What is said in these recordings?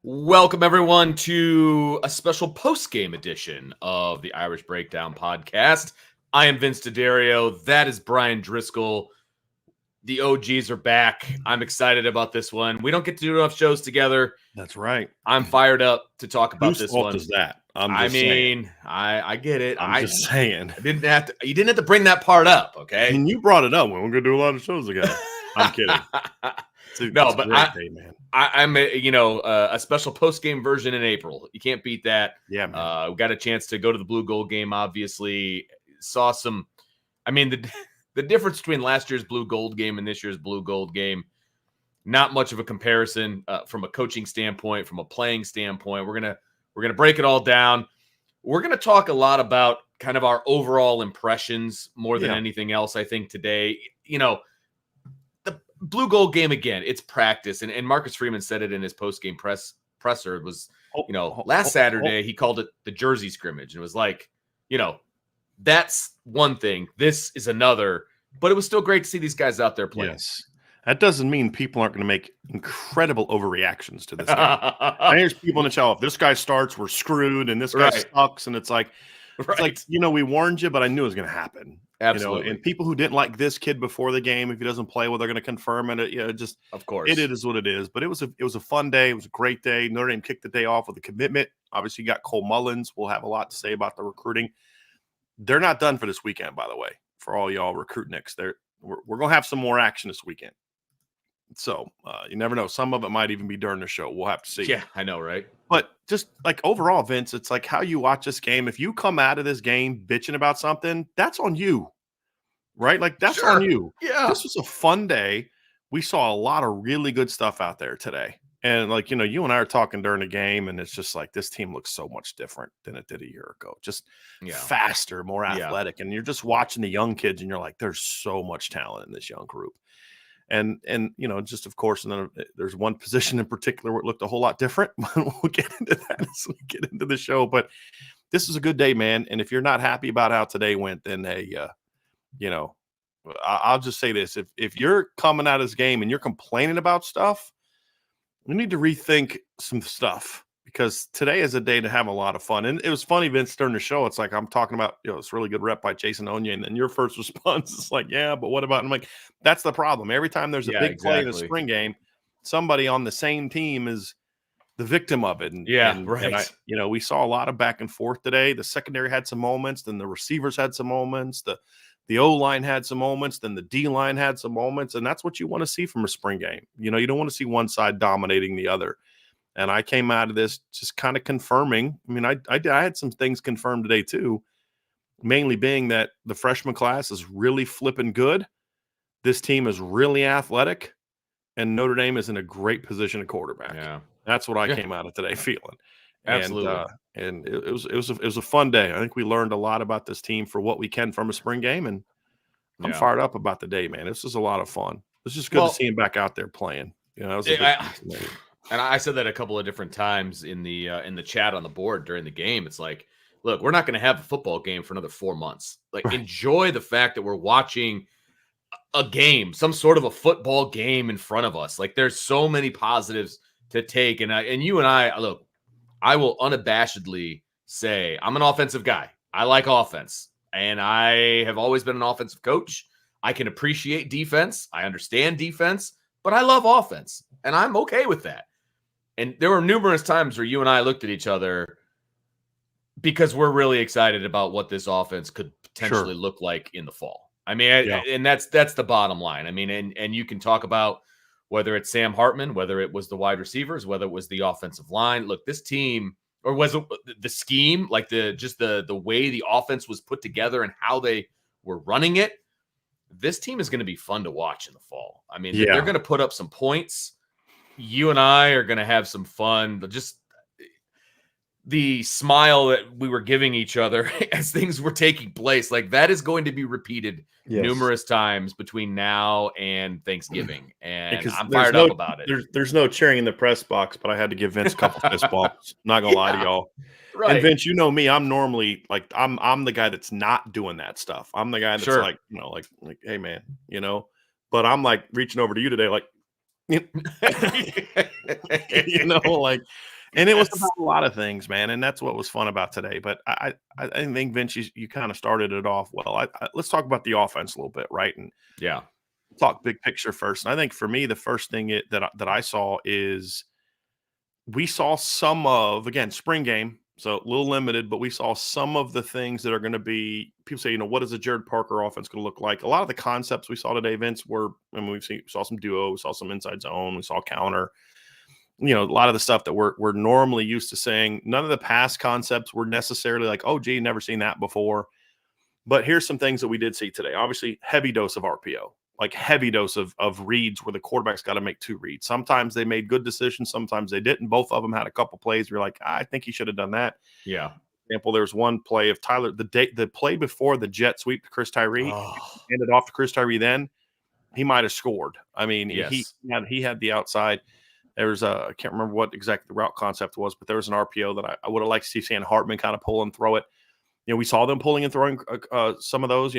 Welcome, everyone, to a special post-game edition of the Irish Breakdown podcast. I am Vince D'Addario. That is Brian Driscoll. The OGs are back. I'm excited about this one. We don't get to do enough shows together. That's right. I'm fired up to talk about Whose this fault one. is that? I get it. I'm just saying. You didn't have to bring that part up, okay? And you brought it up when we're going to do a lot of shows together. I'm kidding. I'm a special post-game version in April. You can't beat that. Yeah, man. We got a chance to go to the Blue Gold game, obviously. Saw some – the difference between last year's Blue Gold game and this year's Blue Gold game, not much of a comparison from a coaching standpoint, from a playing standpoint. We're gonna break it all down. We're going to talk a lot about kind of our overall impressions more than anything else, I think, today. Blue Gold game, again, it's practice. And Marcus Freeman said it in his post-game presser. It was, last Saturday, he called it the Jersey scrimmage. And it was like, that's one thing. This is another. But it was still great to see these guys out there playing. Yes. That doesn't mean people aren't going to make incredible overreactions to this game. I hear people in the chat, if this guy starts, we're screwed, and this guy sucks. And it's like, we warned you, but I knew it was going to happen. Absolutely. And people who didn't like this kid before the game, if he doesn't play, well, they're going to confirm it. Of course, it is what it is. But it was a fun day. It was a great day. Notre Dame kicked the day off with a commitment. Obviously, you got Cole Mullins. We'll have a lot to say about the recruiting. They're not done for this weekend, by the way. For all y'all recruitniks, we're going to have some more action this weekend. So you never know. Some of it might even be during the show. We'll have to see. Yeah, I know, right? But just like overall, Vince, it's like how you watch this game. If you come out of this game bitching about something, that's on you, right? Like that's on you. Yeah. This was a fun day. We saw a lot of really good stuff out there today. And you and I are talking during the game, and it's just like this team looks so much different than it did a year ago. Just faster, more athletic. And you're just watching the young kids, and you're like, there's so much talent in this young group. And just of course, and then there's one position in particular where it looked a whole lot different. We'll get into that as we get into the show. But this is a good day, man. And if you're not happy about how today went, then I'll just say this: if you're coming out of this game and you're complaining about stuff, we need to rethink some stuff, because today is a day to have a lot of fun. And it was funny, Vince, during the show. It's like I'm talking about, it's really good rep by Jason Onye, and then your first response is like, yeah, but what about? And I'm like, that's the problem. Every time there's a big play in a spring game, somebody on the same team is the victim of it. And we saw a lot of back and forth today. The secondary had some moments, then the receivers had some moments, the O-line had some moments, then the D-line had some moments, and that's what you want to see from a spring game. You don't want to see one side dominating the other. And I came out of this just kind of confirming. I mean, I had some things confirmed today too, mainly being that the freshman class is really flipping good. This team is really athletic, and Notre Dame is in a great position at quarterback. Yeah, that's what I came out of today feeling. Absolutely. And it was a fun day. I think we learned a lot about this team for what we can from a spring game, and I'm fired up about the day, man. This was a lot of fun. It's just good to see him back out there playing. And I said that a couple of different times in the chat on the board during the game. It's like, look, we're not going to have a football game for another 4 months. Like, enjoy the fact that we're watching a game, some sort of a football game in front of us. Like, there's so many positives to take. And you and I, look, I will unabashedly say I'm an offensive guy. I like offense, and I have always been an offensive coach. I can appreciate defense. I understand defense, but I love offense, and I'm okay with that. And there were numerous times where you and I looked at each other because we're really excited about what this offense could potentially look like in the fall. I mean, and that's the bottom line. I mean, and you can talk about whether it's Sam Hartman, whether it was the wide receivers, whether it was the offensive line. Look, this team, or was it the scheme, like the way the offense was put together and how they were running it. This team is going to be fun to watch in the fall. I mean, they're going to put up some points. You and I are going to have some fun. Just the smile that we were giving each other as things were taking place, like that is going to be repeated numerous times between now and Thanksgiving. And I'm fired up about it. There's no cheering in the press box, but I had to give Vince a couple fist bumps. Not going to lie to y'all. Right. And Vince, you know me, I'm normally like, I'm the guy that's not doing that stuff. I'm the guy that's like, like, hey man, but I'm like reaching over to you today, like, like And it was Yes. about a lot of things, man, and that's what was fun about today. But I think Vince, you kind of started it off well. Let's talk about the offense a little bit, right? And Yeah. talk big picture first. And I think for me, the first thing that I saw is we saw some of, again, spring game, so a little limited, but we saw some of the things that are going to be. People say, what is a Jared Parker offense going to look like? A lot of the concepts we saw today, Vince, were. I mean, we saw some duo, we saw some inside zone, we saw counter. A lot of the stuff that we're normally used to saying. None of the past concepts were necessarily like, oh, gee, never seen that before. But here's some things that we did see today. Obviously, heavy dose of RPO, like heavy dose of reads where the quarterback's got to make 2 reads. Sometimes they made good decisions, sometimes they didn't. Both of them had a couple plays where you're like, I think he should have done that. Yeah. For example, there's one play of Tyler, the play before the jet sweep to Chris Tyree, Oh, handed off to Chris Tyree, then he might have scored. I mean, yes. he had the outside. There was I can't remember what exactly the route concept was, but there was an RPO that I would have liked to see Sam Hartman kind of pull and throw it. We saw them pulling and throwing some of those.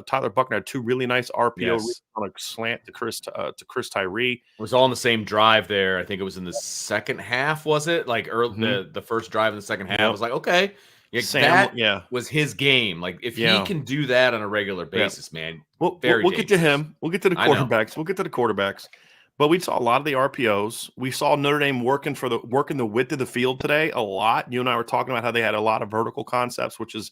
Tyler Buckner had 2 really nice RPO Yes. on a slant to Chris Tyree. It was all in the same drive there. I think it was in the second half, was it? Like early the first drive in the second half. I was like, okay, yeah, Sam, that was his game. Like if he can do that on a regular basis, man, we'll get to him. We'll get to the quarterbacks. We'll get to the quarterbacks. But we saw a lot of the RPOs. We saw Notre Dame working the width of the field today a lot. You and I were talking about how they had a lot of vertical concepts, which is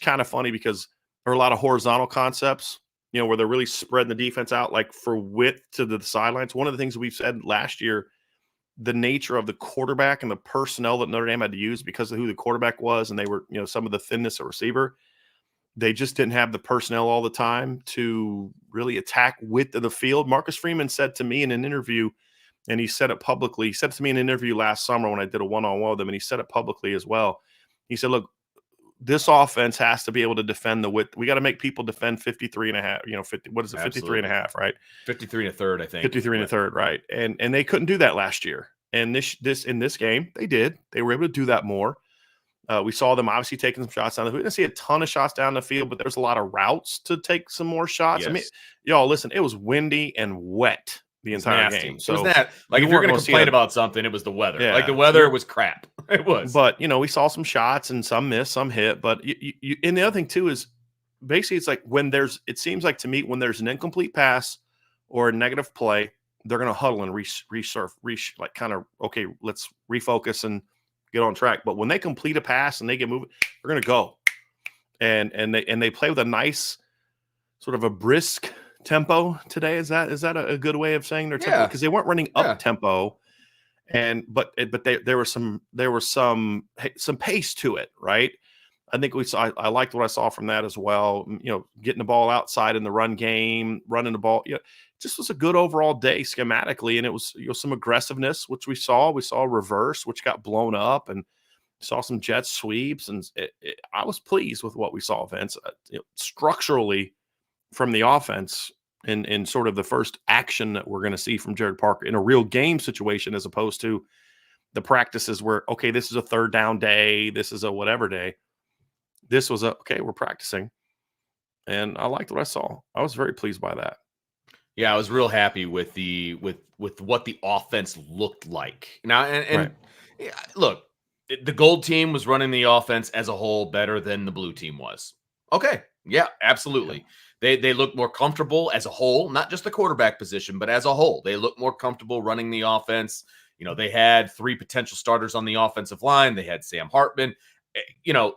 kind of funny because there are a lot of horizontal concepts, where they're really spreading the defense out, like for width to the sidelines. One of the things we've said last year, the nature of the quarterback and the personnel that Notre Dame had to use because of who the quarterback was, and they were, some of the thinness of receiver. They just didn't have the personnel all the time to really attack width of the field. Marcus Freeman said to me in an interview, and he said it publicly. He said to me in an interview last summer when I did a one-on-one with him, and he said it publicly as well. He said, look, this offense has to be able to defend the width. We got to make people defend 53 and a half, 50, what is it? 53 and a half, right? 53 and a third, I think. 53 and a third, right. And they couldn't do that last year. And in this game, they did. They were able to do that more. We saw them obviously taking some shots down the field. We didn't see a ton of shots down the field, but there's a lot of routes to take some more shots. Yes. I mean, y'all, listen, it was windy and wet the entire game. So it was that. Like if you're going to complain about something, it was the weather. Yeah. Like the weather was crap. It was. But, we saw some shots and some missed, some hit. But and the other thing too is basically it's like it seems like to me when there's an incomplete pass or a negative play, they're going to huddle and like kind of, okay, let's refocus and get on track. But when they complete a pass and they get moving, they're going to go. And they play with a nice sort of a brisk tempo today. Is that a good way of saying their tempo? Because they weren't running up tempo, but there was some pace to it, right? I think I liked what I saw from that as well. Getting the ball outside in the run game, running the ball. Just was a good overall day schematically, and it was some aggressiveness, which we saw. We saw a reverse, which got blown up, and saw some jet sweeps, and I was pleased with what we saw, Vince. Structurally, from the offense, in sort of the first action that we're going to see from Jared Parker in a real game situation, as opposed to the practices where, okay, this is a third down day, this is a whatever day. This was okay, we're practicing, and I liked what I saw. I was very pleased by that. Yeah, I was real happy with what the offense looked like. Now, and look, the gold team was running the offense as a whole better than the blue team was. Okay, yeah, absolutely. They look more comfortable as a whole, not just the quarterback position, but as a whole. They look more comfortable running the offense. They had 3 potential starters on the offensive line. They had Sam Hartman.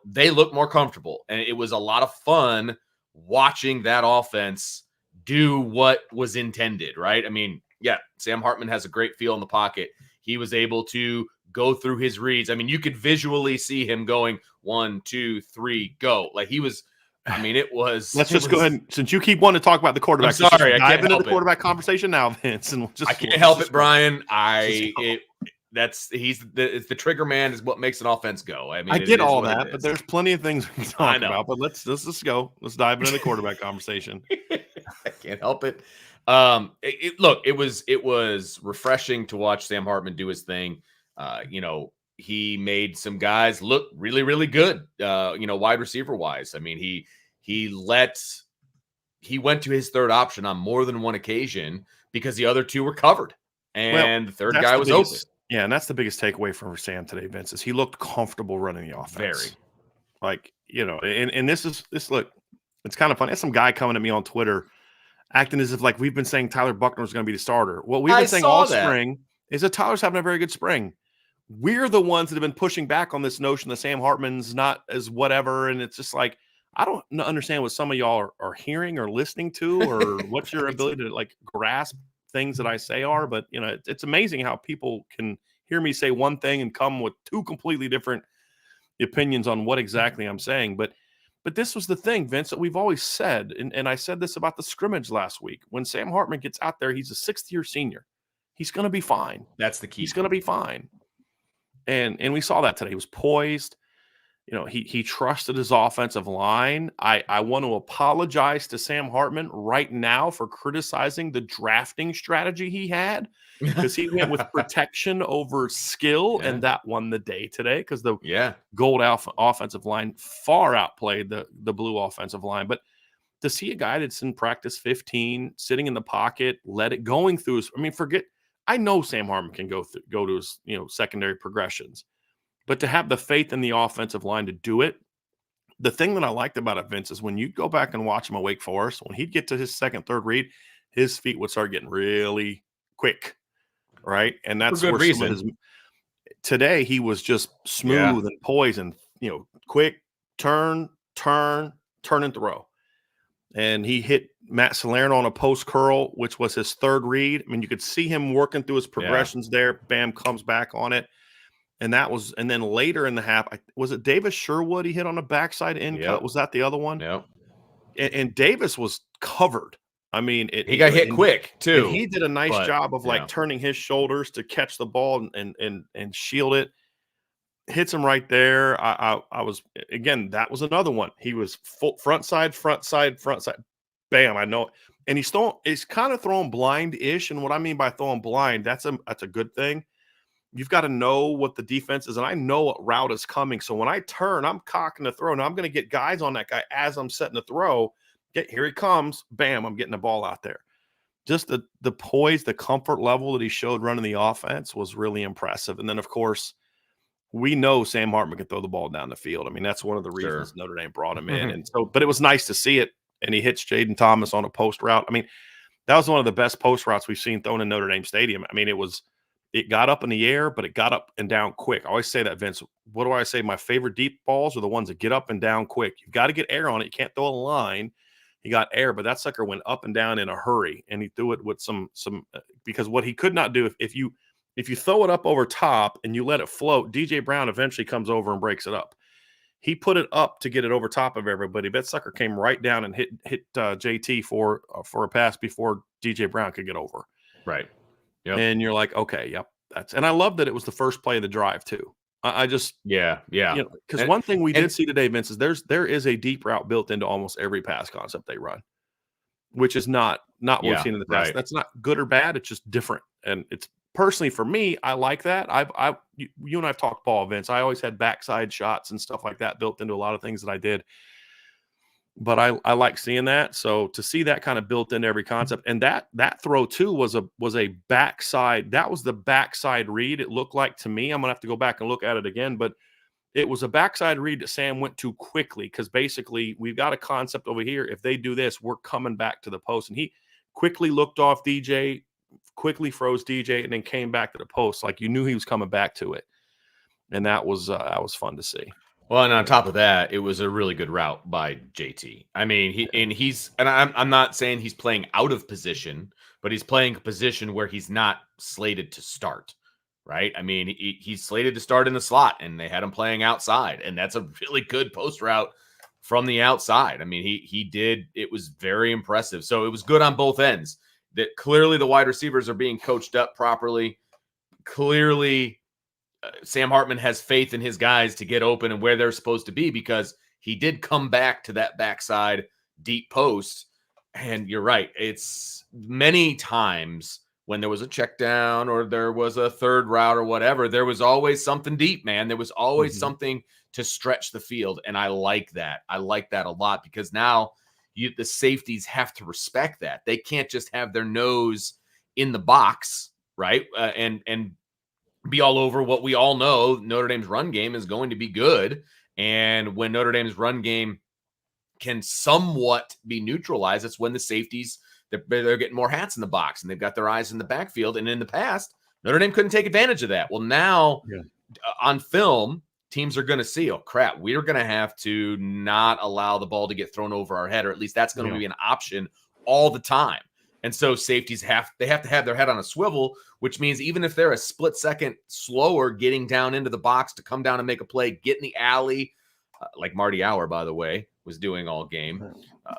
They look more comfortable, and it was a lot of fun watching that offense do what was intended, right? I mean, yeah, Sam Hartman has a great feel in the pocket. He was able to go through his reads. I mean, you could visually see him going 1, 2, 3, go. Like he was. I mean, it was. Let's just go ahead. Since you keep wanting to talk about the quarterback, I'm sorry, I can't dive into help the quarterback conversation now, Vince. And I can't help it, Brian. It's the trigger man is what makes an offense go. I mean, I get all that, but there's plenty of things we can talk about. But let's go. Let's dive into the quarterback conversation. I can't help it. Look, it was refreshing to watch Sam Hartman do his thing. He made some guys look really, really good. Wide receiver wise. I mean, he went to his third option on more than one occasion because the other 2 were covered, and the third guy was open. Yeah, and that's the biggest takeaway from Sam today, Vince, is he looked comfortable running the Very. offense. Like, and this look, it's kind of funny. There's some guy coming at me on Twitter acting as if like we've been saying Tyler Buckner was going to be the starter. What we've I been saying all saw that. spring is that Tyler's having a very good spring. We're the ones that have been pushing back on this notion that Sam Hartman's not as whatever. And it's just like, I don't understand what some of y'all are hearing or listening to, or what your Right. ability to like grasp things that I say are. But, it's amazing how people can hear me say one thing and come with two completely different opinions on what exactly I'm saying. But this was the thing, Vince, that we've always said, and I said this about the scrimmage last week. When Sam Hartman gets out there, he's a sixth-year senior. He's going to be fine. That's the key. He's going to be fine. And we saw that today. He was poised. He trusted his offensive line. I want to apologize to Sam Hartman right now for criticizing the drafting strategy he had, because he went with protection over skill, Yeah. and that won the day today because the Yeah. gold offensive line far outplayed the blue offensive line. But to see a guy that's in practice 15, sitting in the pocket, going through his, I know Sam Hartman can go to his, secondary progressions, but to have the faith in the offensive line to do it. The thing that I liked about it, Vince, is when you go back and watch him at Wake Forest, when he'd get to his second, third read, his feet would start getting really quick, right? And For that's good where some of his reason. today he was just Yeah. smooth and poised and quick turn and throw. And he hit Matt Salerno on a post curl, which was his third read. I mean, you could see him working through his progressions there. Bam, comes back on it. And then later in the half, was it Davis Sherwood he hit on a backside end cut? Was that the other one? Yep. And Davis was covered. I mean, He got hit quick and too. he did a nice But job of like turning his shoulders to catch the ball and shield it. Hits him right there. I was, again, that was another one. He was full front side. Bam, I know. And he's kind of throwing blind-ish. And what I mean by throwing blind, that's a good thing. You've got to know what the defense is, and I know what route is coming. So when I turn, I'm cocking the throw. Now I'm going to get guys on that guy as I'm setting the throw. Here he comes. Bam, I'm getting the ball out there. Just the poise, the comfort level that he showed running the offense was really impressive. And then, of course, we know Sam Hartman can throw the ball down the field. I mean, that's one of the reasons Notre Dame brought him in. And so, but it was nice to see it. And he hits Jaden Thomas on a post route. I mean, that was one of the best post routes we've seen thrown in Notre Dame Stadium. I mean, it got up in the air, but it got up and down quick. I always say that, Vince. What do I say? My favorite deep balls are the ones that get up and down quick. You've got to get air on it. You can't throw a line. He got air, but that sucker went up and down in a hurry, and he threw it with some because what he could not do if you throw it up over top and you let it float, DJ Brown eventually comes over and breaks it up. He put it up to get it over top of everybody. That sucker came right down and hit JT for a pass before DJ Brown could get over. Right. Yep. And you're like, okay, yep, and I love that it was the first play of the drive too. I just because one thing we did see today, Vince, is there is a deep route built into almost every pass concept they run, which is not what we've seen in the past. Right. That's not good or bad. It's just different, and it's personally for me, I like that. You and I've talked ball, Vince. I always had backside shots and stuff like that built into a lot of things that I did. But I like seeing that. So to see that kind of built into every concept, and that throw too was a backside. That was the backside read. It looked like to me. I'm gonna have to go back and look at it again, but it was a backside read that Sam went to quickly because basically we've got a concept over here. If they do this, we're coming back to the post, and he quickly looked off DJ, quickly froze DJ, and then came back to the post like you knew he was coming back to it, and that was fun to see. Well, and on top of that, it was a really good route by JT. I mean, I'm not saying he's playing out of position, but he's playing a position where he's not slated to start, right? I mean, he's slated to start in the slot, and they had him playing outside, and that's a really good post route from the outside. I mean, he did. It was very impressive. So it was good on both ends. That clearly the wide receivers are being coached up properly. Clearly, Sam Hartman has faith in his guys to get open and where they're supposed to be because he did come back to that backside deep post. And you're right. It's many times when there was a check down or there was a third route or whatever, there was always something deep, man. There was always something to stretch the field. And I like that. I like that a lot because now the safeties have to respect that. They can't just have their nose in the box, right? And be all over what we all know Notre Dame's run game is going to be good. And when Notre Dame's run game can somewhat be neutralized, it's when the safeties, they're getting more hats in the box and they've got their eyes in the backfield. And in the past, Notre Dame couldn't take advantage of that. Well, now on film, teams are going to see, oh, crap, we're going to have to not allow the ball to get thrown over our head, or at least that's going to be an option all the time. And so safeties have to have their head on a swivel, which means even if they're a split second slower getting down into the box to come down and make a play, get in the alley, like Marty Auer, by the way, was doing all game.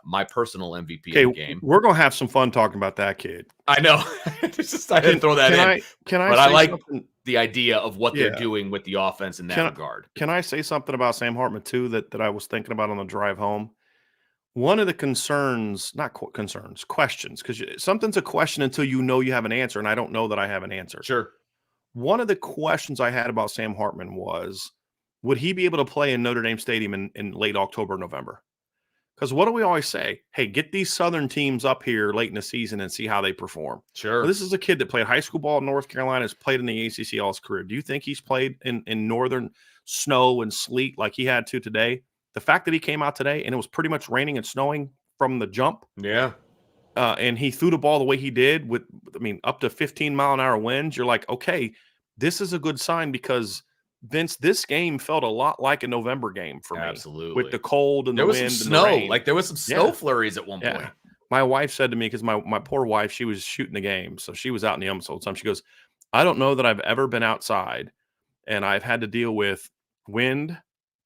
My personal MVP of the game. We're going to have some fun talking about that kid. I know. I didn't throw that in. But I like the idea of what they're doing with the offense in that regard. Can I say something about Sam Hartman, too, that I was thinking about on the drive home? One of the concerns, questions, because something's a question until you know you have an answer, and I don't know that I have an answer. Sure. One of the questions I had about Sam Hartman was, would he be able to play in Notre Dame Stadium in late October, November? Because what do we always say? Hey, get these Southern teams up here late in the season and see how they perform. Sure. Well, this is a kid that played high school ball in North Carolina, has played in the ACC all his career. Do you think he's played in northern snow and sleet like he had to today? The fact that he came out today and it was pretty much raining and snowing from the jump. Yeah. And he threw the ball the way he did with, up to 15-mile-an-hour winds. You're like, okay, this is a good sign because, Vince, this game felt a lot like a November game for me. Absolutely. With the cold and the wind and snow. the rain. Like there was some snow flurries at one point. My wife said to me, because my poor wife, she was shooting the game. So she was out in the elements all the time. She goes, I don't know that I've ever been outside and I've had to deal with wind,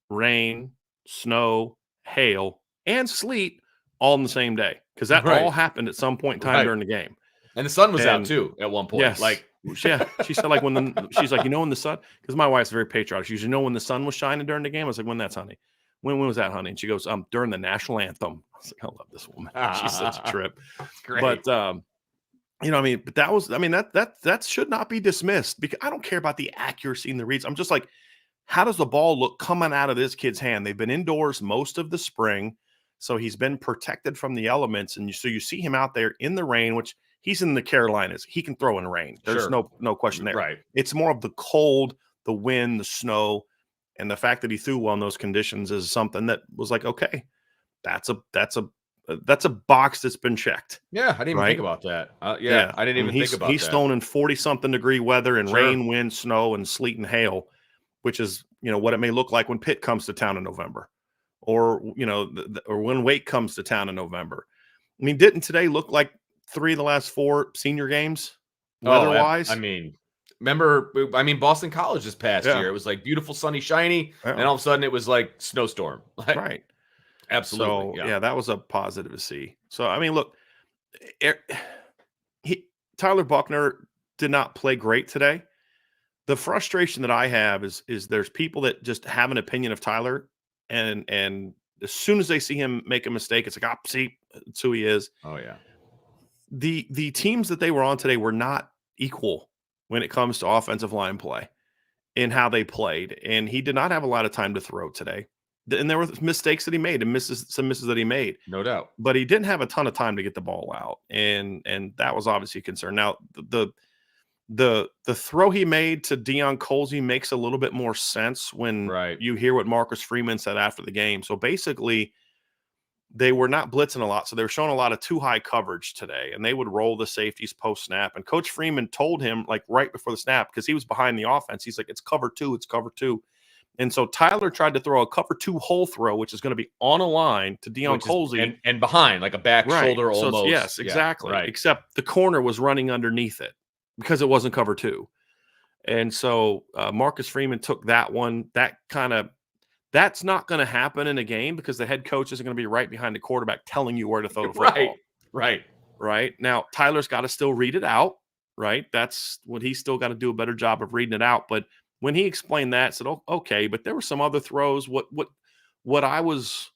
rain, snow, hail, and sleet all in the same day. Because that all happened at some point in time during the game. And the sun was out too at one point. Yes. She said like when she's like, when the sun, because my wife's very patriotic. She said, when the sun was shining during the game? I was like, when that's, honey? When was that, honey? And she goes, during the national anthem. I was like, I love this woman. She's such a trip. Great. But but that was, that should not be dismissed because I don't care about the accuracy and the reads. I'm just like, how does the ball look coming out of this kid's hand? They've been indoors most of the spring, so he's been protected from the elements. And so you see him out there in the rain, which he's in the Carolinas. He can throw in rain. There's no question there. Right. It's more of the cold, the wind, the snow, and the fact that he threw well in those conditions is something that was like, okay, that's a box that's been checked. Yeah, I didn't even think about that. I didn't even think about that. He's thrown in 40-something degree weather and rain, wind, snow, and sleet and hail, which is, what it may look like when Pitt comes to town in November or, or when Wake comes to town in November. Didn't today look like 3 of the last 4 senior games weather-wise? Remember, Boston College this past year, it was like beautiful, sunny, shiny, and all of a sudden it was like snowstorm. Right. Absolutely. So, that was a positive to see. So, look, Tyler Buckner did not play great today. The frustration that I have is there's people that just have an opinion of Tyler, and as soon as they see him make a mistake, it's like, see, that's who he is. Oh, yeah. The teams that they were on today were not equal when it comes to offensive line play and how they played. And he did not have a lot of time to throw today. And there were mistakes that he made and some misses that he made. No doubt. But he didn't have a ton of time to get the ball out. And that was obviously a concern. Now, the throw he made to Deion Colsey makes a little bit more sense when you hear what Marcus Freeman said after the game. So basically, they were not blitzing a lot. So they were showing a lot of too high coverage today, and they would roll the safeties post snap. And Coach Freeman told him, like right before the snap, because he was behind the offense, he's like, it's cover 2, it's cover 2. And so Tyler tried to throw a cover 2 hole throw, which is going to be on a line to Deion Colsey. And behind, like a back shoulder almost. So yes, exactly. Right. Except the corner was running underneath it because it wasn't cover 2. And so Marcus Freeman took that one. That's not going to happen in a game because the head coach isn't going to be right behind the quarterback telling you where to throw the football. Right. Now, Tyler's got to still read it out, right? That's what he's still got to do a better job of reading it out. But when he explained that, I said, oh, okay, but there were some other throws. What I was,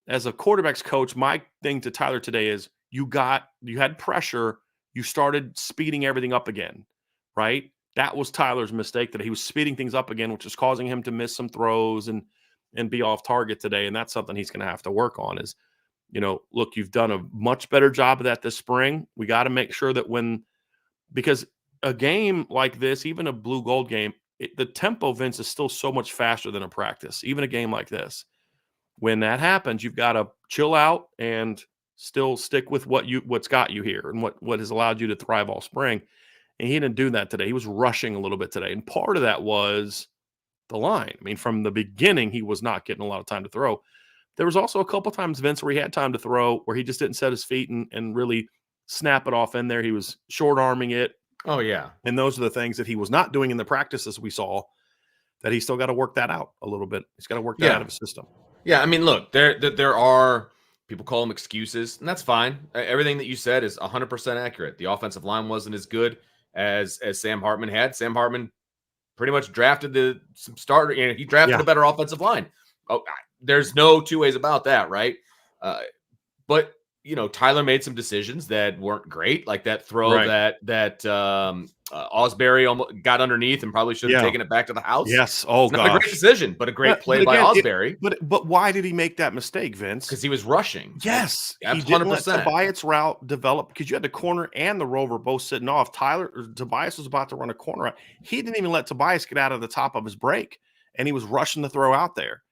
as a quarterback's coach, my thing to Tyler today is you had pressure, you started speeding everything up again, right? That was Tyler's mistake, that he was speeding things up again, which is causing him to miss some throws and be off target today. And that's something he's going to have to work on is, look, you've done a much better job of that this spring. We got to make sure that because a game like this, even a blue gold game, the tempo, Vince, is still so much faster than a practice. Even a game like this, when that happens, you've got to chill out and still stick with what's got you here and what has allowed you to thrive all spring. And he didn't do that today. He was rushing a little bit today, and part of that was the line. I mean, from the beginning, he was not getting a lot of time to throw. There was also a couple times, Vince, where he had time to throw, where he just didn't set his feet and really snap it off in there. He was short arming it. Oh, yeah. And those are the things that he was not doing in the practices we saw, that he still got to work that out a little bit. He's got to work that out of his system. Yeah, I mean, look, there are people call them excuses, and that's fine. Everything that you said is 100% accurate. The offensive line wasn't as good as Sam Hartman had. Sam Hartman pretty much drafted some starter. You know, he drafted a better offensive line. Oh, there's no two ways about that, right? But you know, Tyler made some decisions that weren't great, like that throw that Osbury almost got underneath and probably should have taken it back to the house. Yes. Oh, it's not a great decision, but a great play by Osbury. But why did he make that mistake, Vince? Because he was rushing. Yes. That's he didn't 100%. let Tobias' route develop, because you had the corner and the rover both sitting off. Tobias was about to run a corner out. He didn't even let Tobias get out of the top of his break, and he was rushing the throw out there.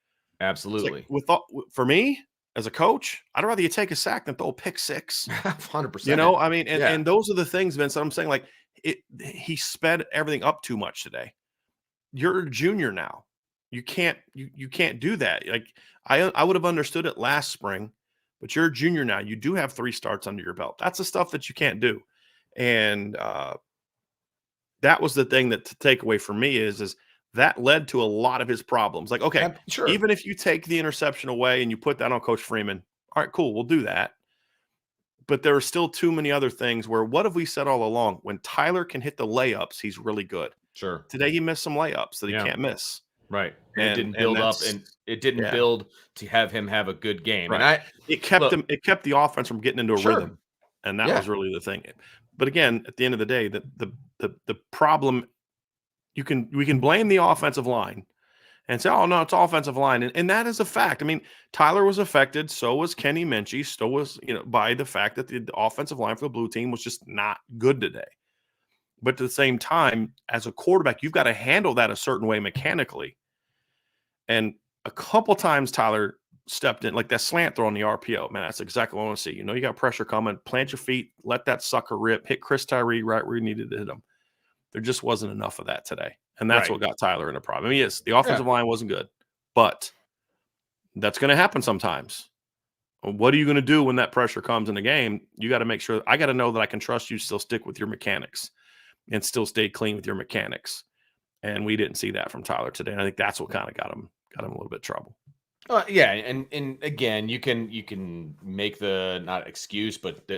Absolutely. Like, for me, as a coach, I'd rather you take a sack than throw a pick six. 100%. You know, I mean, and those are the things, Vince, that I'm saying, like, he sped everything up too much today. You're a junior now. You can't do that. Like, I would have understood it last spring, but you're a junior now. You do have 3 starts under your belt. That's the stuff that you can't do. And that was the thing that to take away from me is that led to a lot of his problems. Like, okay, sure. Even if you take the interception away and you put that on Coach Freeman, all right, cool, we'll do that. But there are still too many other things where, what have we said all along? When Tyler can hit the layups, he's really good. Sure. Today he missed some layups that he can't miss. Right. And it didn't build up, and it didn't build to have him have a good game. Right. And it kept the offense from getting into a rhythm. And that was really the thing. But again, at the end of the day, the problem, we can blame the offensive line and say, oh, no, it's offensive line. And that is a fact. I mean, Tyler was affected. So was Kenny Minchie. So was, by the fact that the offensive line for the blue team was just not good today. But at the same time, as a quarterback, you've got to handle that a certain way mechanically. And a couple times Tyler stepped in, like that slant throw on the RPO. Man, that's exactly what I want to see. You got pressure coming. Plant your feet. Let that sucker rip. Hit Chris Tyree right where you needed to hit him. There just wasn't enough of that today. And that's what got Tyler in a problem. I mean, yes, the offensive line wasn't good, but that's going to happen sometimes. What are you going to do when that pressure comes in the game? You got to make sure. I got to know that I can trust you to still stick with your mechanics and still stay clean with your mechanics. And we didn't see that from Tyler today. And I think that's what kind of got him a little bit of trouble. And again, you can make the not excuse, but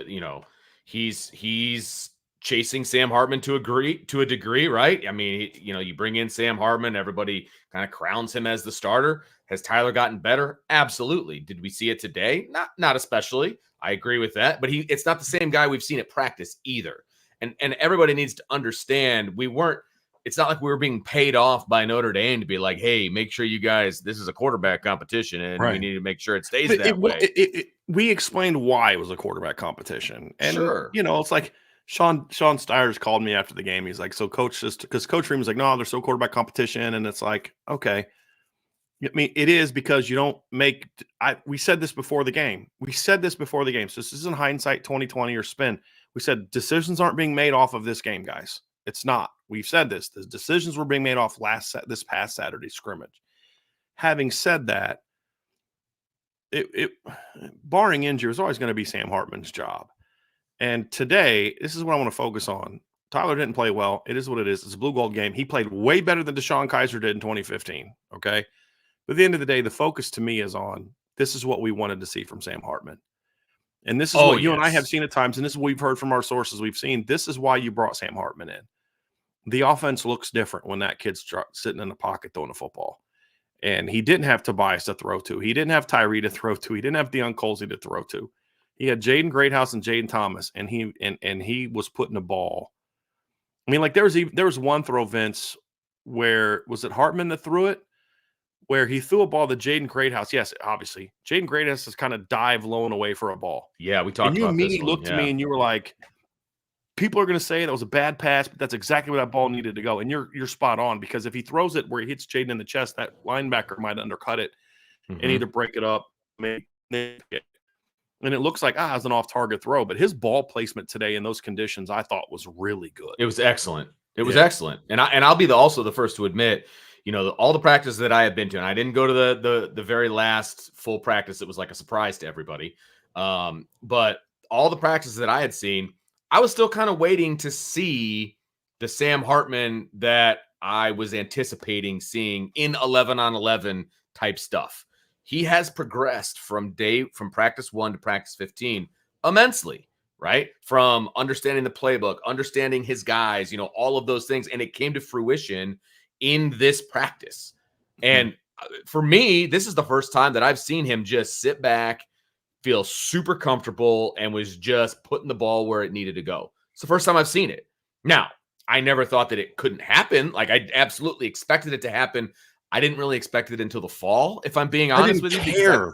he's chasing Sam Hartman to a degree, right? I mean, you bring in Sam Hartman, everybody kind of crowns him as the starter. Has Tyler gotten better? Absolutely. Did we see it today? Not especially. I agree with that, but it's not the same guy we've seen at practice either. And everybody needs to understand it's not like we were being paid off by Notre Dame to be like, hey, make sure you guys, this is a quarterback competition and we need to make sure it stays that way. We explained why it was a quarterback competition. And, it's like Sean Stires called me after the game. He's like, so coach, because Coach Freeman's like, no, there's still quarterback competition. And it's like, okay. I mean, it is because you don't make – we said this before the game. So this isn't hindsight 2020 or spin. We said decisions aren't being made off of this game, guys. It's not. We've said this. The decisions were being made off this past Saturday scrimmage. Having said that, barring injury, it's always going to be Sam Hartman's job. And today, this is what I want to focus on. Tyler didn't play well. It is what it is. It's a blue gold game. He played way better than Deshaun Kaiser did in 2015, okay? But at the end of the day, the focus to me is on this is what we wanted to see from Sam Hartman. And this is what you and I have seen at times, and this is what we've heard from our sources we've seen. This is why you brought Sam Hartman in. The offense looks different when that kid's sitting in the pocket throwing a football. And he didn't have Tobias to throw to. He didn't have Tyree to throw to. He didn't have Deion Colsey to throw to. He had Jaden Greathouse and Jaden Thomas, and he was putting the ball. I mean, like there was one throw, Vince, where was it Hartman that threw it? Where he threw a ball to Jaden Greathouse. Yes, obviously. Jaden Greathouse is kind of dive low and away for a ball. Yeah, we talked about this one. You immediately looked to me and you were like, people are going to say that was a bad pass, but that's exactly where that ball needed to go. And you're spot on, because if he throws it where he hits Jaden in the chest, that linebacker might undercut it and either break it up, maybe nip it. And it looks like, it was an off-target throw. But his ball placement today in those conditions, I thought was really good. It was excellent. It was excellent. And I'll be also the first to admit, all the practices that I have been to, and I didn't go to the very last full practice. It was like a surprise to everybody. But all the practices that I had seen, I was still kind of waiting to see the Sam Hartman that I was anticipating seeing in 11-on-11 type stuff. He has progressed from practice 1 to practice 15 immensely, right? From understanding the playbook, understanding his guys, all of those things. And it came to fruition in this practice. And for me, this is the first time that I've seen him just sit back, feel super comfortable, and was just putting the ball where it needed to go. It's the first time I've seen it. Now, I never thought that it couldn't happen. Like, I absolutely expected it to happen. I didn't really expect it until the fall, if I'm being honest with you.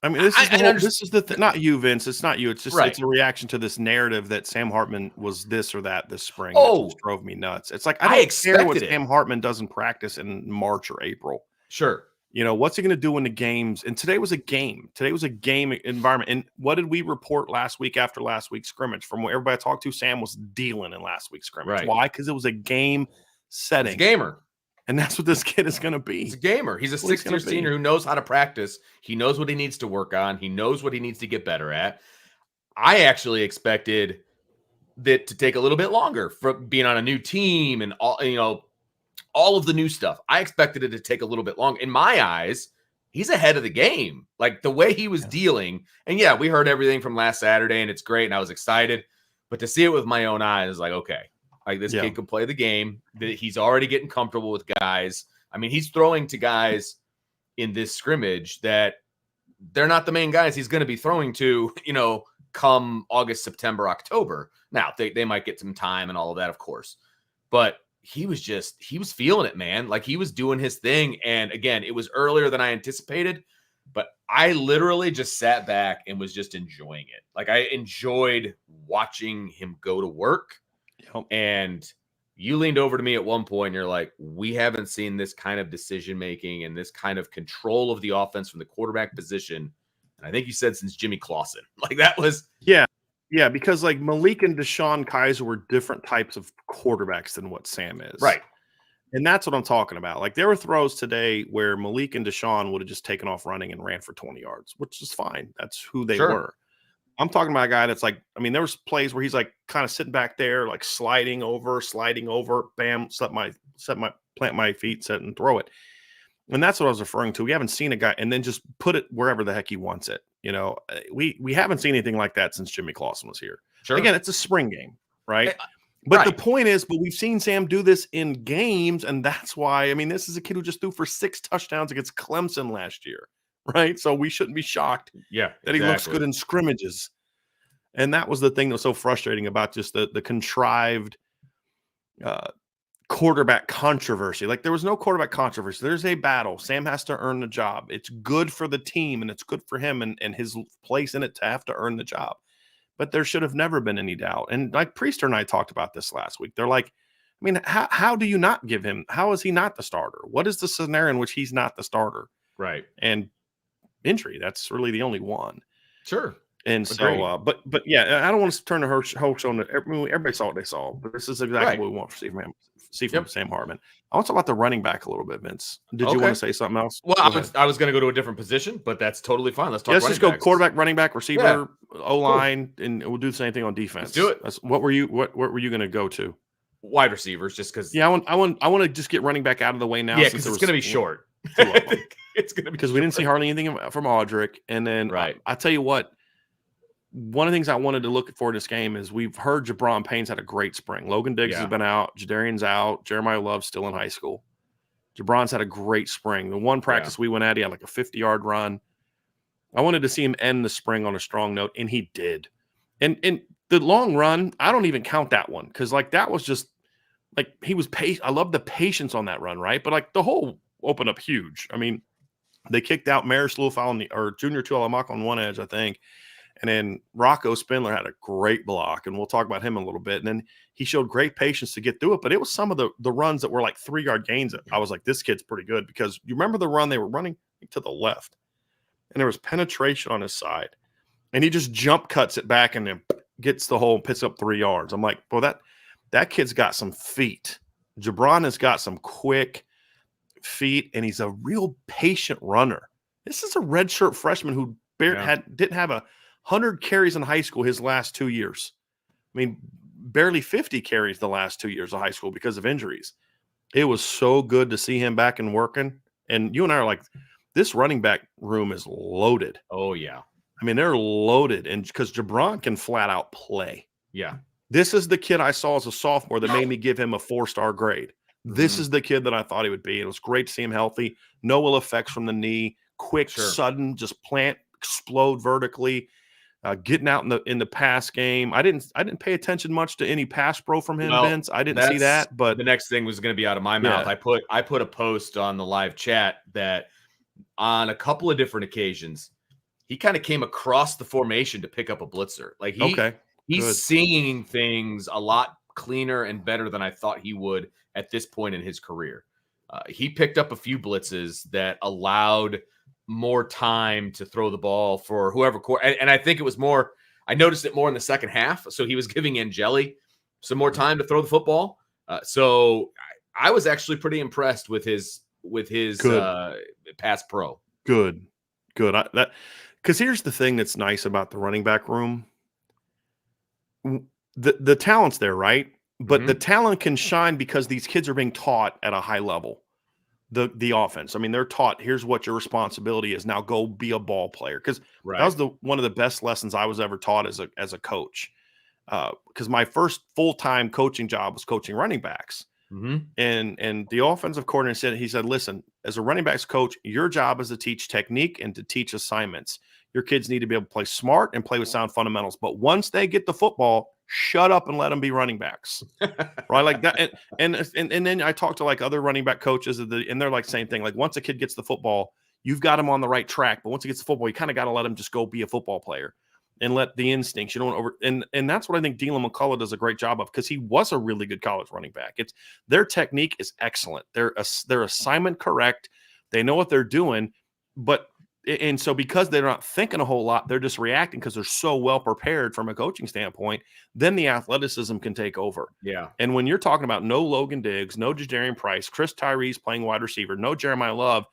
I mean, this is the thing. Not you, Vince. It's not you. It's just it's a reaction to this narrative that Sam Hartman was this or that this spring. That just drove me nuts. It's like, I don't care what Sam Hartman does in practice in March or April. Sure. What's he going to do in the games? And today was a game. Today was a game environment. And what did we report last week after last week's scrimmage? From what everybody I talked to, Sam was dealing in last week's scrimmage. Right. Why? Because it was a game setting. He's a gamer. And that's what this kid is going to be. He's a gamer. He's a sixth-year senior who knows how to practice. He knows what he needs to work on. He knows what he needs to get better at. I actually expected that to take a little bit longer for being on a new team and all of the new stuff. I expected it to take a little bit longer. In my eyes, he's ahead of the game. Like, the way he was dealing. And yeah, we heard everything from last Saturday, and it's great, and I was excited. But to see it with my own eyes, like, okay. Like, this kid can play the game. He's already getting comfortable with guys. I mean, he's throwing to guys in this scrimmage that they're not the main guys he's going to be throwing to, come August, September, October. Now, they might get some time and all of that, of course. But he was feeling it, man. Like, he was doing his thing. And again, it was earlier than I anticipated, but I literally just sat back and was just enjoying it. Like, I enjoyed watching him go to work. And you leaned over to me at one point and you're like, we haven't seen this kind of decision-making and this kind of control of the offense from the quarterback position. And I think you said since Jimmy Clausen. Like, that was. Yeah, because like Malik and Deshaun Kaiser were different types of quarterbacks than what Sam is. Right. And that's what I'm talking about. Like, there were throws today where Malik and Deshaun would have just taken off running and ran for 20 yards, which is fine. That's who they were. I'm talking about a guy that's like, I mean, there was plays where he's like kind of sitting back there, like sliding over, bam, plant my feet, set and throw it. And that's what I was referring to. We haven't seen a guy and then just put it wherever the heck he wants it. We haven't seen anything like that since Jimmy Clausen was here. Sure. Again, it's a spring game, right? But the point is, we've seen Sam do this in games, and that's why, I mean, this is a kid who just threw for 6 touchdowns against Clemson last year. Right. So we shouldn't be shocked that he looks good in scrimmages. And that was the thing that was so frustrating about just the contrived quarterback controversy. Like, there was no quarterback controversy. There's a battle. Sam has to earn the job. It's good for the team and it's good for him and his place in it to have to earn the job. But there should have never been any doubt. And like Priester and I talked about this last week. They're like, I mean, how do you not give him? How is he not the starter? What is the scenario in which he's not the starter? Right. And injury, that's really the only one. Sure. And so but yeah, I don't want to turn the whole show on. Everybody saw what they saw, but this is exactly what we want to see from Sam Hartman. I want to talk about the running back a little bit, Vince. Did you want to say something else? Well, I was going to go to a different position, but that's totally fine. Let's talk. Let's just go quarterback, running back, receiver, O-line, and we'll do the same thing on defense. Let's do it. What were you going to go to? Wide receivers, just because. Yeah, I want to just get running back out of the way now. Yeah, because it's going to be short. It's going to be because we didn't see hardly anything from Audric, and then I tell you what. One of the things I wanted to look for this game is we've heard Jabron Payne's had a great spring. Logan Diggs has been out. Jadarian's out. Jeremiah Love's still in high school. Jabron's had a great spring. The one practice we went at, he had like a 50-yard run. I wanted to see him end the spring on a strong note, and he did. And the long run, I don't even count that one because, like, that was just like he was patient. I love the patience on that run, right? But, like, the hole opened up huge. I mean, they kicked out Maris Lufau or Junior Tualamak on one edge, I think. And then Rocco Spindler had a great block, and we'll talk about him in a little bit. And then he showed great patience to get through it. But it was some of the runs that were like 3-yard gains. I was like, this kid's pretty good, because you remember the run they were running to the left, and there was penetration on his side, and he just jump cuts it back and then gets the hole and picks up 3 yards. I'm like, well, that kid's got some feet. Jabron has got some quick feet, and he's a real patient runner. This is a redshirt freshman who didn't have 100 carries in high school his last 2 years. I mean, barely 50 carries the last 2 years of high school because of injuries. It was so good to see him back and working. And you and I are like, this running back room is loaded. Oh, yeah. I mean, they're loaded, and because Jabron can flat out play. Yeah. This is the kid I saw as a sophomore that made me give him a 4-star grade. This is the kid that I thought he would be. It was great to see him healthy. No ill effects from the knee. Quick, sudden, just explode vertically. Getting out in the pass game. I didn't pay attention much to any pass pro from him, Vince. I didn't see that. But the next thing was going to be out of my mouth. I put a post on the live chat that on a couple of different occasions, he kind of came across the formation to pick up a blitzer. Like he's seeing things a lot cleaner and better than I thought he would at this point in his career. He picked up a few blitzes that allowed more time to throw the ball for whoever. And I think it was more, I noticed it more in the second half. So he was giving Angeli some more time to throw the football. So I was actually pretty impressed with his pass pro. Good. Because here's the thing that's nice about the running back room. The talent's there, right? But the talent can shine because these kids are being taught at a high level. The offense. I mean, they're taught, here's what your responsibility is. Now go be a ball player. Because that was one of the best lessons I was ever taught as a coach. Because my first full-time coaching job was coaching running backs. And the offensive coordinator said, listen, as a running backs coach, your job is to teach technique and to teach assignments. Your kids need to be able to play smart and play with sound fundamentals. But once they get the football, shut up and let them be running backs. Right? Like that. And then I talked to like other running back coaches and they're like same thing. Like once a kid gets the football, you've got him on the right track. But once he gets the football, you kind of got to let him just go be a football player and let the instincts, you don't and that's what I think Dylan McCullough does a great job of, because he was a really good college running back. Their technique is excellent. They're assignment correct. They know what they're doing, and so because they're not thinking a whole lot, they're just reacting because they're so well prepared from a coaching standpoint. Then the athleticism can take over. Yeah. And when you're talking about no Logan Diggs, no Jadarian Price, Chris Tyrese playing wide receiver, no Jeremiah Love,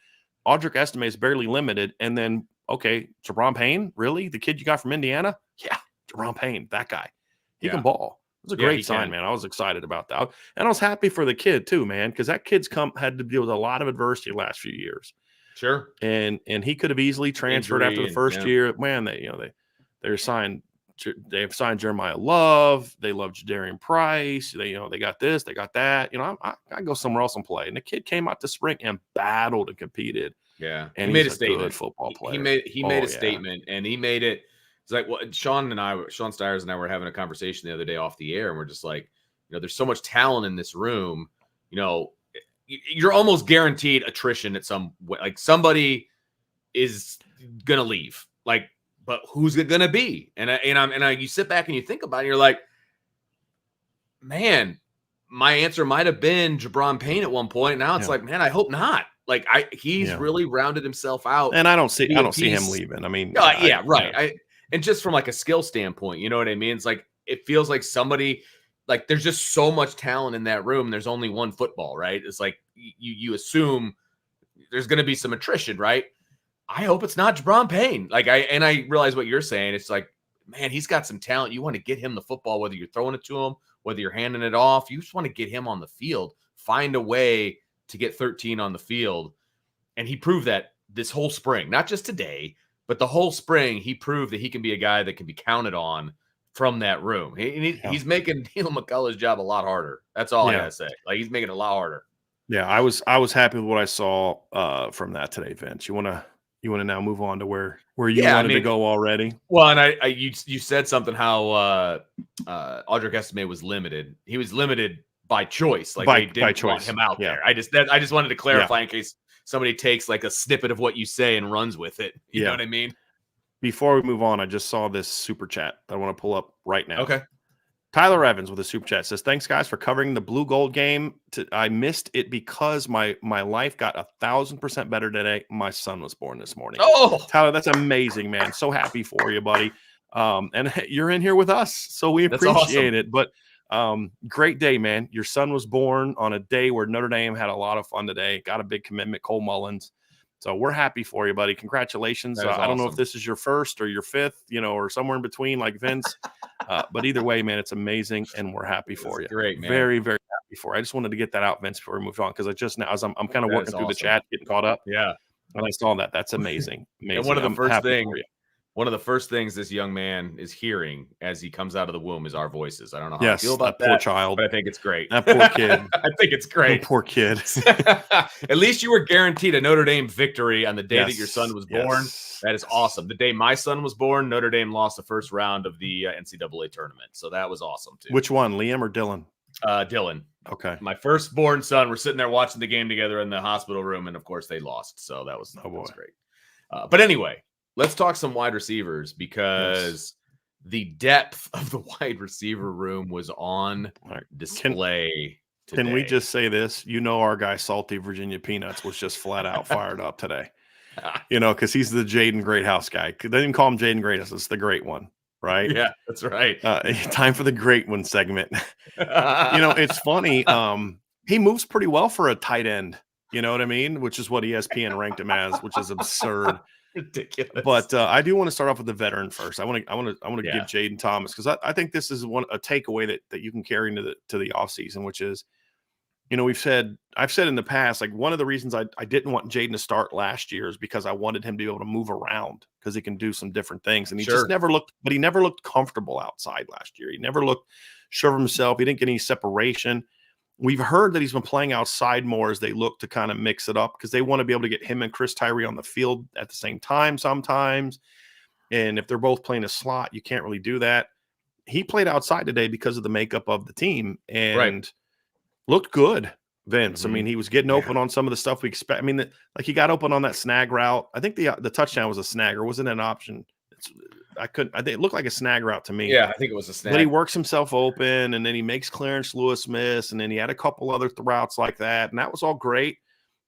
Audric Estime is barely limited, and then okay, Jabron Payne, really? The kid you got from Indiana? Yeah, Jabron Payne, that guy. He can ball. It was a great sign, man. I was excited about that. And I was happy for the kid too, man, because that kid's had to deal with a lot of adversity the last few years. Sure. And he could have easily transferred after the first year. Man, they've signed Jeremiah Love. They love Jadarian Price. They got this, they got that. I go somewhere else and play. And the kid came out to spring and battled and competed. Yeah, and he made a statement. Good football player. He made a statement, and he made it. It's like Sean Stiers and I were having a conversation the other day off the air, and we're just like, there's so much talent in this room. You're almost guaranteed attrition at some way. Like somebody is gonna leave. Like, but who's it gonna be? And you sit back and you think about it, and you're like, man, my answer might have been Jabron Payne at one point. Now it's like, man, I hope not. Like he's really rounded himself out, and I don't see him leaving. I mean, and just from like a skill standpoint, you know what I mean? It's like it feels like somebody, like there's just so much talent in that room. There's only one football, right? It's like you assume there's going to be some attrition, right? I hope it's not Jabron Payne. Like I realize what you're saying. It's like, man, he's got some talent. You want to get him the football, whether you're throwing it to him, whether you're handing it off. You just want to get him on the field. Find a way to get 13 on the field. And he proved that this whole spring, not just today, but the whole spring, he proved that he can be a guy that can be counted on from that room. He's making Dylan McCullough's job a lot harder. That's all I gotta say. Like he's making it a lot harder. Yeah, I was happy with what I saw from that today, Vince. You wanna now move on to where you wanted to go already? Well, and you said something how Audric Estime was limited. He was limited by choice. Like they didn't want him out there. I just wanted to clarify in case somebody takes like a snippet of what you say and runs with it. You know what I mean? Before we move on, I just saw this super chat that I want to pull up right now. Okay. Tyler Evans with a super chat says, "Thanks, guys, for covering the blue gold game. I missed it because my life got 1,000% better today. My son was born this morning." Oh, Tyler, that's amazing, man. So happy for you, buddy. And you're in here with us, so we that's awesome. appreciate it. But great day, man. Your son was born on a day where Notre Dame had a lot of fun today. Got a big commitment, Cole Mullins. So we're happy for you, buddy. Congratulations. I don't know if this is your first or your fifth, or somewhere in between like Vince. But either way, man, it's amazing, and we're happy for you. Great, man. Very, very happy for you. I just wanted to get that out, Vince, before we move on, because I just now, as I'm kind of working through the chat, getting caught up. Yeah. And I saw that. That's amazing. Amazing. And one of the first things this young man is hearing as he comes out of the womb is our voices. I don't know how I feel about that, poor child. but I think it's great. That poor kid. I think it's great. That poor kid. At least you were guaranteed a Notre Dame victory on the day that your son was born. That is awesome. The day my son was born, Notre Dame lost the first round of the NCAA tournament. So that was awesome, too. Which one, Liam or Dylan? Dylan. Okay. My firstborn son, we're sitting there watching the game together in the hospital room, and of course they lost. So that was great. But anyway, let's talk some wide receivers, because the depth of the wide receiver room was on display today. Can we just say this? Our guy, Salty Virginia Peanuts, was just flat out fired up today. Because he's the Jaden Greathouse guy. They didn't call him Jaden Greathouse. It's the great one, right? Yeah, that's right. Time for the great one segment. It's funny. He moves pretty well for a tight end. You know what I mean? Which is what ESPN ranked him as, which is absurd. Ridiculous. But I do want to start off with the veteran first. I want to give Jaden Thomas, because I think this is a takeaway that you can carry into the offseason, which is, I've said in the past, like, one of the reasons I didn't want Jaden to start last year is because I wanted him to be able to move around, because he can do some different things. And he just never looked comfortable outside last year. He never looked sure of himself. He didn't get any separation. We've heard that he's been playing outside more as they look to kind of mix it up, because they want to be able to get him and Chris Tyree on the field at the same time sometimes. And if they're both playing a slot, you can't really do that. He played outside today because of the makeup of the team, and looked good, Vince. Mm-hmm. I mean, he was getting open on some of the stuff we expect. I mean, like, he got open on that snag route. I think the touchdown was a snag, or wasn't an option. I think it looked like a snag route to me. Yeah, I think it was a snag. But he works himself open, and then he makes Clarence Lewis miss, and then he had a couple other routes like that, and that was all great.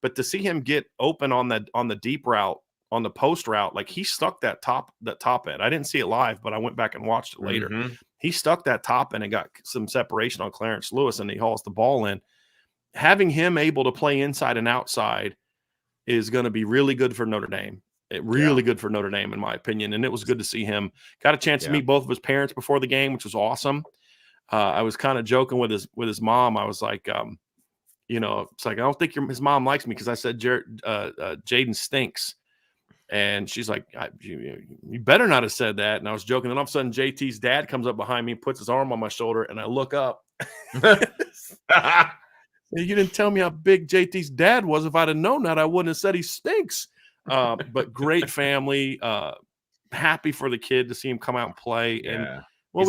But to see him get open on the deep route, on the post route, like, he stuck that top end. I didn't see it live, but I went back and watched it later. Mm-hmm. He stuck that top end and got some separation on Clarence Lewis, and he hauls the ball in. Having him able to play inside and outside is going to be really good for Notre Dame. Good for Notre Dame, in my opinion. And it was good to see him. Got a chance to meet both of his parents before the game, which was awesome. I was kind of joking with his mom. I was like, it's like, I don't think his mom likes me because I said Jaden stinks. And she's like, you better not have said that. And I was joking. And all of a sudden, JT's dad comes up behind me, puts his arm on my shoulder, and I look up. You didn't tell me how big JT's dad was. If I'd have known that, I wouldn't have said he stinks. But great family. Happy for the kid to see him come out and play. Yeah. And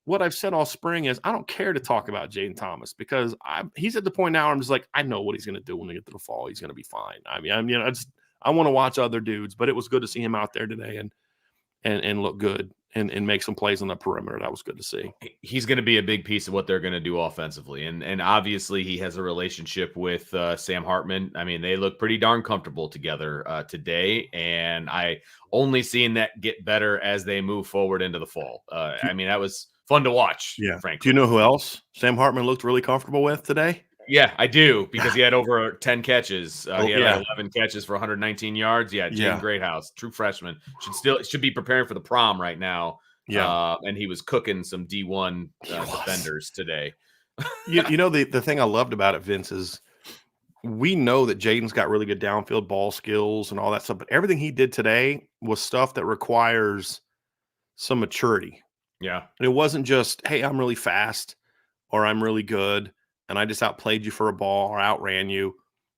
what I've said all spring is, I don't care to talk about Jaden Thomas, because he's at the point now where I'm just like, I know what he's going to do when we get to the fall. He's going to be fine. I want to watch other dudes, but it was good to see him out there today and look good and make some plays on the perimeter. That was good to see. He's going to be a big piece of what they're going to do offensively. And obviously he has a relationship with Sam Hartman. I mean, they look pretty darn comfortable together today. And I only seen that get better as they move forward into the fall. I mean, that was fun to watch. Yeah. Frankly. Do you know who else Sam Hartman looked really comfortable with today? Yeah, I do, because he had over 10 catches. He had like 11 catches for 119 yards. Yeah, Jaden Greathouse, true freshman, should be preparing for the prom right now. Yeah, and he was cooking some D1 defenders today. The thing I loved about it, Vince, is we know that Jaden's got really good downfield ball skills and all that stuff, but everything he did today was stuff that requires some maturity. Yeah, and it wasn't just, hey, I'm really fast or I'm really good and I just outplayed you for a ball or outran you.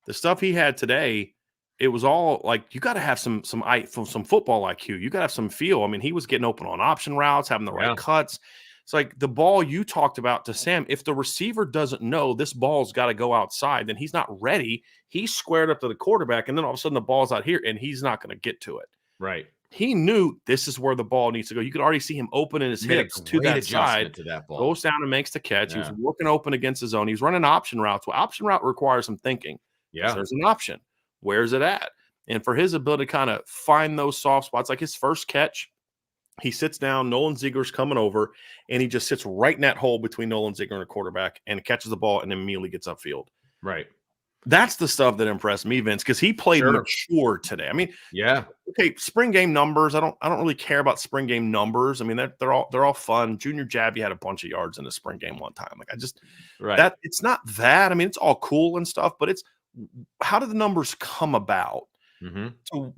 The stuff he had today, it was all like, you got to have some football IQ. You got to have some feel. I mean, he was getting open on option routes, having the right cuts. It's like the ball you talked about to Sam, if the receiver doesn't know this ball's got to go outside, then he's not ready. He's squared up to the quarterback, and then all of a sudden the ball's out here, and he's not going to get to it. Right. he knew this is where the ball needs to go. You could already see him opening his Made hips a to great that side, adjustment to that ball. goes down and makes the catch. He was Yeah. working open against his zone. He's running option routes. Well, option route requires some thinking because Yeah. there's an option. Where's it at? And for his ability to kind of find those soft spots, like his first catch, he sits down, Nolan Ziegler's coming over, and he just sits right in that hole between Nolan Ziegler and the quarterback and catches the ball and immediately gets upfield. Right. That's the stuff that impressed me, Vince, because he played mature today. I mean, yeah. Okay, spring game numbers. I don't really care about spring game numbers. I mean, they're all fun. Junior Jabby had a bunch of yards in the spring game one time. Like that it's not that. I mean, it's all cool and stuff, but it's how did the numbers come about? Mm-hmm.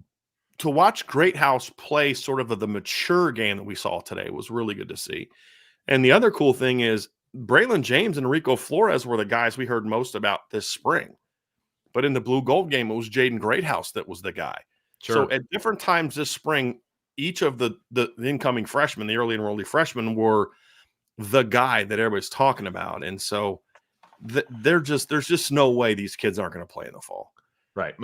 To watch Greathouse play sort of the mature game that we saw today was really good to see. And the other cool thing is Braylon James and Rico Flores were the guys we heard most about this spring. But in the blue gold game, it was Jaden Greathouse that was the guy. Sure. So at different times this spring, each of the incoming freshmen, the early enrollee freshmen, were the guy that everybody's talking about. And so there's just no way these kids aren't going to play in the fall. Right.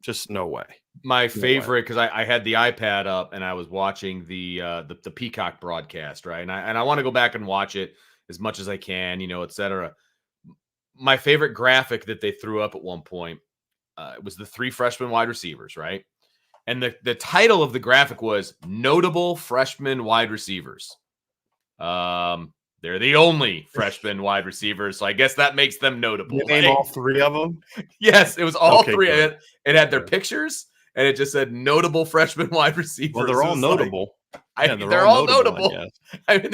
Just no way. My favorite, because I had the iPad up and I was watching the Peacock broadcast, right? And I want to go back and watch it as much as I can, et cetera. My favorite graphic that they threw up at one point was the 3 freshman wide receivers, right? And the title of the graphic was Notable Freshman Wide Receivers. They're the only freshman wide receivers, so I guess that makes them notable. You name all 3 of them? Yes, it was all 3. Good. It had their pictures, and it just said Notable Freshman Wide Receivers. Well, they're all notable. They're all notable. I mean,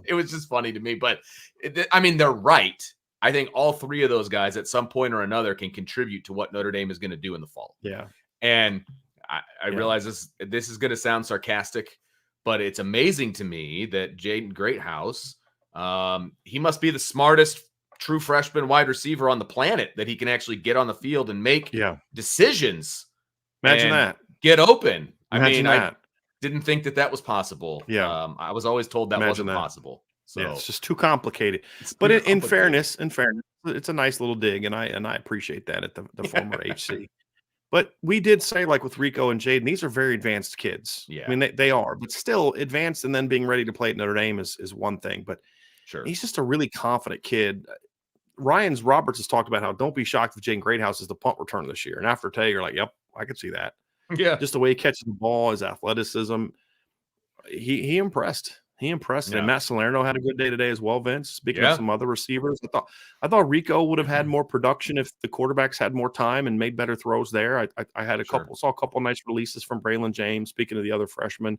it was just funny to me, but they're right. I think all 3 of those guys at some point or another can contribute to what Notre Dame is going to do in the fall. Yeah. And I realize this is going to sound sarcastic, but it's amazing to me that Jaden Greathouse, he must be the smartest true freshman wide receiver on the planet, that he can actually get on the field and make decisions. Imagine that. Get open. Imagine that. I didn't think that was possible. Yeah. I was always told that wasn't possible. So it's just too complicated. But in fairness, it's a nice little dig, and I appreciate that at the former HC. But we did say, like with Rico and Jaden, these are very advanced kids. Yeah. I mean, they are, but still advanced, and then being ready to play at Notre Dame is one thing. But sure, he's just a really confident kid. Ryan Roberts has talked about how don't be shocked if Jaden Greathouse is the punt returner this year. And after today, you're like, yep, I could see that. Yeah. Just the way he catches the ball, his athleticism. He impressed. He impressed. And Matt Salerno had a good day today as well, Vince. Speaking of some other receivers, I thought Rico would have had more production if the quarterbacks had more time and made better throws there. I had saw a couple nice releases from Braylon James. Speaking of the other freshmen,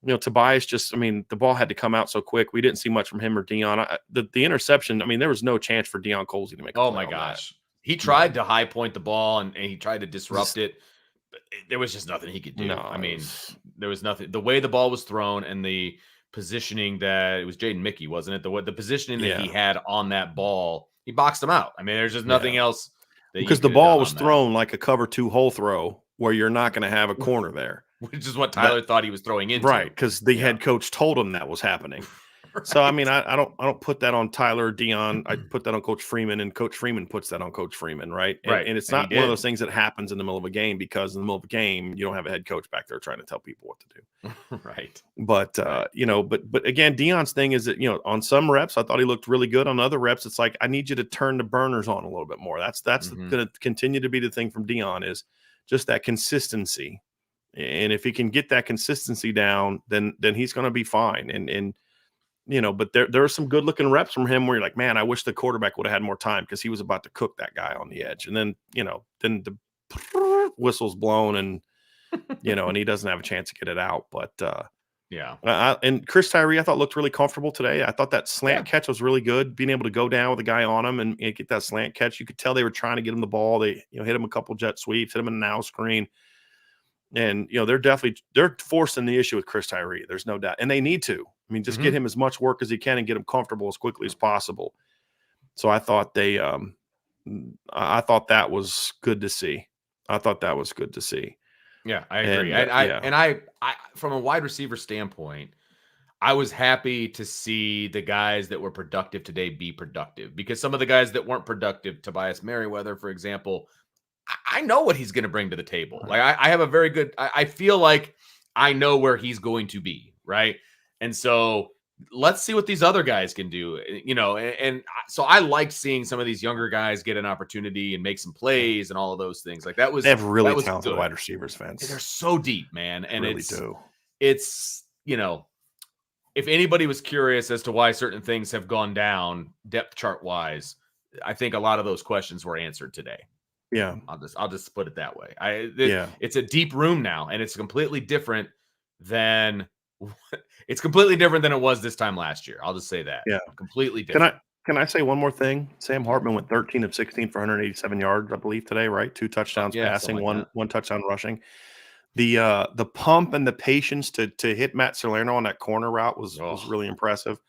Tobias the ball had to come out so quick. We didn't see much from him or Dion. The interception, there was no chance for Dion Colsey to make. Oh my gosh, he tried to high point the ball and he tried to disrupt it. But there was just nothing he could do. No, there was nothing. The way the ball was thrown and the positioning that it was Jaden Mickey, wasn't it? The positioning that he had on that ball, he boxed him out. There's just nothing else. Because the ball was thrown like a cover 2 hole throw where you're not going to have a corner there. Which is what Tyler thought he was throwing into. Right, because the head coach told him that was happening. Right. So, I don't put that on Tyler or Dion. I put that on Coach Freeman, and Coach Freeman puts that on Coach Freeman, right? And it's not one of those things that happens in the middle of a game, because in the middle of a game, you don't have a head coach back there trying to tell people what to do. Right. But, but again, Dion's thing is that, on some reps, I thought he looked really good. On other reps, it's like, I need you to turn the burners on a little bit more. That's going to continue to be the thing from Dion, is just that consistency. And if he can get that consistency down, then he's going to be fine. And but there are some good looking reps from him where you're like, man, I wish the quarterback would have had more time, because he was about to cook that guy on the edge. And then, then the whistle's blown and, and he doesn't have a chance to get it out. But and Chris Tyree, I thought looked really comfortable today. I thought that slant catch was really good, being able to go down with a guy on him and get that slant catch. You could tell they were trying to get him the ball. They, hit him a couple jet sweeps, hit him in a now screen. And, they're forcing the issue with Chris Tyree. There's no doubt. And they need to. Just get him as much work as he can and get him comfortable as quickly as possible. So I thought I thought that was good to see. Yeah, I agree. And I from a wide receiver standpoint, I was happy to see the guys that were productive today be productive, because some of the guys that weren't productive, Tobias Merriweather, for example, I know what he's going to bring to the table. Like I have a very good, I feel like I know where he's going to be, right? And so let's see what these other guys can do, and so I like seeing some of these younger guys get an opportunity and make some plays and all of those things. Like that They have really was talented good. wide receivers, Vince. They're so deep, man. And really do. It's, if anybody was curious as to why certain things have gone down depth chart wise, I think a lot of those questions were answered today. Yeah. I'll just put it that way. It's a deep room now, and it's completely different than it was this time last year. I'll just say that. Yeah. Completely different. Can I say one more thing? Sam Hartman went 13 of 16 for 187 yards, I believe, today, right? 2 touchdowns passing, one touchdown rushing. The pump and the patience to hit Matt Salerno on that corner route was really impressive.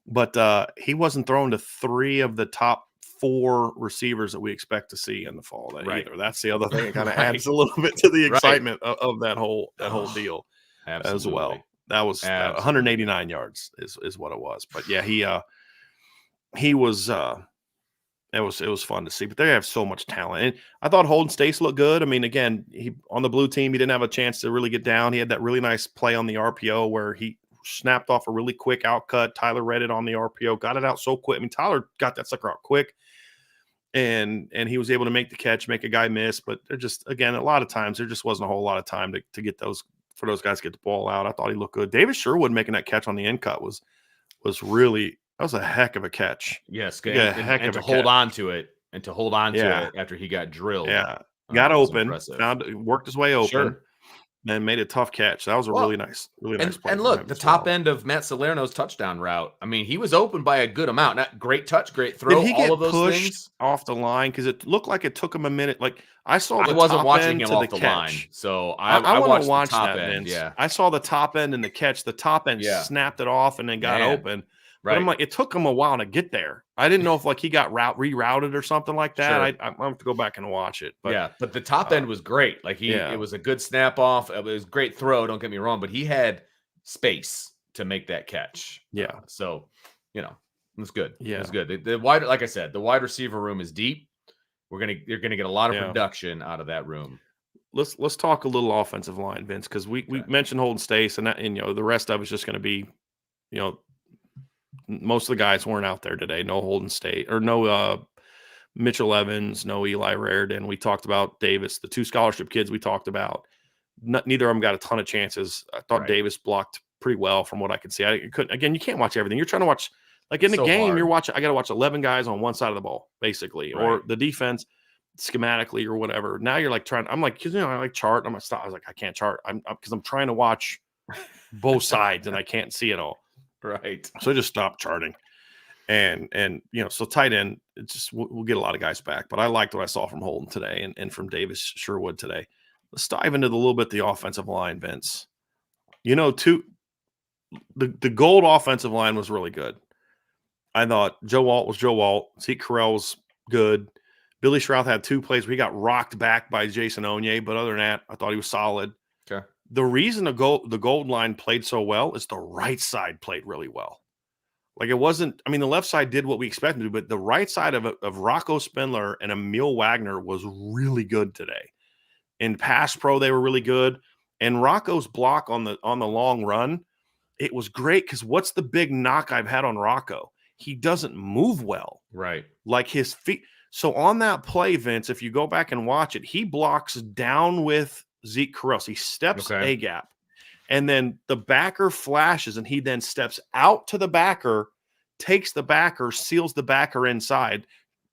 But he wasn't thrown to 3 of the top 4 receivers that we expect to see in the fall either. That's the other thing that kind of adds a little bit to the excitement of that whole deal as well. That was 189 yards is what it was. But yeah, he was it was fun to see. But they have so much talent. And I thought Holden Stace looked good. I mean, again, he on the blue team, he didn't have a chance to really get down. He had that really nice play on the RPO where he snapped off a really quick outcut. Tyler read it on the RPO, got it out so quick. I mean, Tyler got that sucker out quick. And he was able to make the catch, make a guy miss. But there just, again, a lot of times there just wasn't a whole lot of time to get those guys to get the ball out. I thought he looked good. David Sherwood making that catch on the end cut was really, that was a heck of a catch. Yes, and to hold on to it after he got drilled. Yeah, got open, worked his way open. Sure. And made a tough catch. That was a really nice play. And look, the top end of Matt Salerno's touchdown route. I mean, he was open by a good amount. Not great touch, great throw. Did he all get of those pushed things off the line because it looked like it took him a minute. Like I saw, I wasn't watching him off the catch. Line, so I want to watch the top that. End. Vince. Yeah, I saw the top end and the catch. The top end snapped it off and then got open. Right. But I'm like, it took him a while to get there. I didn't know if he got rerouted or something like that. Sure. I have to go back and watch it. But but the top end was great. Like it was a good snap off. It was a great throw. Don't get me wrong, but he had space to make that catch. Yeah. So, it was good. Yeah, it was good. The wide, like I said, the wide receiver room is deep. You're gonna get a lot of production out of that room. Let's talk a little offensive line, Vince, because we mentioned Holden Stace and the rest of it's just going to be, most of the guys weren't out there today. No Holden State or no Mitchell Evans, no Eli Raridan. We talked about Davis, the 2 scholarship kids we talked about. Neither of them got a ton of chances. I thought Davis blocked pretty well from what I could see. I couldn't. Again, you can't watch everything. You're trying to watch in the game. Hard. You're watching. I got to watch 11 guys on one side of the ball, basically, or the defense schematically or whatever. Now you're trying. I'm like, I like chart. I'm gonna stop. I was like, I can't chart. Because I'm trying to watch both sides and I can't see it all. Right. So I just stopped charting. And so tight end, it's just we'll get a lot of guys back. But I liked what I saw from Holden today and from Davis Sherwood today. Let's dive into a little bit the offensive line, Vince. The gold offensive line was really good. I thought Joe Alt was Joe Alt. Zeke Correll was good. Billy Strouth had 2 plays where he got rocked back by Jason Onye. But other than that, I thought he was solid. Okay. The reason the gold line played so well is the right side played really well. Like it wasn't, I mean, the left side did what we expected to, but the right side of Rocco Spindler and Emil Wagner was really good today. In pass pro, they were really good. And Rocco's block on the long run, it was great because what's the big knock I've had on Rocco? He doesn't move well. Right. Like his feet. So on that play, Vince, if you go back and watch it, he blocks down with Zeke Correll. He steps a gap. And then the backer flashes, and he then steps out to the backer, takes the backer, seals the backer inside,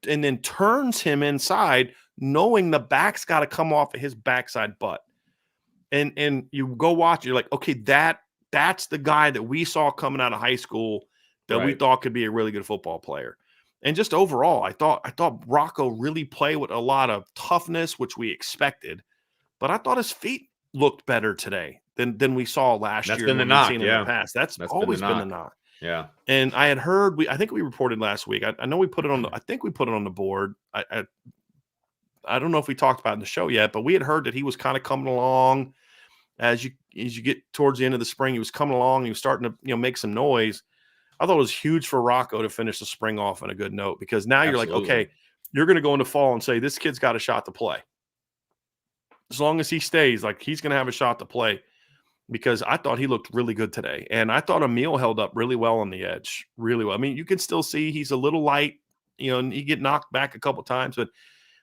and then turns him inside, knowing the back's got to come off of his backside butt. And you go watch, you're like, okay, that's the guy that we saw coming out of high school that we thought could be a really good football player. And just overall, I thought Rocco really played with a lot of toughness, which we expected. But I thought his feet looked better today than we saw last year. That's been the knock, in the past. That's always been the knock. Yeah. And I had heard, I think we reported last week. I know we put it on I think we put it on the board. I don't know if we talked about it in the show yet, but we had heard that he was kind of coming along as you get towards the end of the spring. He was coming along. He was starting to make some noise. I thought it was huge for Rocco to finish the spring off on a good note because now you're like, okay, you're going to go into fall and say this kid's got a shot to play. As long as he stays, like he's going to have a shot to play. because I thought he looked really good today. And I thought Emil held up really well on the edge, really well. I mean, you can still see he's a little light, and he get knocked back a couple times, but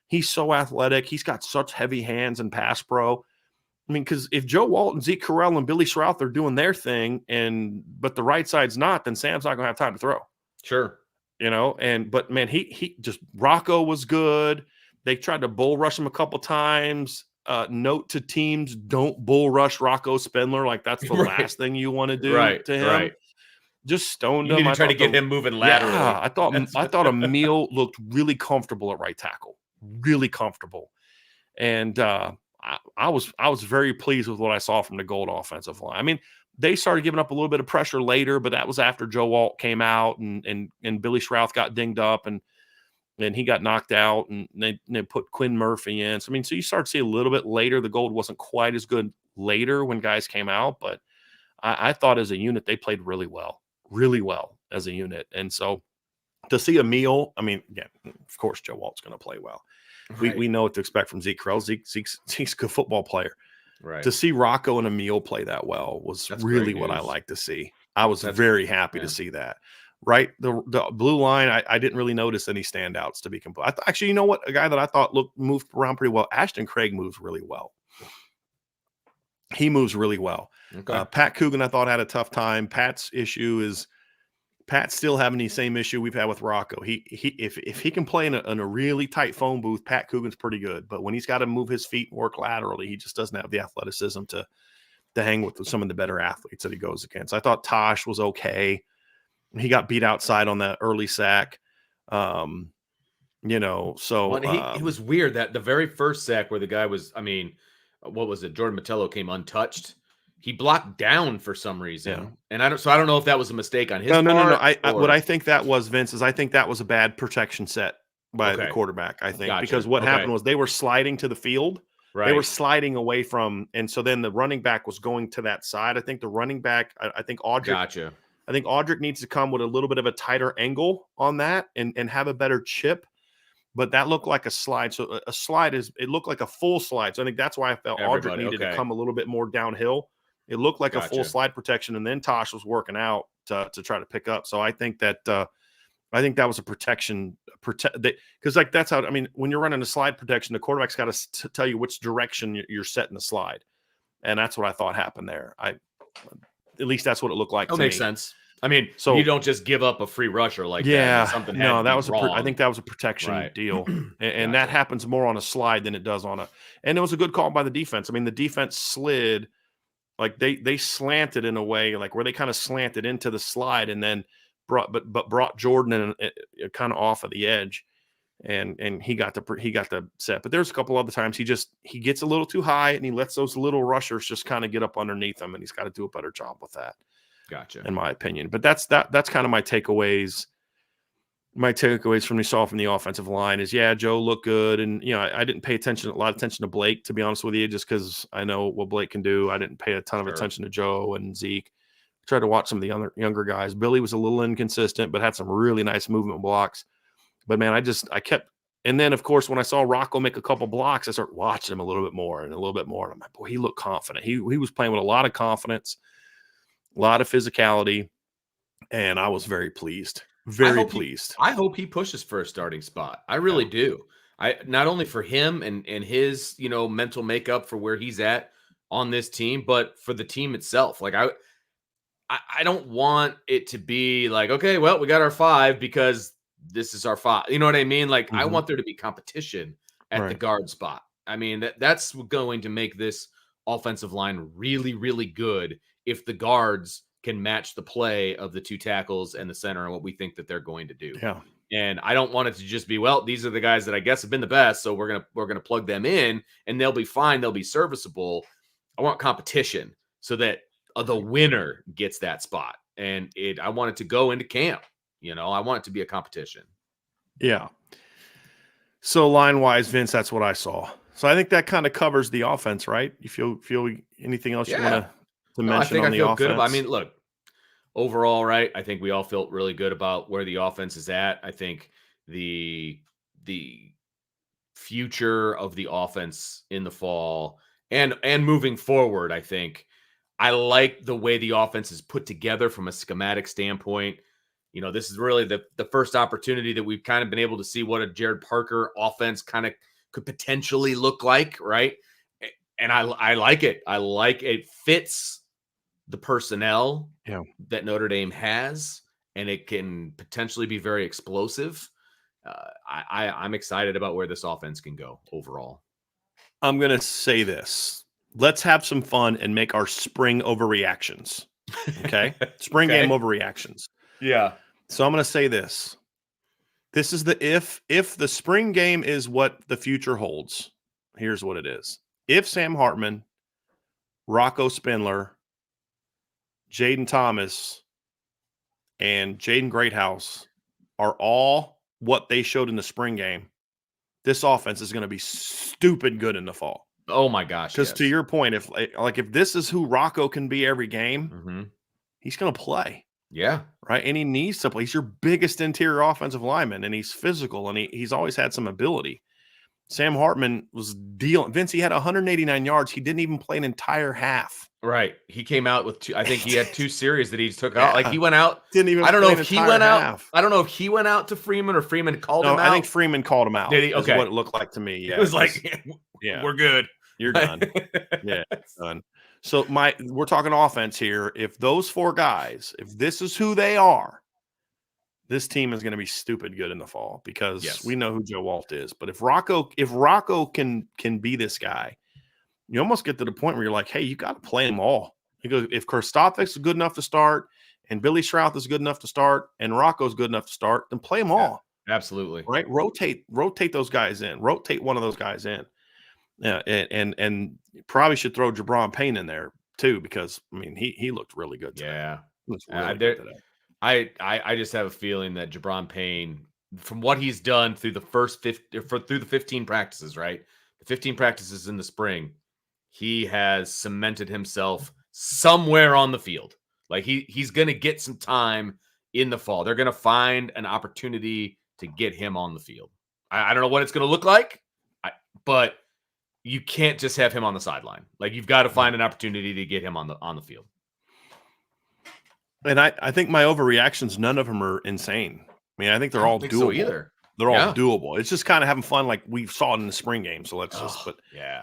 he's so athletic. He's got such heavy hands and pass pro. I mean, because if Joe Walton, Zeke Correll, and Billy Schrouth are doing their thing, but the right side's not, then Sam's not going to have time to throw. Sure. But man, he just Rocco was good. They tried to bull rush him a couple times. Note to teams: don't bull rush Rocco Spindler. Like that's the last thing you want to do to him. Right. Just stoned you him. need to try to get him moving laterally. Yeah, I thought Emil looked really comfortable at right tackle, really comfortable, and I was very pleased with what I saw from the Gold offensive line. I mean, they started giving up a little bit of pressure later, but that was after Joe Alt came out and Billy Schrouth got dinged up and he got knocked out, and they put Quinn Murphy in. So, I mean, so you start to see a little bit later. The Gold wasn't quite as good later when guys came out, but I thought as a unit, they played really well as a unit. And so to see Emil, I mean, yeah, of course, Joe Alt's going to play well. Right. We know what to expect from Zeke Correll. Zeke's a good football player. Right. To see Rocco and Emil play that well was really what I like to see. I was very happy to see that. Right, the blue line, I didn't really notice any standouts to be complete. Actually, you know what? A guy that I thought moved around pretty well. Ashton Craig moves really well. He moves really well. Okay. Pat Coogan, I thought, had a tough time. Pat's issue is Pat's still having the same issue we've had with Rocco. If he can play in a really tight phone booth, Pat Coogan's pretty good. But when he's got to move his feet and work laterally, he just doesn't have the athleticism to hang with some of the better athletes that he goes against. I thought Tosh was okay. He got beat outside on that early sack. So it was weird that the very first sack where the guy was, I mean, what was it? Jordan Matello came untouched. He blocked down for some reason, and I don't know if that was a mistake on his part. No. What I think that was, Vince, is I think that was a bad protection set by the quarterback. I think because what happened was they were sliding to the field. Right. They were sliding away from, and so then the running back was going to that side. I think the running back, I think Audric. Gotcha. I think Audric needs to come with a little bit of a tighter angle on that and have a better chip. But that looked like a slide. So a slide it looked like a full slide. So I think that's why I felt Audric needed to come a little bit more downhill. It looked like a full slide protection, and then Tosh was working out to try to pick up. So I think that was a protection because like that's how, I mean, when you're running a slide protection, the quarterback's got to tell you which direction you're setting the slide, and that's what I thought happened there. At least that's what it looked like. That makes sense. I mean, so you don't just give up a free rusher like that. Yeah, no, that was I think that was a protection deal, and that happens more on a slide than it does on and it was a good call by the defense. I mean, the defense slid, like they slanted in a way, like where they kind of slanted into the slide and then brought Jordan in kind of off of the edge, and he got the set. But there's a couple other times he gets a little too high and he lets those little rushers just kind of get up underneath him, and he's got to do a better job with that. Gotcha. In my opinion. But that's kind of my takeaways. My takeaways from the offensive line is, Joe looked good. And, I didn't pay a lot of attention to Blake, to be honest with you, just because I know what Blake can do. I didn't pay a ton of attention to Joe and Zeke. Tried to watch some of the younger guys. Billy was a little inconsistent, but had some really nice movement blocks. But, man, I kept – and then, of course, when I saw Rocco make a couple blocks, I started watching him a little bit more. And I'm like, boy, he looked confident. He was playing with a lot of confidence, a lot of physicality, and I was very pleased. Very pleased. I hope he pushes for a starting spot. I really do. Not only for him and his, mental makeup for where he's at on this team, but for the team itself. Like I don't want it to be like, okay, well, we got our 5 because this is our 5. You know what I mean? Like I want there to be competition at the guard spot. I mean, that's going to make this offensive line really, really good if the guards can match the play of the 2 tackles and the center and what we think that they're going to do. Yeah. And I don't want it to just be, well, these are the guys that I guess have been the best, so we're gonna plug them in and they'll be fine, they'll be serviceable. I want competition so that the winner gets that spot. And I want it to go into camp. I want it to be a competition. Yeah. So line-wise, Vince, that's what I saw. So I think that kind of covers the offense, right? You feel anything else you want to mention on the offense? Good about, look, overall, right? I think we all felt really good about where the offense is at. I think the future of the offense in the fall and moving forward, I think I like the way the offense is put together from a schematic standpoint. This is really the first opportunity that we've kind of been able to see what a Jared Parker offense kind of could potentially look like, right? And I like it. I like it fits the personnel that Notre Dame has, and it can potentially be very explosive. I'm excited about where this offense can go overall. I'm going to say this. Let's have some fun and make our spring overreactions. Okay? Spring game overreactions. Yeah. So I'm going to say this. This is the if the spring game is what the future holds, here's what it is. If Sam Hartman, Rocco Spindler, Jaden Thomas, and Jaden Greathouse are all what they showed in the spring game, this offense is going to be stupid good in the fall. Oh my gosh! Because to your point, if this is who Rocco can be every game, he's going to play. Yeah. Right. And he needs to play. He's your biggest interior offensive lineman, and he's physical, and he's always had some ability. Sam Hartman was dealing. Vince, he had 189 yards. He didn't even play an entire half. Right. He came out with I think he had 2 series that he took out. Like he went out. Didn't even. I don't know if he went out. Half. I don't know if he went out to Freeman or Freeman called him out. I think Freeman called him out. Did he? Okay. Is what it looked like to me. Yeah. It was like, yeah, we're good. You're done. Yeah, done. So we're talking offense here. If those 4 guys, if this is who they are, this team is going to be stupid good in the fall because we know who Joe Walt is. But if Rocco can be this guy, you almost get to the point where you're like, hey, you got to play them all. Because if Kristofic is good enough to start, and Billy Strouth is good enough to start, and Rocco's good enough to start, then play them all. Absolutely. Right? Rotate those guys in. Rotate one of those guys in. Yeah, and probably should throw Jabron Payne in there too, because I mean he looked really good today. Yeah. He looked really good today. I just have a feeling that Jabron Payne, from what he's done through the through the 15 practices, right? The 15 practices in the spring, he has cemented himself somewhere on the field. Like he's going to get some time in the fall. They're going to find an opportunity to get him on the field. I don't know what it's going to look like, but you can't just have him on the sideline. Like you've got to find an opportunity to get him on the field. And I think my overreactions, none of them are insane. I mean, I think they're all doable. So either. They're all doable. It's just kind of having fun, like we saw it in the spring game. So let's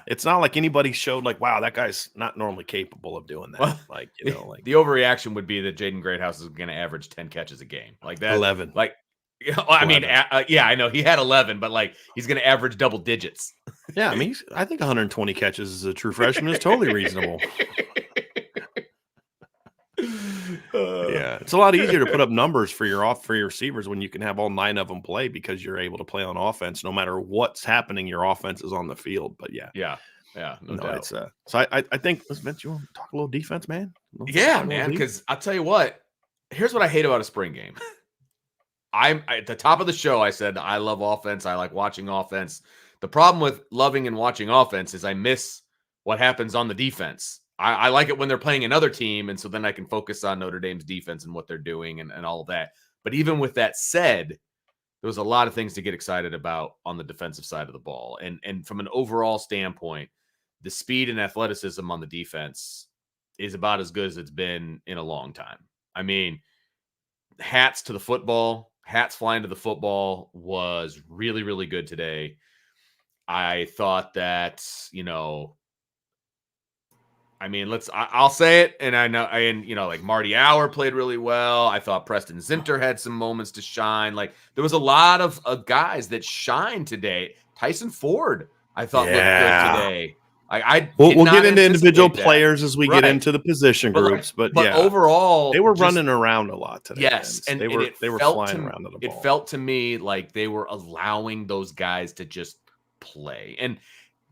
it's not like anybody showed like, wow, that guy's not normally capable of doing that. Well, like the overreaction would be that Jaden Greathouse is going to average 10 catches a game, like that. 11. Like, I mean, I know he had 11, but like he's going to average double digits. Yeah, I mean, I think 120 catches as a true freshman is totally reasonable. Yeah, it's a lot easier to put up numbers for your receivers when you can have all 9 of them play because you're able to play on offense no matter what's happening. Your offense is on the field, but no doubt. It's so I think Vince, you want to talk a little defense, man? Yeah, man. Because I'll tell you what. Here's what I hate about a spring game. I'm at the top of the show. I said I love offense. I like watching offense. The problem with loving and watching offense is I miss what happens on the defense. I like it when they're playing another team, and so then I can focus on Notre Dame's defense and what they're doing and all of that. But even with that said, there was a lot of things to get excited about on the defensive side of the ball. And from an overall standpoint, the speed and athleticism on the defense is about as good as it's been in a long time. I mean, hats to the football, hats flying to the football was really, really good today. I thought that, I mean, I'll say it, and I know, like Marty Auer played really well. I thought Preston Zinter had some moments to shine. Like there was a lot of guys that shined today. Tyson Ford, I thought looked good today. We'll get into individual players as we get into the position groups, but overall, they were running around a lot today. Yes, and they were flying around the ball. It felt to me like they were allowing those guys to just play, and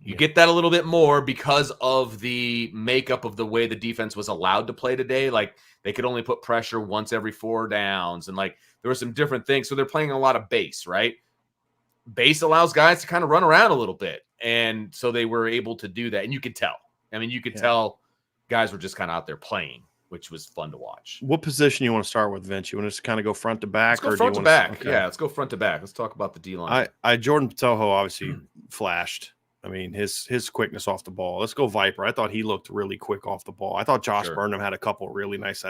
you get that a little bit more because of the makeup of the way the defense was allowed to play today. Like they could only put pressure once every 4 downs, and like there were some different things. So they're playing a lot of base, right? Base allows guys to kind of run around a little bit. And so they were able to do that. And you could tell. I mean, you could tell guys were just kind of out there playing, which was fun to watch. What position you want to start with, Vince? You want to just kind of go front to back? Let's go front to back. Okay. Yeah, let's go front to back. Let's talk about the D-line. Jordan Patojo obviously flashed. I mean, his quickness off the ball. Let's go Viper. I thought he looked really quick off the ball. I thought Josh Burnham had a couple really nice.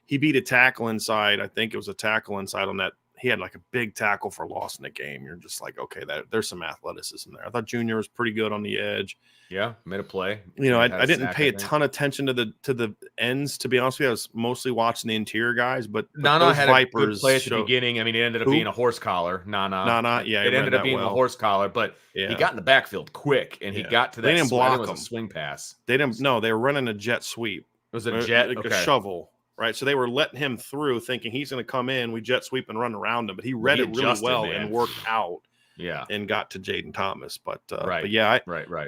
He beat a tackle inside. I think it was a tackle inside on that. He had like a big tackle for loss in the game. You're just like, okay, there's some athleticism there. I thought Junior was pretty good on the edge. Yeah, made a play. You know, I didn't pay a ton of attention to the ends, to be honest with you. I was mostly watching the interior guys, but Nana had Vipers a good play at the beginning. I mean, it ended up being a horse collar. Nana, yeah. It ended up being a horse collar, but he got in the backfield quick, and he got to that. They didn't block him. A swing pass. They didn't. No, they were running a jet sweep. It was a jet, like a shovel. Right, so they were letting him through, thinking he's going to come in. We jet sweep and run around him, but he read it really well and worked out. Yeah, and got to Jaden Thomas. But right.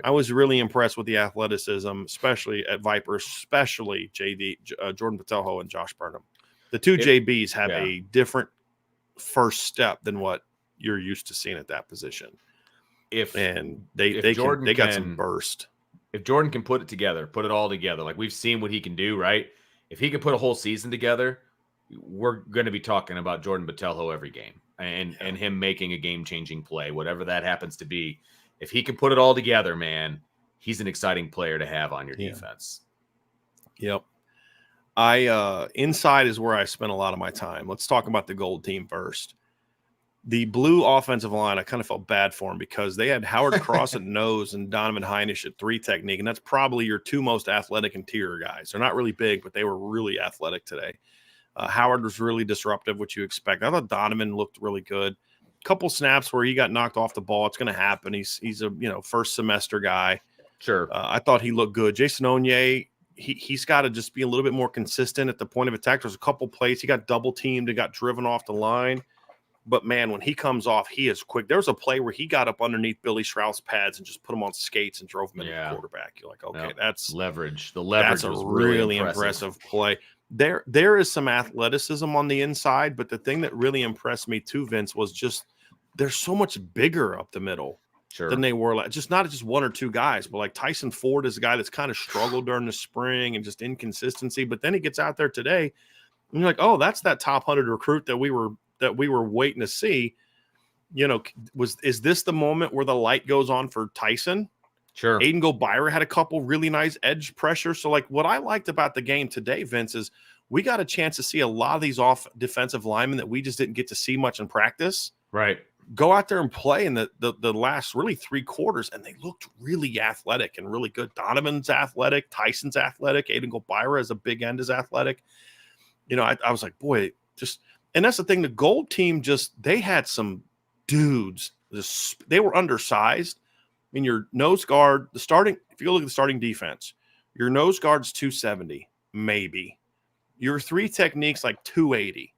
I was really impressed with the athleticism, especially at Viper, especially Jordan Patelho and Josh Burnham. The two JBs have a different first step than what you're used to seeing at that position. They got some burst. If Jordan can put it all together, like we've seen what he can do, right? If he can put a whole season together, we're going to be talking about Jordan Patelho every game and him making a game-changing play, whatever that happens to be. If he can put it all together, man, he's an exciting player to have on your defense. Yep. Inside is where I spent a lot of my time. Let's talk about the gold team first. The blue offensive line, I kind of felt bad for him because they had Howard Cross at nose and Donovan Heinisch at 3 technique, and that's probably your 2 most athletic interior guys. They're not really big, but they were really athletic today. Howard was really disruptive, which you expect. I thought Donovan looked really good. A couple snaps where he got knocked off the ball. It's going to happen. He's a first semester guy. Sure. I thought he looked good. Jason Onye, he's got to just be a little bit more consistent at the point of attack. There's a couple plays. He got double teamed and got driven off the line. But, man, when he comes off, he is quick. There was a play where he got up underneath Billy Strauss' pads and just put him on skates and drove him into the quarterback. You're like, okay, that's leverage. The leverage was really impressive play. There is some athleticism on the inside, but the thing that really impressed me too, Vince, was just they're so much bigger up the middle than they were. Like not just 1 or 2 guys, but like Tyson Ford is a guy that's kind of struggled during the spring and just inconsistency. But then he gets out there today, and you're like, oh, that's that top 100 recruit that we were waiting to see. You know, is this the moment where the light goes on for Tyson? Sure. Aiden Goldbyra had a couple really nice edge pressure. So, like, what I liked about the game today, Vince, is we got a chance to see a lot of these off defensive linemen that we just didn't get to see much in practice. Right. Go out there and play in the last really 3 quarters, and they looked really athletic and really good. Donovan's athletic. Tyson's athletic. Aiden Goldbyra as a big end is athletic. You know, I was like, boy, and that's the thing. The gold team they had some dudes. They were undersized. I mean, your nose guard, if you look at the starting defense, your nose guard's 270, maybe. Your 3 techniques, like 280.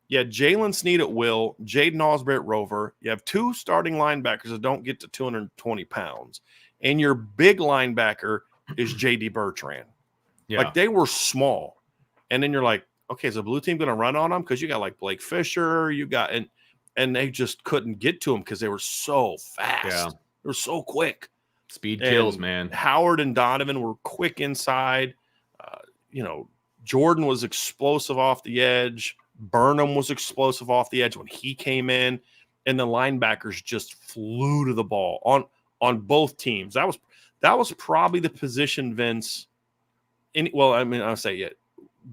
You had Jalen Sneed at will, Jaden Osbury at rover. You have 2 starting linebackers that don't get to 220 pounds. And your big linebacker is J.D. Bertrand. Yeah. Like, they were small. And then you're like, okay, is the blue team going to run on them? Because you got, like, Blake Fisher. And they just couldn't get to them because they were so fast. Yeah. They were so quick. Speed kills, man. Howard and Donovan were quick inside. Jordan was explosive off the edge. Burnham was explosive off the edge when he came in. And the linebackers just flew to the ball on both teams. That was probably the position, Vince. I'll say it.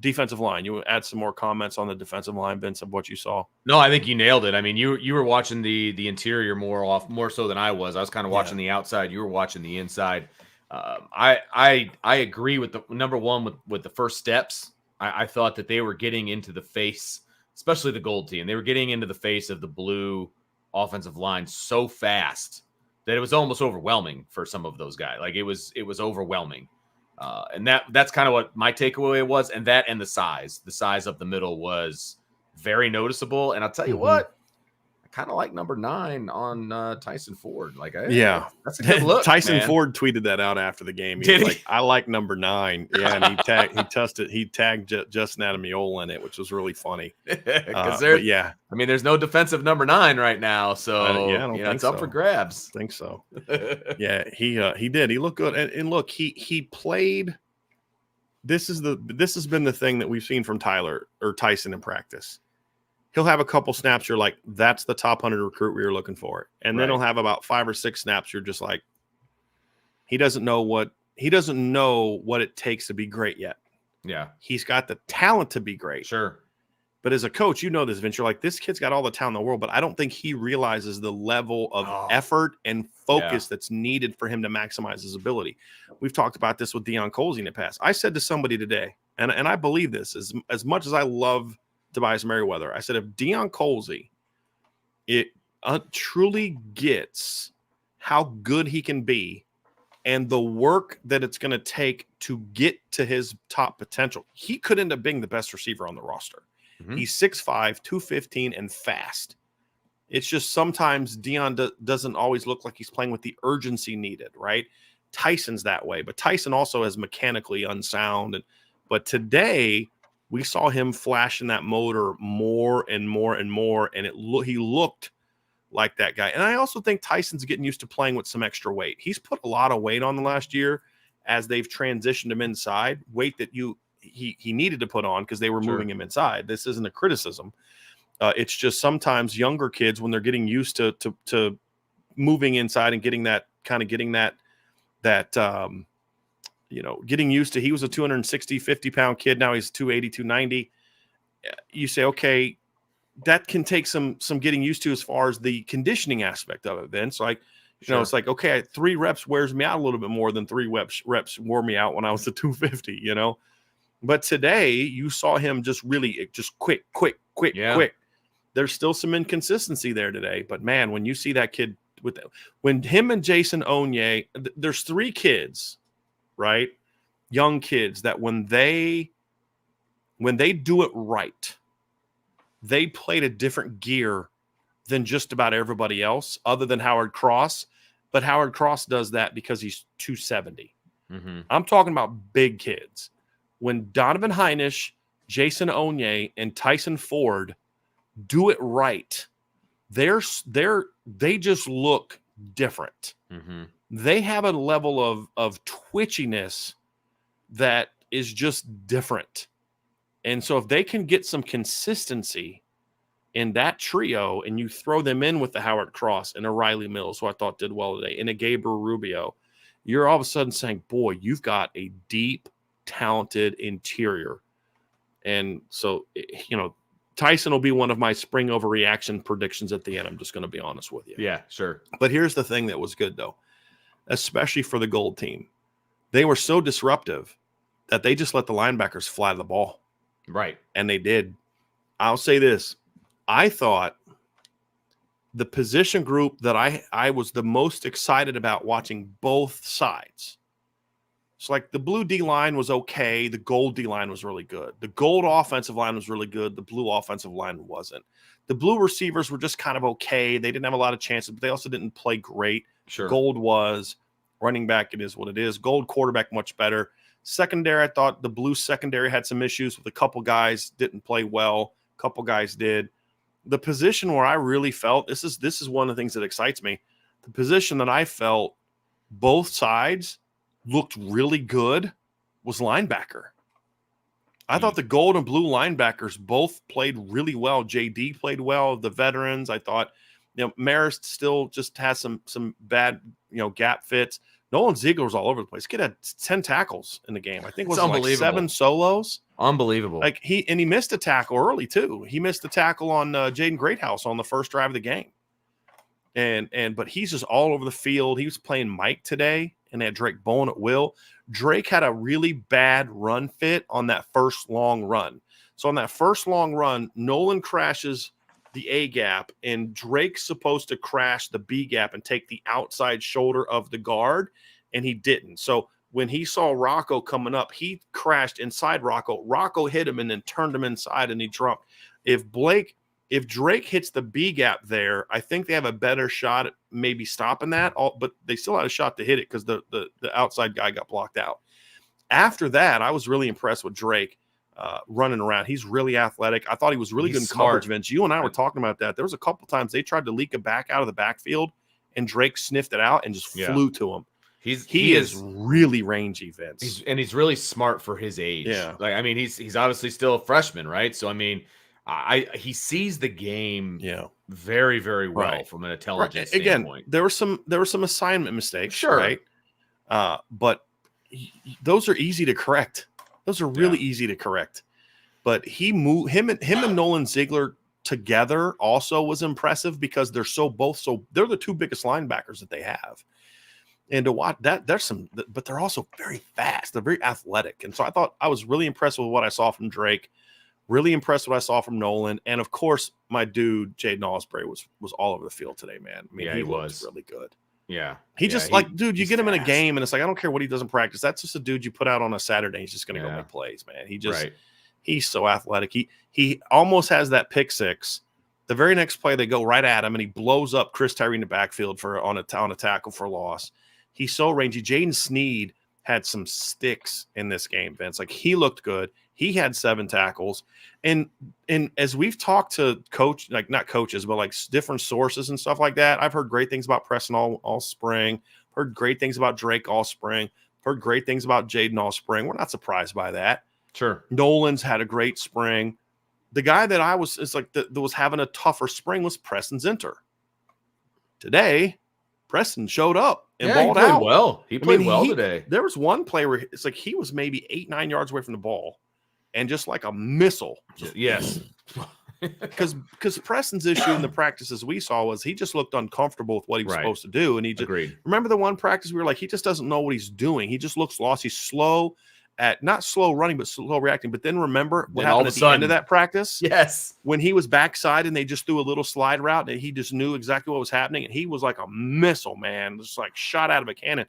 Defensive line. You add some more comments on the defensive line, Vince, of what you saw. No, I think you nailed it. I mean, you were watching the interior more so than I was. I was kind of watching the outside. You were watching the inside. I agree with the number one with the first steps. I thought that they were getting into the face, especially the gold team. They were getting into the face of the blue offensive line so fast that it was almost overwhelming for some of those guys. Like it was overwhelming. And that's kind of what my takeaway was. And the size of the middle was very noticeable. And I'll tell you what, I kind of like number 9 on Tyson Ford. Like, that's a good look. Tyson Ford tweeted that out after the game. He was like, I like number 9. Yeah. And he tagged Justin Adamiola in it, which was really funny. I mean, there's no defensive number 9 right now. So it's up for grabs. I think so. Yeah, he did. He looked good. And look, he played. This has been the thing that we've seen from Tyson in practice. He'll have a couple snaps. You're like, that's the top 100 recruit we were looking for. And then he'll have about 5 or 6 snaps. You're just like, He doesn't know what it takes to be great yet. Yeah. He's got the talent to be great. Sure. But as a coach, you know this, Vince. You're like, this kid's got all the talent in the world, but I don't think he realizes the level of effort and focus that's needed for him to maximize his ability. We've talked about this with Deion Colzie in the past. I said to somebody today, and I believe this, as much as I love Tobias Merriweather, I said if Deion Colzie truly gets how good he can be and the work that it's going to take to get to his top potential, he could end up being the best receiver on the roster. Mm-hmm. He's 6'5", 215, and fast. It's just sometimes Deion doesn't always look like he's playing with the urgency needed, right? Tyson's that way, but Tyson also is mechanically unsound. But today we saw him flashing that motor more and more and more, and he looked like that guy. And I also think Tyson's getting used to playing with some extra weight. He's put a lot of weight on the last year as they've transitioned him inside, weight that he needed to put on because they were moving him inside. This isn't a criticism. It's just sometimes younger kids, when they're getting used to moving inside and getting used to, he was a 260, 50-pound kid. Now he's 280, 290. You say, okay, that can take some getting used to as far as the conditioning aspect of it, Vince. Like, it's like, okay, 3 reps wears me out a little bit more than 3 reps wore me out when I was a 250, But today you saw him just quick. There's still some inconsistency there today. But, man, when you see that kid when him and Jason Onye, there's 3 kids, right, young kids, that when they do it right, they played a different gear than just about everybody else other than Howard Cross. But Howard Cross does that because he's 270. Mm-hmm. I'm talking about big kids. When Donovan Heinisch, Jason Onye, and Tyson Ford do it right, they just look different. Mm-hmm. They have a level of twitchiness that is just different. And so if they can get some consistency in that trio and you throw them in with the Howard Cross and a Riley Mills, who I thought did well today, and a Gabriel Rubio, you're all of a sudden saying, boy, you've got a deep, talented interior. And so, Tyson will be one of my spring overreaction predictions at the end. I'm just going to be honest with you. Yeah, sure. But here's the thing that was good, though, especially for the Gold team. They were so disruptive that they just let the linebackers fly the ball. Right. And they did. I'll say this. I thought the position group that I was the most excited about watching both sides. So, like, the blue D-line was okay. The gold D-line was really good. The gold offensive line was really good. The blue offensive line wasn't. The blue receivers were just kind of okay. They didn't have a lot of chances, but they also didn't play great. Sure. Gold was. Running back, it is what it is. Gold quarterback, much better. Secondary, I thought the blue secondary had some issues with a couple guys didn't play well. A couple guys did. The position where I really felt, this is one of the things that excites me. The position that I felt both sides looked really good was linebacker. I thought the gold and blue linebackers both played really well. JD played well. The veterans, I thought, Marist still just has some bad, gap fits. Nolan Ziegler was all over the place. Kid had 10 tackles in the game. I think it was like 7 solos. Unbelievable. Like he missed a tackle early too. He missed a tackle on Jaden Greathouse on the first drive of the game. But he's just all over the field. He was playing Mike today, and they had Drake Bowen at will. Drake had a really bad run fit on that first long run. So on that first long run, Nolan crashes the A gap, and Drake's supposed to crash the B gap and take the outside shoulder of the guard, and he didn't. So when he saw Rocco coming up, he crashed inside Rocco. Rocco hit him and then turned him inside, and he dropped. If Drake hits the B gap there, I think they have a better shot at maybe stopping that, but they still had a shot to hit it because the outside guy got blocked out. After that, I was really impressed with Drake running around. He's really athletic. I thought he was really good in coverage, Vince. You and I were talking about that. There was a couple times they tried to leak a back out of the backfield, and Drake sniffed it out and just flew to him. He is really rangy, Vince. He's really smart for his age. Yeah. Like, I mean, he's obviously still a freshman, right? So, I mean, he sees the game very, very well from an intelligence standpoint. Again, there were some assignment mistakes, sure, right? But those are easy to correct. Those are really easy to correct. But him and Nolan Ziegler together also was impressive because they're they're the two biggest linebackers that they have. And to watch that, but they're also very fast. They're very athletic. And so I was really impressed with what I saw from Drake, really impressed with what I saw from Nolan. And of course, my dude, Jaden Osbury was all over the field today, man. I mean, he was really good. Yeah. He just dude, you get him in a game and it's like, I don't care what he does in practice. That's just a dude you put out on a Saturday. He's just going to go make plays, man. He's so athletic. He almost has that pick six. The very next play, they go right at him and he blows up Chris Tyree in the backfield on a tackle for loss. He's so rangy. Jaden Sneed had some sticks in this game, Vince. Like, he looked good. He had 7 tackles. And as we've talked to not coaches, but like different sources and stuff like that, I've heard great things about Preston all spring, heard great things about Drake all spring, heard great things about Jaden all spring. We're not surprised by that. Sure. Nolan's had a great spring. The guy that was having a tougher spring was Preston Zinter. Today, Preston showed up and balled out. Well, he played well today. There was one play where it's like he was maybe 8-9 yards away from the ball, and just like a missile. Yes. Because Preston's issue in the practices we saw was he just looked uncomfortable with what he was supposed to do. And he just remember the one practice we were like, he just doesn't know what he's doing. He just looks lost. He's slow at not slow running, but slow reacting. But then remember what happened at the end of that practice? Yes. When he was backside and they just threw a little slide route and he just knew exactly what was happening. And he was like a missile, man, just like shot out of a cannon.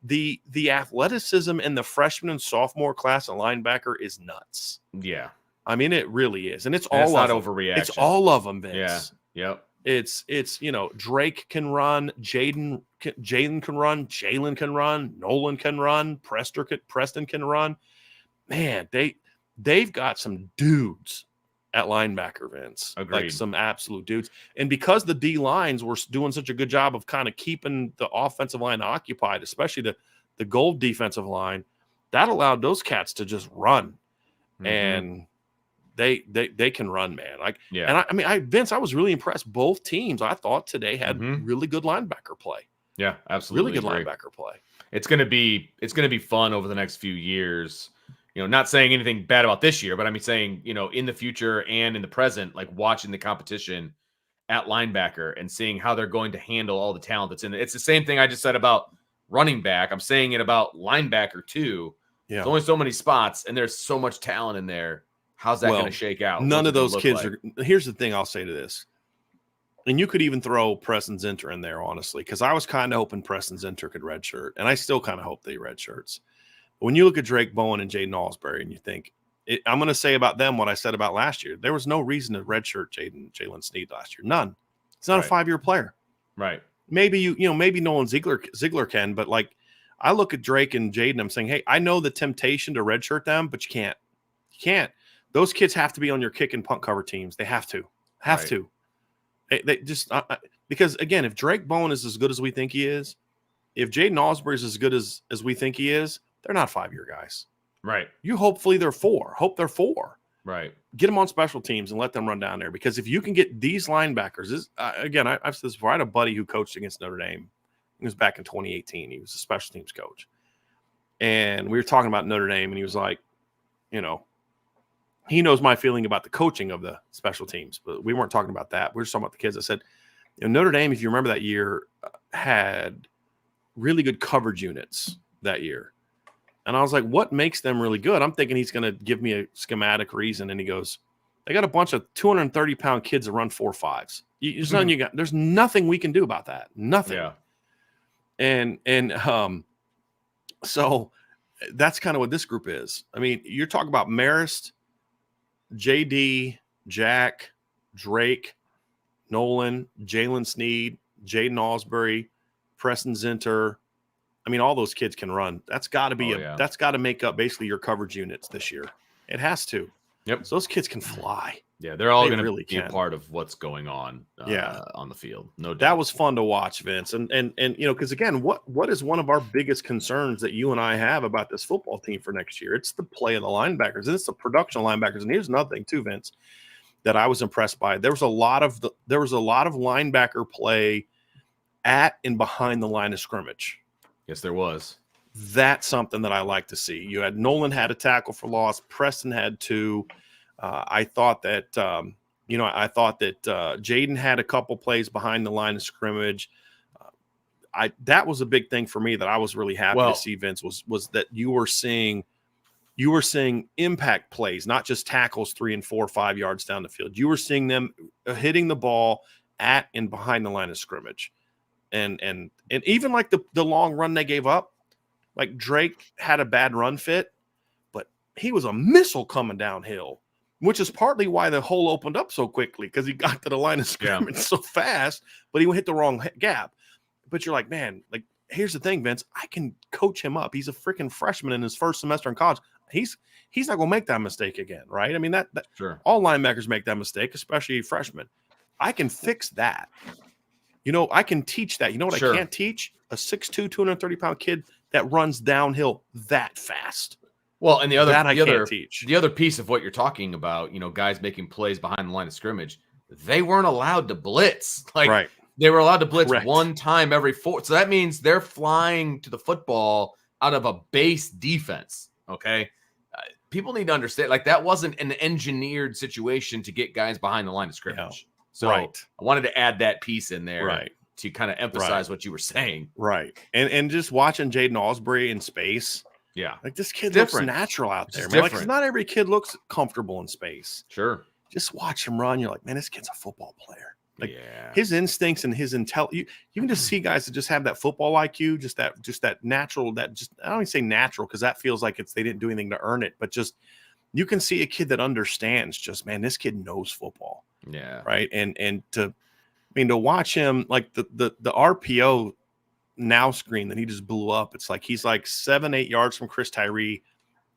The athleticism in the freshman and sophomore class and linebacker is nuts. Yeah. I mean, it really is. And it's not overreaction. It's all of them, Vince. Yeah. Yep. It's Drake can run, Jaden can run, Jalen can run, Nolan can run, Preston can run. Man, they've got some dudes at linebacker, Vince. Agreed. Like some absolute dudes. And because the D lines were doing such a good job of kind of keeping the offensive line occupied, especially the gold defensive line, that allowed those cats to just run. Mm-hmm. And they can run, man. And Vince, I was really impressed. Both teams, I thought today had really good linebacker play. Yeah, absolutely. Really good linebacker play. It's gonna be fun over the next few years. Not saying anything bad about this year, but I mean saying, in the future and in the present, like watching the competition at linebacker and seeing how they're going to handle all the talent that's in it. It's the same thing I just said about running back. I'm saying it about linebacker too. Yeah. There's only so many spots and there's so much talent in there. How's that going to shake out? None of those kids are. Here's the thing I'll say to this. And you could even throw Preston Zinter in there, honestly, because I was kind of hoping Preston Zinter could redshirt, and I still kind of hope they redshirts. But when you look at Drake Bowen and Jaden Osbury and you think, I'm going to say about them what I said about last year. There was no reason to redshirt Jalen Sneed last year. None. He's not a 5-year player. Right. Maybe maybe Nolan Ziegler can, but like I look at Drake and Jaden, I'm saying, hey, I know the temptation to redshirt them, but you can't. You can't. Those kids have to be on your kick and punt cover teams. They have to. They just because, again, if Drake Bowen is as good as we think he is, if Jaden Osbury is as good as we think he is, they're not 5-year guys. Right. You hopefully they're 4. Hope they're 4. Right. Get them on special teams and let them run down there. Because if you can get these linebackers, I've said this before. I had a buddy who coached against Notre Dame. It was back in 2018. He was a special teams coach. And we were talking about Notre Dame, and he was like, he knows my feeling about the coaching of the special teams, but we weren't talking about that. We were just talking about the kids. I said, Notre Dame, if you remember that year, had really good coverage units that year. And I was like, what makes them really good? I'm thinking he's going to give me a schematic reason. And he goes, they got a bunch of 230-pound kids that run 4.5s. There's nothing we can do about that. Nothing. Yeah. And so that's kind of what this group is. I mean, you're talking about Marist, JD, Jack, Drake, Nolan, Jalen Sneed, Jaden Osbury, Preston Zinter. I mean, all those kids can run. That's got to be that's got to make up basically your coverage units this year. It has to. Yep. So those kids can fly. Yeah, they're all going to be a part of what's going on on the field. No doubt. That was fun to watch, Vince. And because again, what is one of our biggest concerns that you and I have about this football team for next year? It's the play of the linebackers, and it's the production of linebackers. And here's another thing too, Vince, that I was impressed by. There was a lot of linebacker play at and behind the line of scrimmage. Yes, there was. That's something that I like to see. You had Nolan had a tackle for loss. Preston had 2. I thought that Jaden had a couple plays behind the line of scrimmage. That was a big thing for me that I was really happy to see, Vince, was that you were seeing impact plays, not just tackles 3 and 4 or 5 yards down the field. You were seeing them hitting the ball at and behind the line of scrimmage. And even like the long run they gave up, like Drake had a bad run fit, but he was a missile coming downhill, which is partly why the hole opened up so quickly, because he got to the line of scrimmage so fast, but he hit the wrong gap. But you're like, man, like, here's the thing, Vince, I can coach him up. He's a freaking freshman in his first semester in college. He's not going to make that mistake again, right? I mean, that sure. All linebackers make that mistake, especially freshmen. I can fix that. I can teach that. You know what I can't teach? A 6'2", 230-pound kid that runs downhill that fast. Well, and the other piece of what you're talking about, guys making plays behind the line of scrimmage, they weren't allowed to blitz. Right. They were allowed to blitz Correct. one time every 4. So that means they're flying to the football out of a base defense. Okay. People need to understand, that wasn't an engineered situation to get guys behind the line of scrimmage. Yeah. So I wanted to add that piece in there to kind of emphasize what you were saying. Right. And just watching Jaden Osbury in space. Yeah. Like, this kid looks natural out there, man. Like, not every kid looks comfortable in space. Sure. Just watch him run. You're like, man, this kid's a football player. Like, his instincts and his you can just see guys that just have that football IQ, just that natural, I don't even say natural, because that feels like they didn't do anything to earn it, but just you can see a kid that understands, just, man, this kid knows football. Yeah. Right. And to watch him, like the RPO now screen that he just blew up, it's like he's like 7-8 yards from Chris Tyree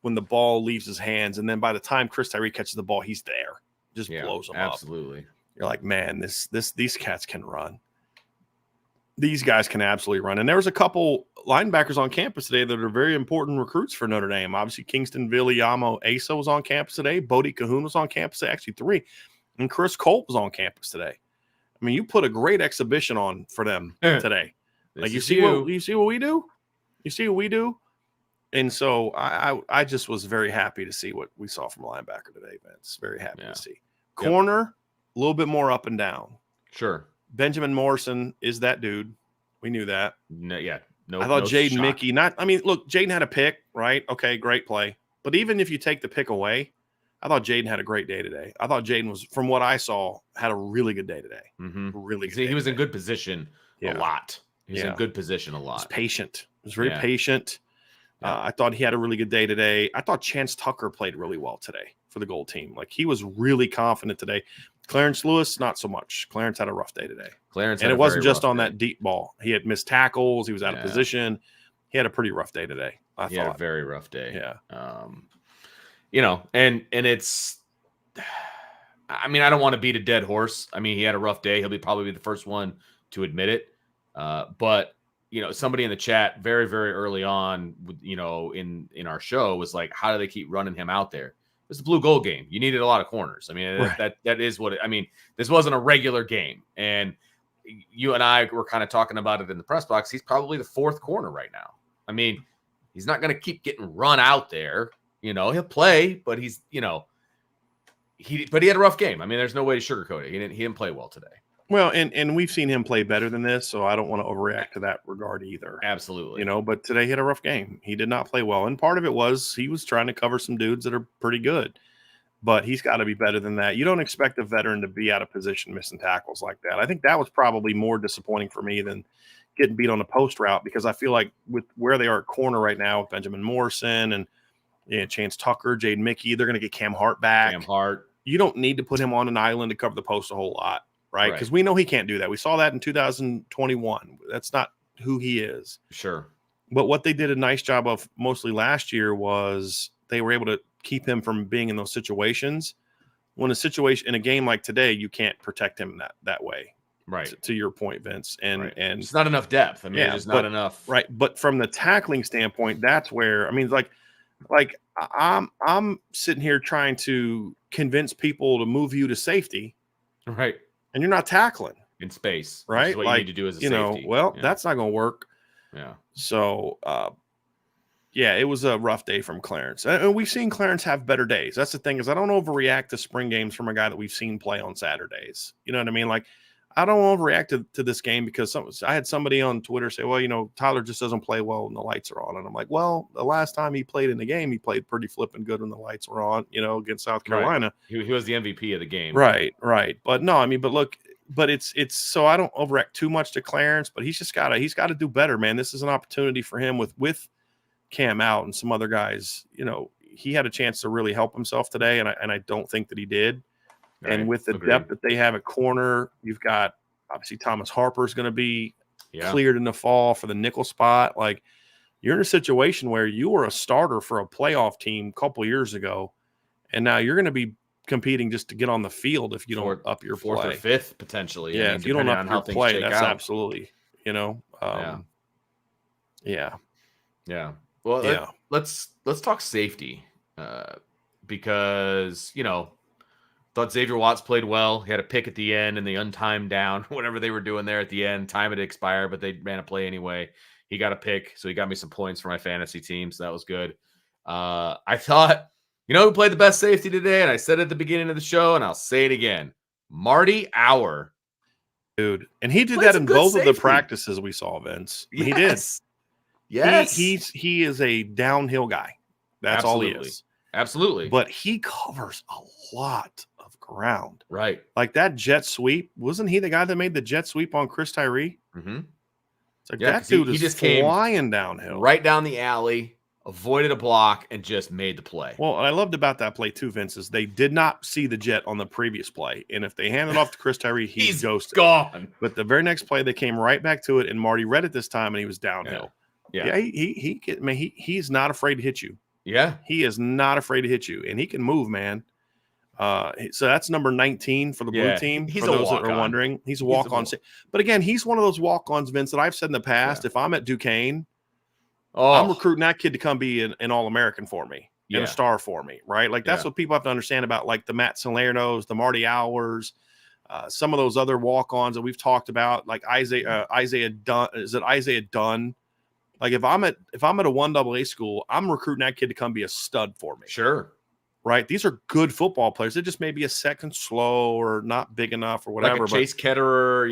when the ball leaves his hands, and then by the time Chris Tyree catches the ball, he's there. Just blows him up. Absolutely. You're like, man, these cats can run. These guys can absolutely run. And there was a couple linebackers on campus today that are very important recruits for Notre Dame. Obviously, Kingston Viliamo Asa was on campus today. Bodie Cahoon was on campus today, actually 3. And Chris Colt was on campus today. I mean, you put a great exhibition on for them today. Like, you see what we do? You see what we do? And so I just was very happy to see what we saw from a linebacker today, Vince. Very happy to see. Corner, a little bit more up and down. Sure. Benjamin Morrison is that dude. We knew that. No, I thought Jaden Mickey, look, Jaden had a pick, right? Okay, great play. But even if you take the pick away, I thought Jaden had a great day today. I thought Jaden was, from what I saw, had a really good day today. Mm-hmm. Really good. He was in good position a lot. He was in good position a lot. He was patient. He was very patient. I thought he had a really good day today. I thought Chance Tucker played really well today for the gold team. Like, he was really confident today. Clarence Lewis, not so much. Clarence had a rough day today. And it wasn't just on that deep ball. He had missed tackles. He was out of position. He had a pretty rough day today. He had a very rough day. Yeah. And it's, I don't want to beat a dead horse. He had a rough day. He'll probably be the first one to admit it. But somebody in the chat very, very early on, in our show was like, how do they keep running him out there? It's the blue gold game. You needed a lot of corners. That is what this wasn't a regular game. And you and I were kind of talking about it in the press box. He's probably the 4th corner right now. He's not going to keep getting run out there. He'll play, but he had a rough game. There's no way to sugarcoat it. He didn't play well today. Well, and we've seen him play better than this, so I don't want to overreact to that regard either. Absolutely. But today he had a rough game. He did not play well. And part of it was he was trying to cover some dudes that are pretty good. But he's got to be better than that. You don't expect a veteran to be out of position missing tackles like that. I think that was probably more disappointing for me than getting beat on the post route, because I feel like with where they are at corner right now with Benjamin Morrison and Chance Tucker, Jaden Mickey, they're going to get Cam Hart back. Cam Hart. You don't need to put him on an island to cover the post a whole lot. Right? Because we know he can't do that. We saw that in 2021. That's not who he is. Sure. But what they did a nice job of mostly last year was they were able to keep him from being in those situations. When a situation in a game like today, you can't protect him that way. Right. To your point, Vince. And it's not enough depth. There's not enough. Right. But from the tackling standpoint, that's where, like I'm sitting here trying to convince people to move you to safety. Right. And you're not tackling in space, right? What you need to do as a safety. That's not going to work. Yeah. So, Yeah, it was a rough day from Clarence. And we've seen Clarence have better days. That's the thing is I don't overreact to spring games from a guy that we've seen play on Saturdays. You know what I mean? Like, I don't overreact to this game because I had somebody on Twitter say, well, Tyler just doesn't play well when the lights are on. And I'm like, well, the last time he played in the game, he played pretty flipping good when the lights were on, against South Carolina. Right. He was the MVP of the game. Right. But no, I mean, but look, but it's so I don't overreact too much to Clarence, but he's got to do better, man. This is an opportunity for him with Cam out and some other guys. He had a chance to really help himself today, and I don't think that he did. Right. And with the depth that they have at corner, you've got obviously Thomas Harper is going to be cleared in the fall for the nickel spot. Like, you're in a situation where you were a starter for a playoff team a couple years ago, and now you're going to be competing just to get on the field if you don't up your fourth play. Or fifth potentially. Yeah, if you don't up your play, that's absolutely. Yeah. Well, let's talk safety because thought Xavier Watts played well. He had a pick at the end and the untimed down, whatever they were doing there at the end. Time had expired, but they ran a play anyway. He got a pick, so he got me some points for my fantasy team, so that was good. I thought, who played the best safety today? And I said at the beginning of the show, and I'll say it again. Marty Auer. Dude. And he did that in both of the practices we saw, Vince. Yes. He did. Yes. He is a downhill guy. That's all he is. Absolutely. But he covers a lot of ground. Right. Like that jet sweep. Wasn't he the guy that made the jet sweep on Chris Tyree? Mm-hmm. It's like that dude is just flying downhill. Right down the alley, avoided a block, and just made the play. Well, what I loved about that play too, Vince, is they did not see the jet on the previous play. And if they handed off to Chris Tyree, he's ghosted. Gone. But the very next play, they came right back to it, and Marty read it this time, and he was downhill. Yeah. He's not afraid to hit you. Yeah. He is not afraid to hit you, and he can move, man. So that's number 19 for the blue team. He's for those that are wondering. He's a walk-on. But again, he's one of those walk-ons, Vince, that I've said in the past. If I'm at Duquesne, I'm recruiting that kid to come be an All-American for me and a star for me, right? Like that's what people have to understand about like the Matt Salernos, the Marty Auers, some of those other walk-ons that we've talked about, like Isaiah Dunn. Is it Isaiah Dunn? Like if I'm at a 1AA school, I'm recruiting that kid to come be a stud for me. Sure. Right. These are good football players. They just may be a second slow or not big enough or whatever. Like a Chase Ketterer,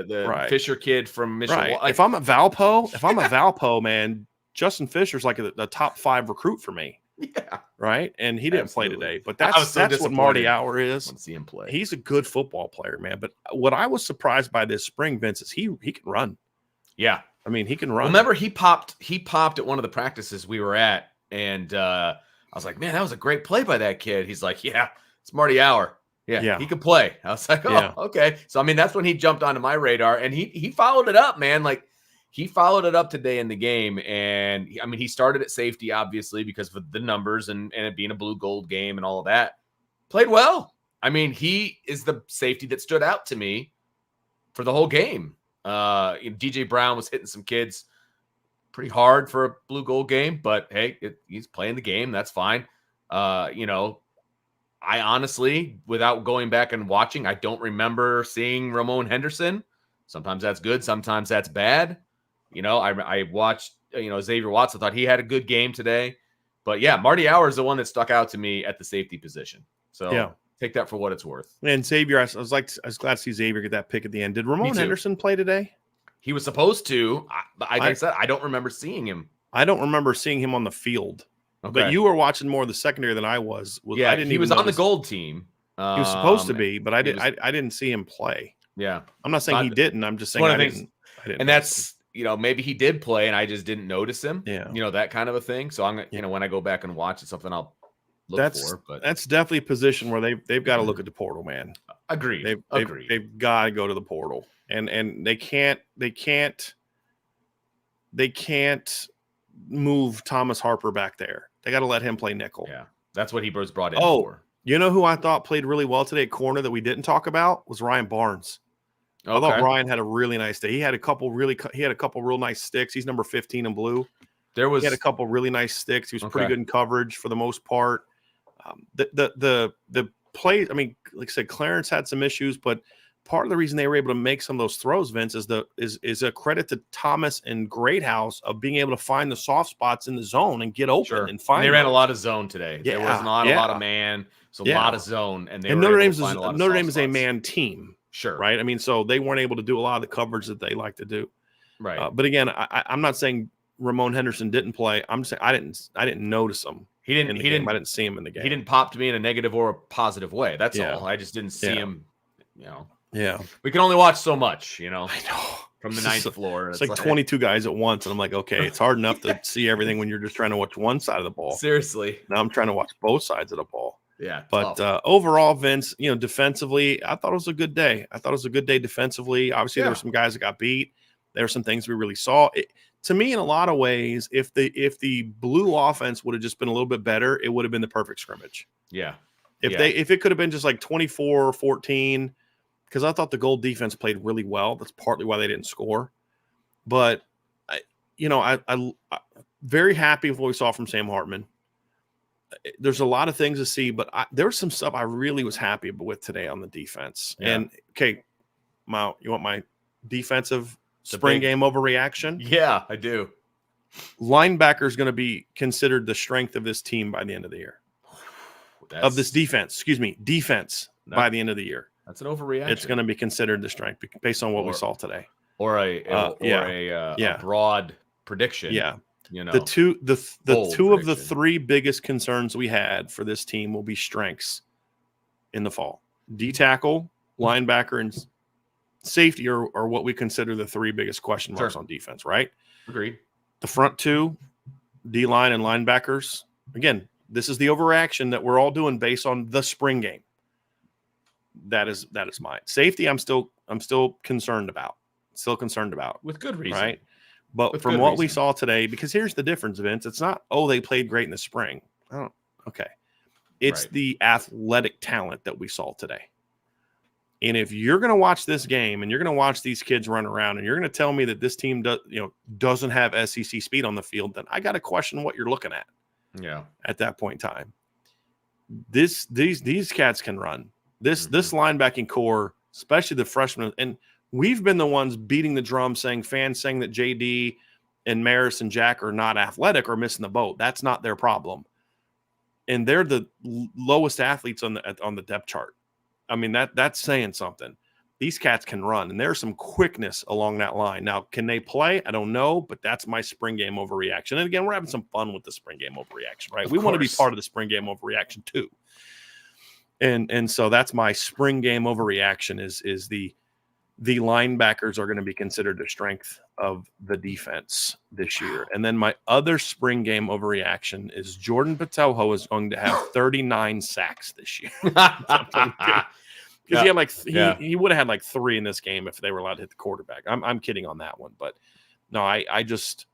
the Fisher kid from Michigan. Right. If I'm a Valpo, man, Justin Fisher's like the top 5 recruit for me. Yeah. Right. And he didn't play today, but that's what Marty Auer is. I see him play. He's a good football player, man. But what I was surprised by this spring, Vince, is he can run. Yeah. I mean, he can run. Well, remember, he popped at one of the practices we were at, and I was like, man, that was a great play by that kid. He's like, yeah, it's Marty Auer. Yeah, he can play. I was like, okay. So, I mean, that's when he jumped onto my radar, and he followed it up, man. Like, he followed it up today in the game, and, he started at safety, obviously, because of the numbers and it being a blue gold game and all of that. Played well. I mean, he is the safety that stood out to me for the whole game. DJ Brown was hitting some kids pretty hard for a blue gold game, but hey, he's playing the game. That's fine. I honestly, without going back and watching, I don't remember seeing Ramon Henderson. Sometimes that's good. Sometimes that's bad. I watched, Xavier Watts. I thought he had a good game today, but yeah, Marty Auer is the one that stuck out to me at the safety position. So take that for what it's worth. And Xavier, I was glad to see Xavier get that pick at the end. Did Ramon Henderson play today? He was supposed to. Like I said, I don't remember seeing him. I don't remember seeing him on the field. Okay. But you were watching more of the secondary than I was. He was on the gold team. He was supposed to be, but I didn't see him play. Yeah. I'm not saying he didn't. I'm just saying I didn't. And that's, maybe he did play and I just didn't notice him. Yeah. That kind of a thing. So I'm, when I go back and watch, it's something I'll look for. But that's definitely a position where they've got to look at the portal, man. Agreed. They've got to go to the portal. And they can't move Thomas Harper back there. They got to let him play nickel. Yeah, that's what he was brought in for. You know who I thought played really well today at corner that we didn't talk about was Ryan Barnes. Okay. I thought Ryan had a really nice day. He had a couple real nice sticks. He's number 15 in blue. He had a couple really nice sticks. He was pretty good in coverage for the most part. The play. I mean, like I said, Clarence had some issues, but part of the reason they were able to make some of those throws, Vince, is a credit to Thomas and Greathouse of being able to find the soft spots in the zone and get open and find. And they ran those. a lot of zone today. Yeah, there was not a lot of man. It's a lot of zone, and they were Notre able Dame's to find a lot of Notre soft Dame is a spots. man team, Sure, right? I mean, so they weren't able to do a lot of the coverage that they like to do, right? But again, I'm not saying Ramon Henderson didn't play. I'm saying I didn't notice him. He didn't. I didn't see him in the game. He didn't pop to me in a negative or a positive way. That's Yeah. all. I just didn't see him. You know. Yeah. We can only watch so much. You know. I know. From the ninth floor. It's like 22 guys at once, and I'm like, okay, it's hard enough to see everything when you're just trying to watch one side of the ball. Seriously. Now I'm trying to watch both sides of the ball. Yeah. But overall, Vince, you know, defensively, I thought it was a good day. I thought it was a good day defensively. Obviously, there were some guys that got beat. There were some things we really saw. To me, in a lot of ways, if the blue offense would have just been a little bit better, it would have been the perfect scrimmage. Yeah. If it could have been just like 24-14, because I thought the gold defense played really well. That's partly why they didn't score. But I'm very happy with what we saw from Sam Hartman. There's a lot of things to see, but there was some stuff I really was happy with today on the defense. Yeah. And okay, Mao, you want my defensive spring game overreaction? Yeah, I do. Linebacker is going to be considered the strength of this team by the end of the year. Of this defense, excuse me, by the end of the year. That's an overreaction. It's going to be considered the strength based on what we saw today. Or a broad prediction. Yeah. You know, the two of the three biggest concerns we had for this team will be strengths in the fall. D tackle, linebacker, and safety are what we consider the three biggest question marks on defense, right? Agreed. The front two, D-line and linebackers. Again, this is the overreaction that we're all doing based on the spring game. That is mine. Safety, I'm still concerned about. Still concerned about. With good reason. Right? But from what we saw today, because here's the difference, Vince. It's not, they played great in the spring. Okay. It's the athletic talent that we saw today. And if you're going to watch this game and you're going to watch these kids run around and you're going to tell me that this team doesn't have SEC speed on the field, then I got to question what you're looking at. Yeah. At that point in time. These cats can run. This linebacking core, especially the freshmen, and we've been the ones beating the drum fans saying that JD and Maris and Jack are not athletic or missing the boat. That's not their problem. And they're the lowest athletes on the depth chart. I mean, that's saying something. These cats can run, and there's some quickness along that line. Now, can they play? I don't know, but that's my spring game overreaction. And again, we're having some fun with the spring game overreaction, right? We want to be part of the spring game overreaction too. And so that's my spring game overreaction is the linebackers are going to be considered the strength of the defense this year. And then my other spring game overreaction is Jordan Patelho is going to have 39 sacks this year. Because he would have had like 3 in this game if they were allowed to hit the quarterback. I'm kidding on that one, but no, I just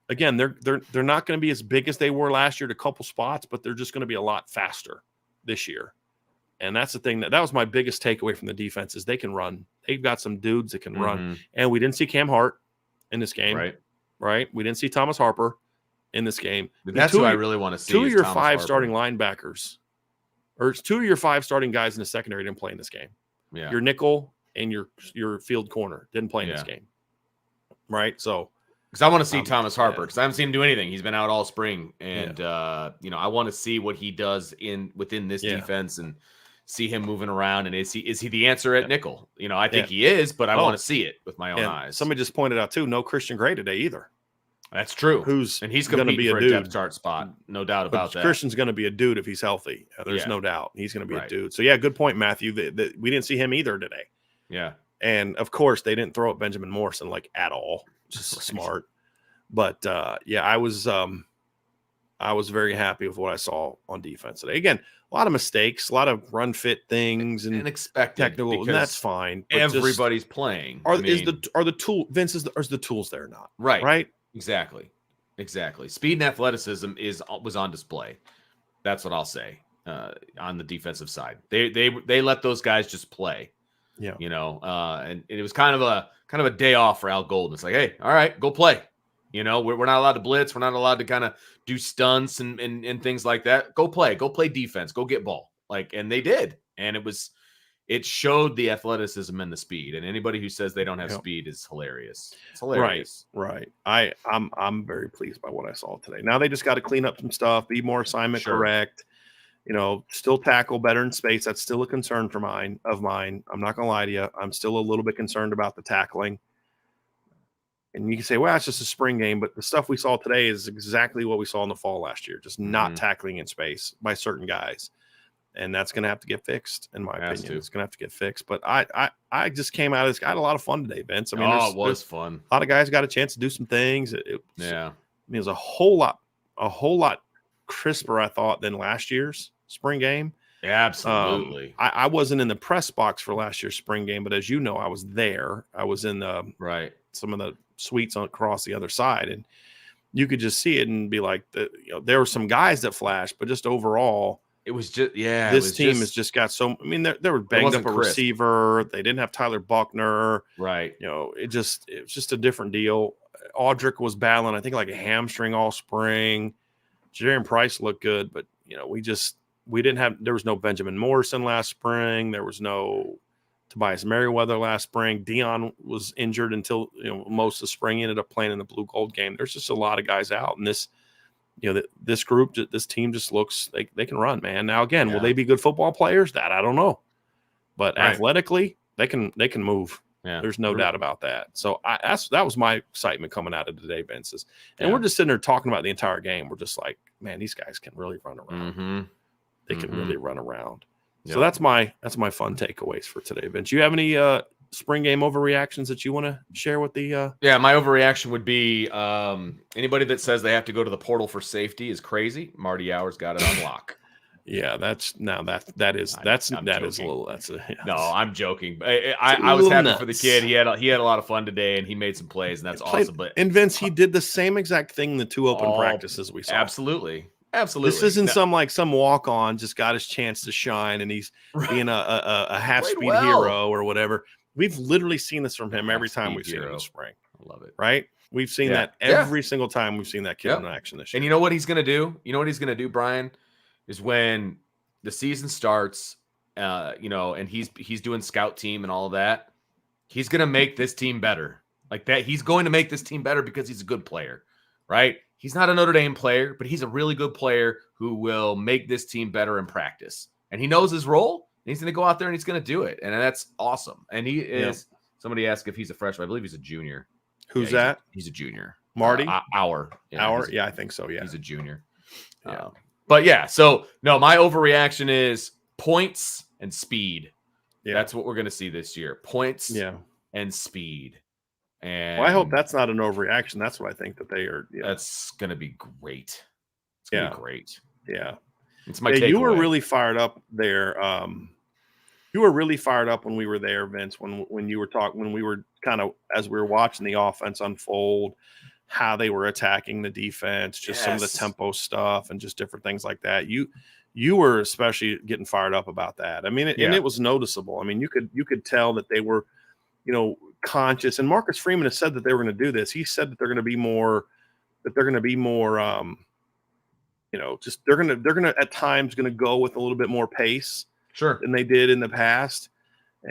again they're not going to be as big as they were last year at a couple spots, but they're just going to be a lot faster this year. And that's the thing that was my biggest takeaway from the defense is they can run. They've got some dudes that can run. And we didn't see Cam Hart in this game. Right. We didn't see Thomas Harper in this game. That's who I really want to see. 2 of your 5 starting linebackers, or 2 of your 5 starting guys in the secondary didn't play in this game. Yeah. Your nickel and your field corner didn't play in this game. Right. So because I want to see Thomas Harper because I haven't seen him do anything. He's been out all spring. And I want to see what he does within this defense and see him moving around, and is he the answer at nickel? I think he is, but I want to see it with my own eyes. Somebody just pointed out too, no Christian Gray today either. That's true. He's going to be a depth chart spot, no doubt about that. Christian's going to be a dude if he's healthy. There's no doubt he's going to be a dude. So yeah, good point, Matthew. We didn't see him either today. Yeah, and of course they didn't throw at Benjamin Morrison like at all. Just smart. But I was very happy with what I saw on defense today. Again, a lot of mistakes, a lot of run fit things and expected technical, and that's fine. Everybody's playing. Are the tool Vince is the tools there not? Right? Exactly. Speed and athleticism was on display. That's what I'll say. On the defensive side. They let those guys just play. Yeah. And it was kind of a day off for Al Golden. It's like, hey, all right, go play. We're not allowed to blitz. We're not allowed to kind of do stunts and things like that. Go play defense. Go get ball. And they did. And it was it showed the athleticism and the speed. And anybody who says they don't have speed is hilarious. It's hilarious. Right. I'm very pleased by what I saw today. Now they just got to clean up some stuff, be more assignment correct. Still tackle better in space. That's still a concern of mine. I'm not gonna lie to you. I'm still a little bit concerned about the tackling. And you can say, well, it's just a spring game, but the stuff we saw today is exactly what we saw in the fall last year, just not tackling in space by certain guys. And that's going to have to get fixed, in my opinion. It's going to have to get fixed. But I just came out of this. I had a lot of fun today, Vince. I mean, it was fun. A lot of guys got a chance to do some things. It was a whole lot crisper, I thought, than last year's spring game. Yeah, absolutely. I wasn't in the press box for last year's spring game, but as you know, I was there. I was in some of the suites across the other side, and you could just see it and be like, there were some guys that flashed, but just overall, it was just this team has just got so. I mean, they were banged up a receiver. They didn't have Tyler Buckner. Right. It was just a different deal. Audric was battling, I think, like a hamstring all spring. Jadarian Price looked good, but we didn't have. There was no Benjamin Morrison last spring. There was no Tobias Merriweather last spring. Dion was injured until most of the spring. He ended up playing in the blue gold game. There's just a lot of guys out, and this team just looks like they can run, man. Now again, will they be good football players? That I don't know, but athletically they can move. Yeah, there's no doubt about that. So that was my excitement coming out of today, Vince's. And we're just sitting there talking about the entire game. We're just like, man, these guys can really run around. They can really run around. Yep. So that's my fun takeaways for today, Vince. You have any spring game overreactions that you want to share with the my overreaction would be anybody that says they have to go to the portal for safety is crazy. Marty Hours got it on lock. Yeah, that is no, I'm joking. I was happy for the kid. He had a lot of fun today, and he made some plays, and that's awesome. But Vince, he did the same exact thing in the two open practices we saw. Absolutely. This isn't some walk on just got his chance to shine, and he's being a half speed hero or whatever. We've literally seen this from him every time we've seen him in spring. I love it. Right? We've seen that every single time we've seen that kid in action this year. And you know what he's going to do? You know what he's going to do, Brian? Is when the season starts, and he's doing scout team and all of that, he's going to make this team better. Like that, he's going to make this team better because he's a good player, right? He's not a Notre Dame player, but he's a really good player who will make this team better in practice. And he knows his role. And he's going to go out there and he's going to do it. And that's awesome. And he is – somebody asked if he's a freshman. I believe he's a junior. Who's that? He's a junior. Marty? Hour. Yeah, I think so, yeah. He's a junior. Yeah. But, so, no, my overreaction is points and speed. Yeah. That's what we're going to see this year. Points and speed. And I hope that's not an overreaction. That's what I think that they are. Yeah. That's going to be great. It's going to be great. Yeah. It's my takeaway. You were really fired up there. You were really fired up when we were there, Vince, when you were talking, when we were kind of, as we were watching the offense unfold, how they were attacking the defense, just some of the tempo stuff and just different things like that. You were especially getting fired up about that. I mean, and it was noticeable. I mean, you could tell that they were, conscious. And Marcus Freeman has said that they were going to do this. He said that they're going to be more, just they're going to at times going to go with a little bit more pace than they did in the past.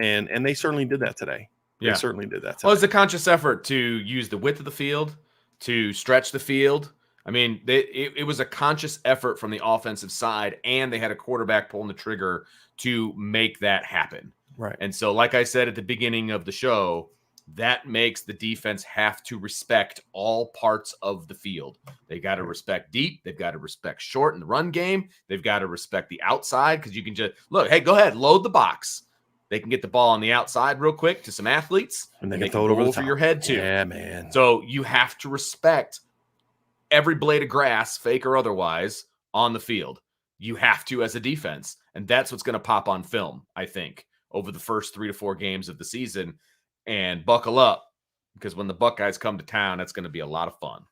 And they certainly did that today. They certainly did that today. Well, it's a conscious effort to use the width of the field, to stretch the field. I mean, it was a conscious effort from the offensive side, and they had a quarterback pulling the trigger to make that happen. Right. And so, like I said at the beginning of the show, that makes the defense have to respect all parts of the field. They got to respect deep. They've got to respect short in the run game. They've got to respect the outside, because you can just look, hey, go ahead, load the box. They can get the ball on the outside real quick to some athletes, and they can throw it over your head too. Yeah, man. So you have to respect every blade of grass, fake or otherwise, on the field. You have to as a defense, and that's what's going to pop on film, I think, over the first 3 to 4 games of the season. And buckle up, because when the Buckeyes come to town, that's going to be a lot of fun.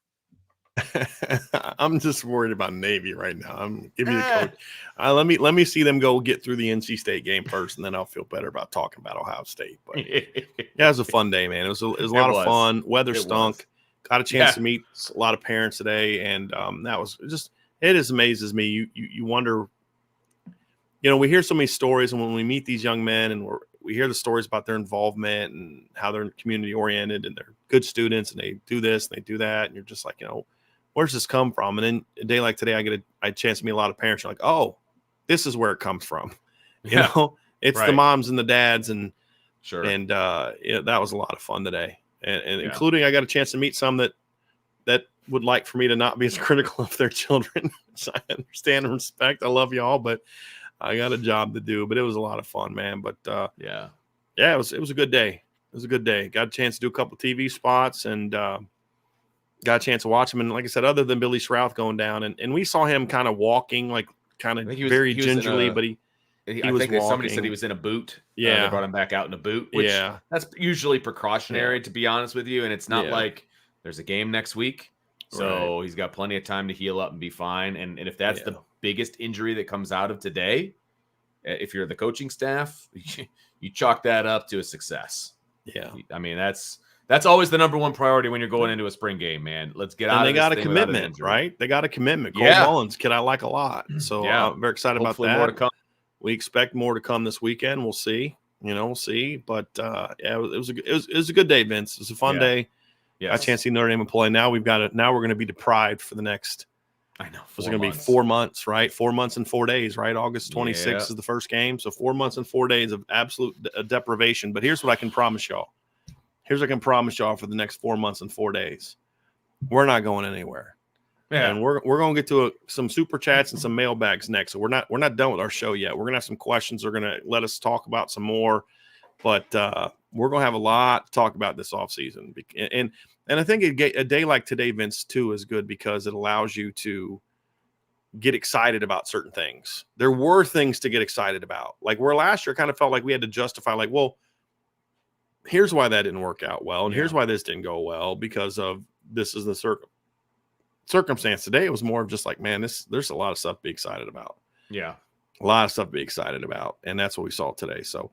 I'm just worried about Navy right now. I'm giving you the coach. Let me see them go get through the NC State game first, and then I'll feel better about talking about Ohio State. But it was a fun day, man. It was a lot of fun. Weather stunk. Got a chance to meet a lot of parents today, and that was just, it just amazes me. You wonder, we hear so many stories, and when we meet these young men and we hear the stories about their involvement and how they're community oriented and they're good students and they do this and they do that. And you're just like, where's this come from? And then a day like today, I get a chance to meet a lot of parents. You're like, oh, this is where it comes from. It's the moms and the dads. And sure. And that was a lot of fun today. And including, I got a chance to meet some that would like for me to not be as critical of their children. So I understand and respect. I love y'all, but I got a job to do. But it was a lot of fun, man. But it was a good day. It was a good day. Got a chance to do a couple TV spots and got a chance to watch him. And like I said, other than Billy Shrouth going down, and we saw him kind of walking, like kind of very gingerly, but he was walking. Somebody said he was in a boot. Yeah. They brought him back out in a boot, which that's usually precautionary, to be honest with you. And it's not like there's a game next week. So he's got plenty of time to heal up and be fine. And if that's the biggest injury that comes out of today, if you're the coaching staff, you chalk that up to a success. Yeah. I mean, that's always the number one priority when you're going into a spring game, man. Let's get out of this. And they got a commitment, right? They got a commitment. Cole Mullins, kid I like a lot. So I'm very excited Hopefully about that. More to come. We expect more to come this weekend. We'll see. We'll see. But it was a good day, Vince. It was a fun day. I can't see Notre Dame play. Now we're going to be deprived for the next. I know. It's going to be 4 months, right? 4 months and 4 days, right? August 26th is the first game. So 4 months and 4 days of absolute deprivation. But here's what I can promise y'all. For the next 4 months and 4 days. We're not going anywhere. Yeah. And we're going to get to some super chats and some mailbags next. So we're not done with our show yet. We're going to have some questions. They're going to let us talk about some more. But we're going to have a lot to talk about this offseason. And I think a day like today, Vince, too, is good because it allows you to get excited about certain things. There were things to get excited about. Like where last year kind of felt like we had to justify, like, well, here's why that didn't work out well. And here's why this didn't go well because of this is the circumstance. Today, it was more of just like, man, there's a lot of stuff to be excited about. Yeah. A lot of stuff to be excited about. And that's what we saw today. So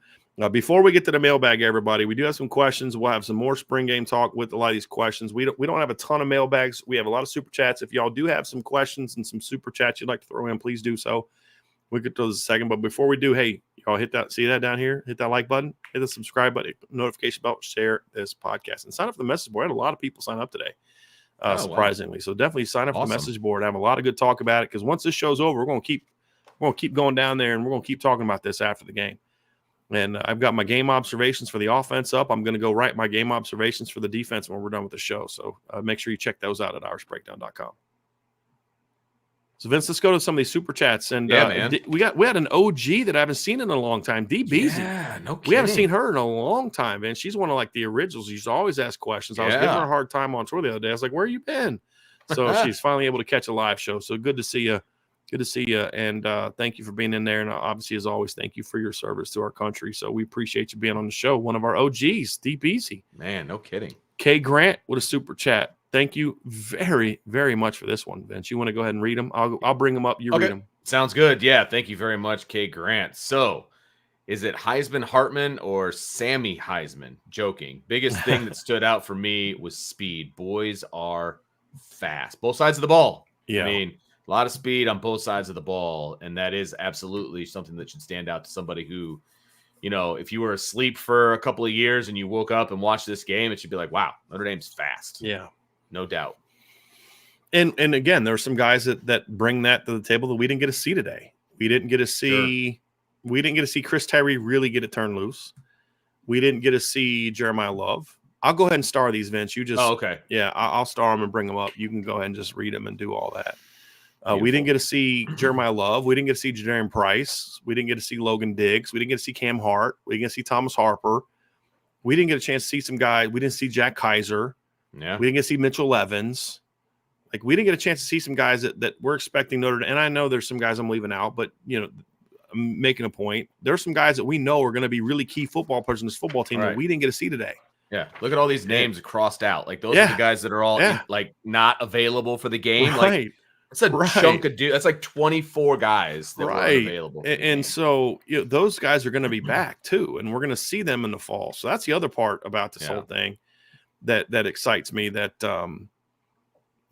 before we get to the mailbag, everybody, we do have some questions. We'll have some more spring game talk with a lot of these questions. We don't have a ton of mailbags. We have a lot of super chats. If y'all do have some questions and some super chats you'd like to throw in, please do so. We'll get to those in a second. But before we do, hey, y'all see that down here? Hit that like button, hit the subscribe button, notification bell, share this podcast, and sign up for the message board. I had a lot of people sign up today, surprisingly. Wow. So definitely sign up for the message board. I have a lot of good talk about it because once this show's over, we're going to keep going down there and we're going to keep talking about this after the game. And I've got my game observations for the offense up. I'm going to go write my game observations for the defense when we're done with the show. So make sure you check those out at irishbreakdown.com. So, Vince, let's go to some of these super chats. And we had an OG that I haven't seen in a long time, D. Beasy. Yeah, no kidding. We haven't seen her in a long time, man. She's one of like the originals. She used to always ask questions. I was giving her a hard time on Twitter the other day. I was like, where you been? So she's finally able to catch a live show. So good to see you. Good to see you. And thank you for being in there. And obviously, as always, thank you for your service to our country. So we appreciate you being on the show. One of our OGs, Deep Easy. Man, no kidding. K. Grant with a super chat. Thank you very, very much for this one, Vince. You want to go ahead and read them? I'll bring them up. You read them. Sounds good. Yeah, thank you very much, K. Grant. So is it Heisman Hartman or Sammy Heisman? Joking. Biggest thing that stood out for me was speed. Boys are fast. Both sides of the ball. Yeah. I mean, a lot of speed on both sides of the ball, and that is absolutely something that should stand out to somebody who, if you were asleep for a couple of years and you woke up and watched this game, it should be like, wow, Notre Dame's fast. Yeah. No doubt. And again, there are some guys that bring that to the table that we didn't get to see today. We didn't get to see Chris Tyree really get it turned loose. We didn't get to see Jeremiah Love. I'll go ahead and star these, Vince. You just okay. Yeah, I'll star them and bring them up. You can go ahead and just read them and do all that. We didn't get to see Jeremiah Love. We didn't get to see Jadarian Price. We didn't get to see Logan Diggs. We didn't get to see Cam Hart. We didn't get to see Thomas Harper. We didn't get a chance to see some guys. We didn't see Jack Kaiser. Yeah. We didn't get to see Mitchell Evans. Like, we didn't get a chance to see some guys that we're expecting Notre Dame. And I know there's some guys I'm leaving out, but, I'm making a point. There's some guys that we know are going to be really key football players in this football team that we didn't get to see today. Yeah. Look at all these names crossed out. Like, those are the guys that are all not available for the game. Right. Like, that's a chunk of dude. That's like 24 guys that were available. And so those guys are going to be back too, and we're going to see them in the fall. So that's the other part about this whole thing that excites me. That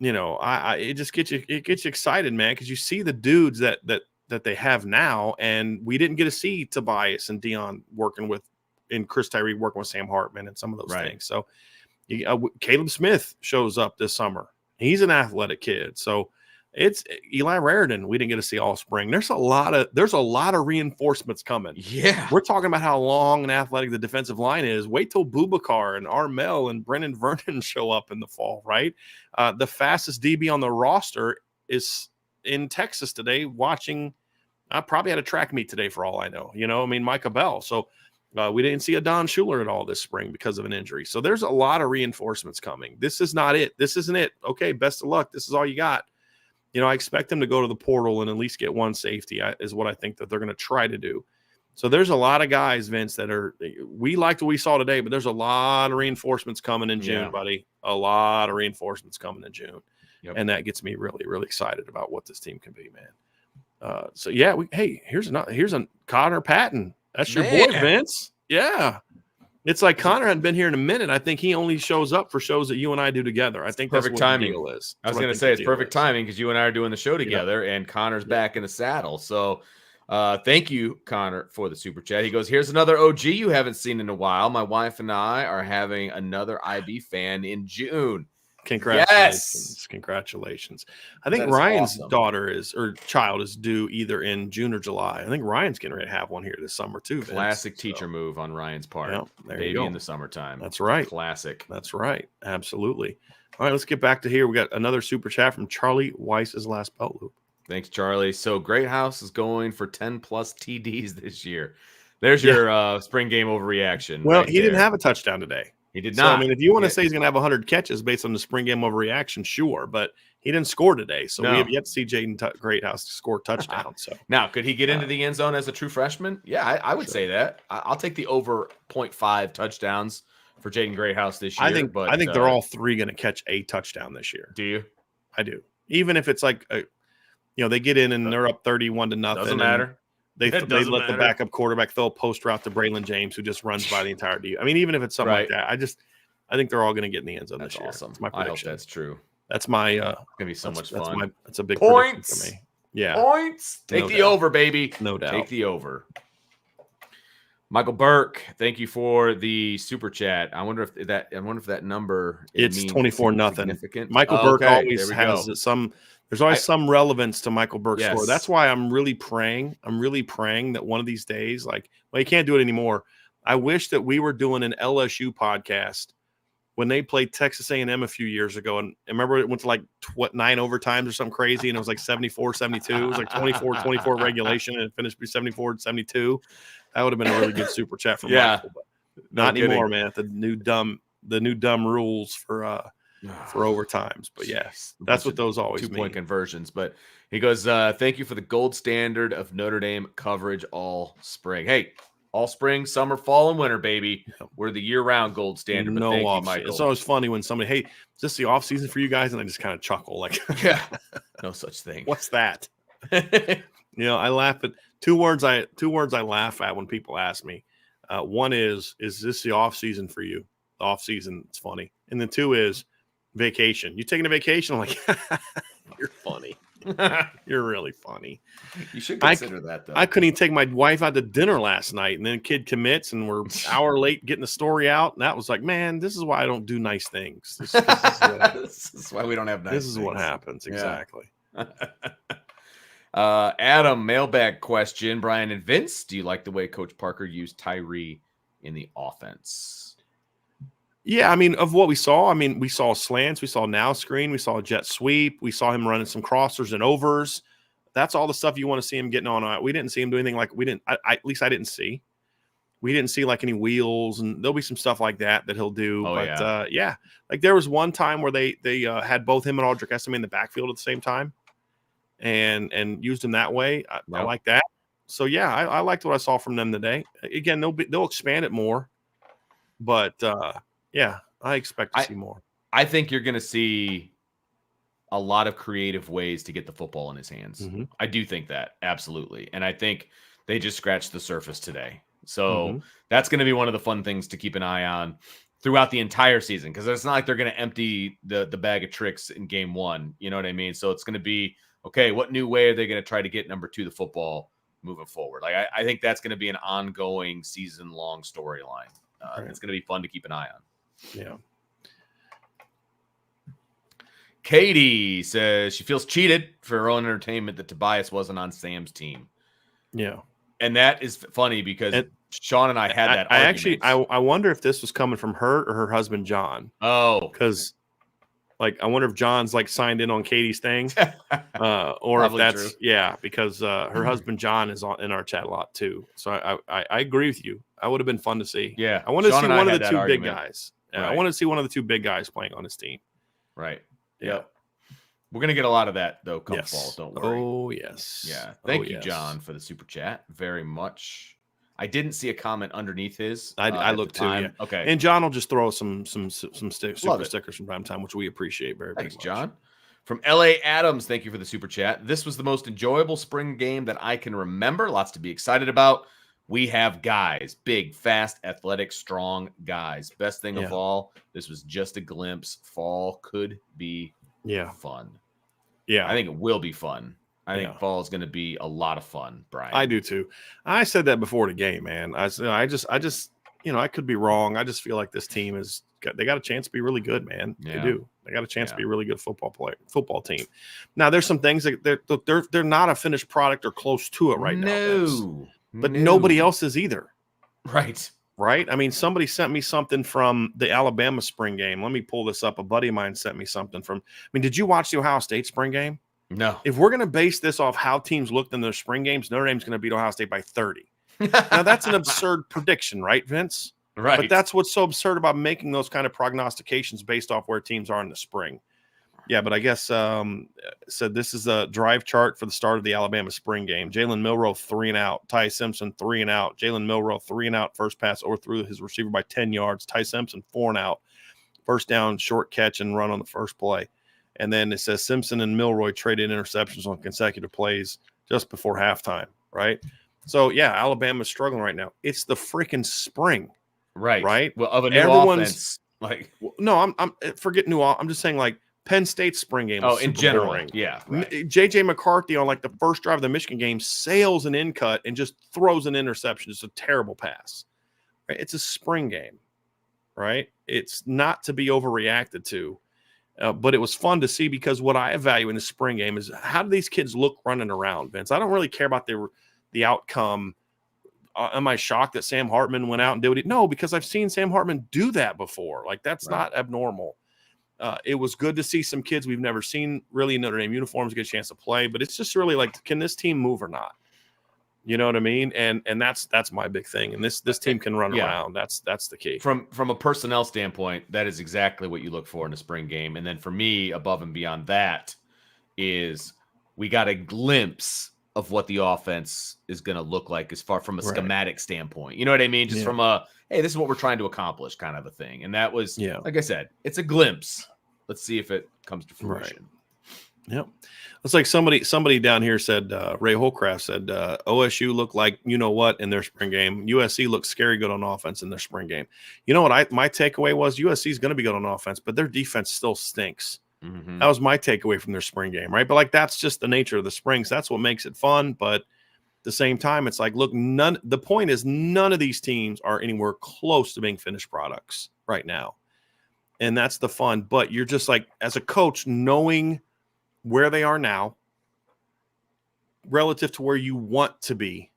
it just gets you excited, man, because you see the dudes that that they have now, and we didn't get to see Tobias and Dion and Chris Tyree working with Sam Hartman and some of those things. So Caleb Smith shows up this summer. He's an athletic kid. So it's Eli Raridan. We didn't get to see all spring. There's a lot of reinforcements coming. Yeah. We're talking about how long and athletic the defensive line is. Wait till Boubacar and Armel and Brennan Vernon show up in the fall, right? The fastest DB on the roster is in Texas today watching. I probably had a track meet today for all I know. Micah Bell. So we didn't see a Don Schuler at all this spring because of an injury. So there's a lot of reinforcements coming. This is not it. This isn't it. Okay, best of luck. This is all you got. I expect them to go to the portal and at least get one safety is what I think that they're going to try to do. So there's a lot of guys, Vince, we liked what we saw today, but there's a lot of reinforcements coming in June, buddy. A lot of reinforcements coming in June. Yep. And that gets me really, really excited about what this team can be, man. Here's a Connor Patton. That's your boy, Vince. Yeah. It's like Connor hadn't been here in a minute. I think he only shows up for shows that you and I do together. I think perfect that's what timing. The deal is. I was going to say it's perfect timing because you and I are doing the show together, and Connor's back in the saddle. So thank you, Connor, for the super chat. He goes, here's another OG you haven't seen in a while. My wife and I are having another IB fan in June. Congratulations. Yes. Congratulations. I think Ryan's child is due either in June or July. I think Ryan's getting ready to have one here this summer too. Classic teacher move on Ryan's part. Yeah, baby in the summertime. That's right. Classic. That's right. Absolutely. All right, let's get back to here. We got another super chat from Charlie Weiss's last belt loop. Thanks, Charlie. So Great House is going for 10 plus TDs this year. There's your spring game overreaction. Well, he didn't have a touchdown today. He did not. If you want to say he's going to have 100 catches based on the spring game overreaction, sure, but he didn't score today. So we have yet to see Jaden Greathouse score touchdowns. So now, could he get into the end zone as a true freshman? Yeah, I would say that. I'll take the over 0.5 touchdowns for Jaden Greathouse this year. I think they're all three going to catch a touchdown this year. Do you? I do. Even if it's like, they get in and they're up 31-0. Doesn't matter. They let the backup quarterback throw a post route to Braylon James, who just runs by the entire deal. Even if it's something like that, I think they all going to get in the end zone this year. Awesome. That's my prediction. I hope that's true. That's my it's gonna be so much fun. That's a big points for me. Yeah, points. Take the over, baby. No doubt. Take the over. Michael Burke, thank you for the super chat. I wonder if that number it's 24-0. Michael Burke always has some. There's always some relevance to Michael Burke's score. That's why I'm really praying. that one of these days, you can't do it anymore. I wish that we were doing an LSU podcast when they played Texas A&M a few years ago. And I remember it went to 9 overtimes or something crazy. And it was 74-72. It was 24-24 regulation and it finished with 74-72. That would have been a really good super chat from Michael. But not anymore, man. The new dumb rules for overtimes. But yes, that's what those always mean. 2-point conversions. But he goes, thank you for the gold standard of Notre Dame coverage all spring. Hey, all spring, summer, fall, and winter, baby. We're the year-round gold standard. No off. It's always funny when somebody, hey, is this the off season for you guys? And I just kind of chuckle, yeah, no such thing. What's that? I laugh at two words. I laugh at when people ask me. One is this the off season for you? The off season, it's funny. And then two is vacation. You taking a vacation? I'm like, you're funny. You're really funny. You should consider that, though. I couldn't even take my wife out to dinner last night, and then a kid commits, and we're an hour late getting the story out. And that was like, man, this is why I don't do nice things. This is why we don't have nice things. This is what happens. Exactly. Adam, mailbag question. Brian and Vince, do you like the way Coach Parker used Tyree in the offense? Yeah, of what we saw, we saw slants, we saw now screen, we saw a jet sweep, we saw him running some crossers and overs. That's all the stuff you want to see him getting on. We didn't see him do anything at least I didn't see. We didn't see any wheels, and there'll be some stuff like that he'll do. There was one time where they had both him and Aldrich Estimé in the backfield at the same time and used him that way. I like that. So yeah, I liked what I saw from them today. Again, they'll expand it more, but yeah, I expect to see more. I think you're going to see a lot of creative ways to get the football in his hands. Mm-hmm. I do think that, absolutely. And I think they just scratched the surface today. So that's going to be one of the fun things to keep an eye on throughout the entire season, because it's not like they're going to empty the bag of tricks in game one. You know what I mean? So it's going to be, okay, what new way are they going to try to get number 2 the football moving forward? Like I think that's going to be an ongoing season-long storyline. Right. It's going to be fun to keep an eye on. Yeah. Katie says she feels cheated for her own entertainment that Tobias wasn't on Sam's team. Yeah. And that is funny because Sean and I had that argument. I wonder if this was coming from her or her husband, John. Oh. Because, like, I wonder if John's, like, signed in on Katie's thing. Or if that's, true. Because her husband, John, is in our chat a lot, too. So I agree with you. I would have been fun to see. Yeah. I wanted to see one of the two big guys. Right. I wanted to see one of the two big guys playing on his team. Right. Yep. We're going to get a lot of that, though, come fall. Don't worry. Oh, yes. Yeah. Thank you, John, for the super chat. Very much. I didn't see a comment underneath his. I looked too, yeah. Okay. And John will just throw some super stickers from time to time, which we appreciate very, very much. Thanks, John. From L.A. Adams, thank you for the super chat. This was the most enjoyable spring game that I can remember. Lots to be excited about. We have guys, big, fast, athletic, strong guys. Best thing of all, this was just a glimpse. Fall could be fun. Yeah. I think it will be fun. I think fall is going to be a lot of fun, Brian. I do too. I said that before the game, man. I just, I could be wrong. I just feel like this team they got a chance to be really good, man. Yeah. They do. They got a chance to be a really good football team. Now, there's some things that they're not a finished product or close to it right now. But nobody else is either. Right. I mean, somebody sent me something from the Alabama spring game. Let me pull this up. A buddy of mine sent me something from. I mean, did you watch the Ohio State spring game? No. If we're going to base this off how teams looked in their spring games, Notre Dame's going to beat Ohio State by 30. Now, that's an absurd prediction, right, Vince? Right. But that's what's so absurd about making those kind of prognostications based off where teams are in the spring. Yeah, but I guess said this is a drive chart for the start of the Alabama spring game. Jalen Milroe 3 and out. Ty Simpson 3 and out. Jalen Milroe 3 and out. First pass overthrew his receiver by 10 yards. Ty Simpson 4 and out. First down, short catch and run on the first play. And then it says Simpson and Milroe traded interceptions on consecutive plays just before halftime, right? So, yeah, Alabama's struggling right now. It's the freaking spring. Right? Well, of a new offense. Like, no, I'm forget new. I'm just saying, like, Penn State's spring game was in general. boring. Yeah. Right. JJ McCarthy on like the first drive of the Michigan game sails an in cut and just throws an interception. It's a terrible pass. Right? It's a spring game, right? It's not to be overreacted to, but it was fun to see because what I value in the spring game is how do these kids look running around, Vince? I don't really care about the outcome. Am I shocked that Sam Hartman went out and did it? No, because I've seen Sam Hartman do that before. Like that's not abnormal. It was good to see some kids we've never seen really in Notre Dame uniforms get a chance to play, but it's just really like, can this team move or not? You know what I mean? And that's my big thing. And this team can run around. That's the key. From a personnel standpoint, that is exactly what you look for in a spring game. And then for me, above and beyond that, is we got a glimpse of what the offense is going to look like as far from a schematic standpoint. You know what I mean? Just from a, hey, this is what we're trying to accomplish kind of a thing. And that was, like I said, it's a glimpse. Let's see if it comes to fruition. Yep. It's like somebody down here said, Ray Holcraft said, OSU looked like you know what in their spring game. USC looked scary good on offense in their spring game. You know what my takeaway was? USC is going to be good on offense, but their defense still stinks. Mm-hmm. That was my takeaway from their spring game, right? But like that's just the nature of the springs. That's what makes it fun. But at the same time, it's like, look, the point is none of these teams are anywhere close to being finished products right now. And that's the fun. But you're just like, as a coach, knowing where they are now relative to where you want to be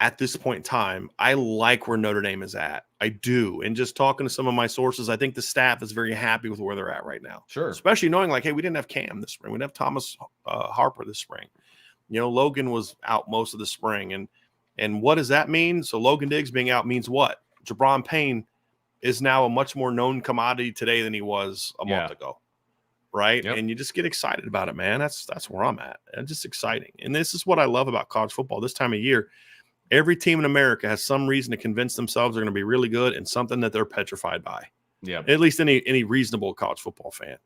at this point in time, I like where Notre Dame is at. I do. And just talking to some of my sources, I think the staff is very happy with where they're at right now. Sure. Especially knowing like, hey, we didn't have Cam this spring. We didn't have Thomas Harper this spring. You know, Logan was out most of the spring. And what does that mean? So Logan Diggs being out means what? Jabron Payne is now a much more known commodity today than he was a month ago. Right. Yep. And you just get excited about it, man. That's where I'm at. It's just exciting. And this is what I love about college football this time of year. Every team in America has some reason to convince themselves they're going to be really good and something that they're petrified by. Yeah. At least any reasonable college football fan.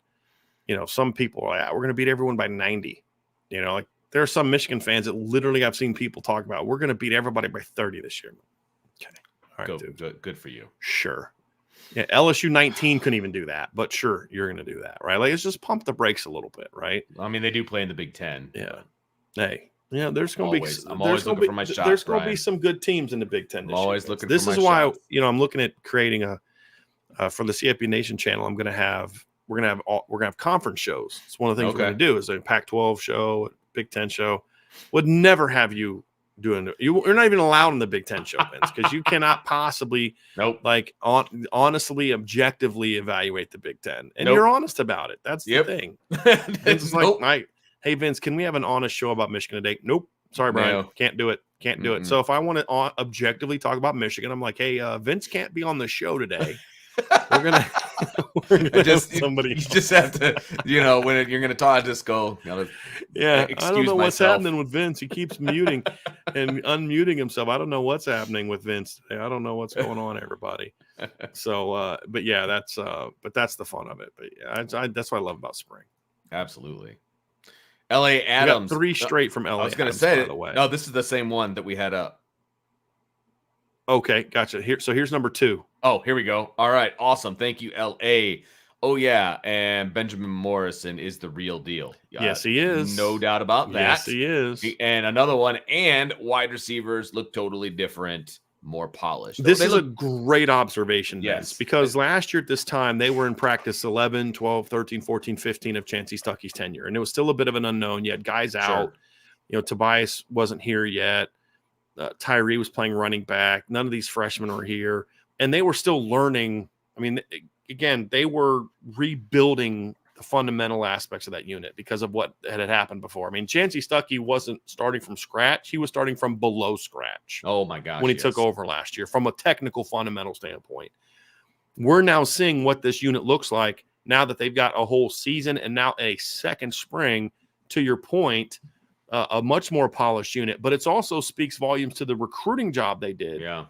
You know, some people are like, we're going to beat everyone by 90. You know, like there are some Michigan fans that literally I've seen people talk about, we're going to beat everybody by 30 this year. Okay. All right, dude. Good for you. Sure. Yeah, LSU 19 couldn't even do that, but sure, you're going to do that, right? Like, let's just pump the brakes a little bit, right? I mean, they do play in the Big Ten. Yeah. Hey, yeah, there's going to be I'm always looking for my shots. There's going to be some good teams in the Big Ten. I'm always looking. This for my is why shots. I'm looking at creating for the CFP Nation channel. We're going to have conference shows. It's one of the things we're going to do is a Pac-12 show, a Big Ten show. Would never have you doing it. You're not even allowed in the Big Ten show, Vince, because you cannot possibly honestly, objectively evaluate the Big Ten. And you're honest about it. That's the thing. It's like, hey, Vince, can we have an honest show about Michigan today? Nope. Sorry, Brian. Can't do it. Can't do it. So if I want to objectively talk about Michigan, I'm like, hey, Vince can't be on the show today. We're gonna just somebody. You just have to, when you're gonna talk, just go. I don't know what's happening with Vince. He keeps muting and unmuting himself. I don't know what's happening with Vince today. I don't know what's going on, everybody. So, but yeah, that's the fun of it. But yeah, that's what I love about spring. Absolutely. L.A. Adams, 3 straight from L.A. I was going to Adams, say, by the way. No, this is the same one that we had up. Okay, gotcha. Here's number 2. Oh, here we go. All right, awesome. Thank you, L.A. Oh yeah, and Benjamin Morrison is the real deal. Yes, he is. No doubt about that. Yes, he is. And another one. And wide receivers look totally different, more polished. This is a great observation, Vince, yes, because last year at this time, they were in practice 11, 12, 13, 14, 15 of Chancey Stuckey's tenure. And it was still a bit of an unknown. You had guys out. Tobias wasn't here yet. Tyree was playing running back. None of these freshmen were here. And they were still learning. I mean, again, they were rebuilding the fundamental aspects of that unit because of what had happened before. I mean, Chancey Stuckey wasn't starting from scratch. He was starting from below scratch. Oh, my gosh. When he took over last year from a technical fundamental standpoint. We're now seeing what this unit looks like now that they've got a whole season and now a second spring, to your point, a much more polished unit. But it also speaks volumes to the recruiting job they did. Yeah.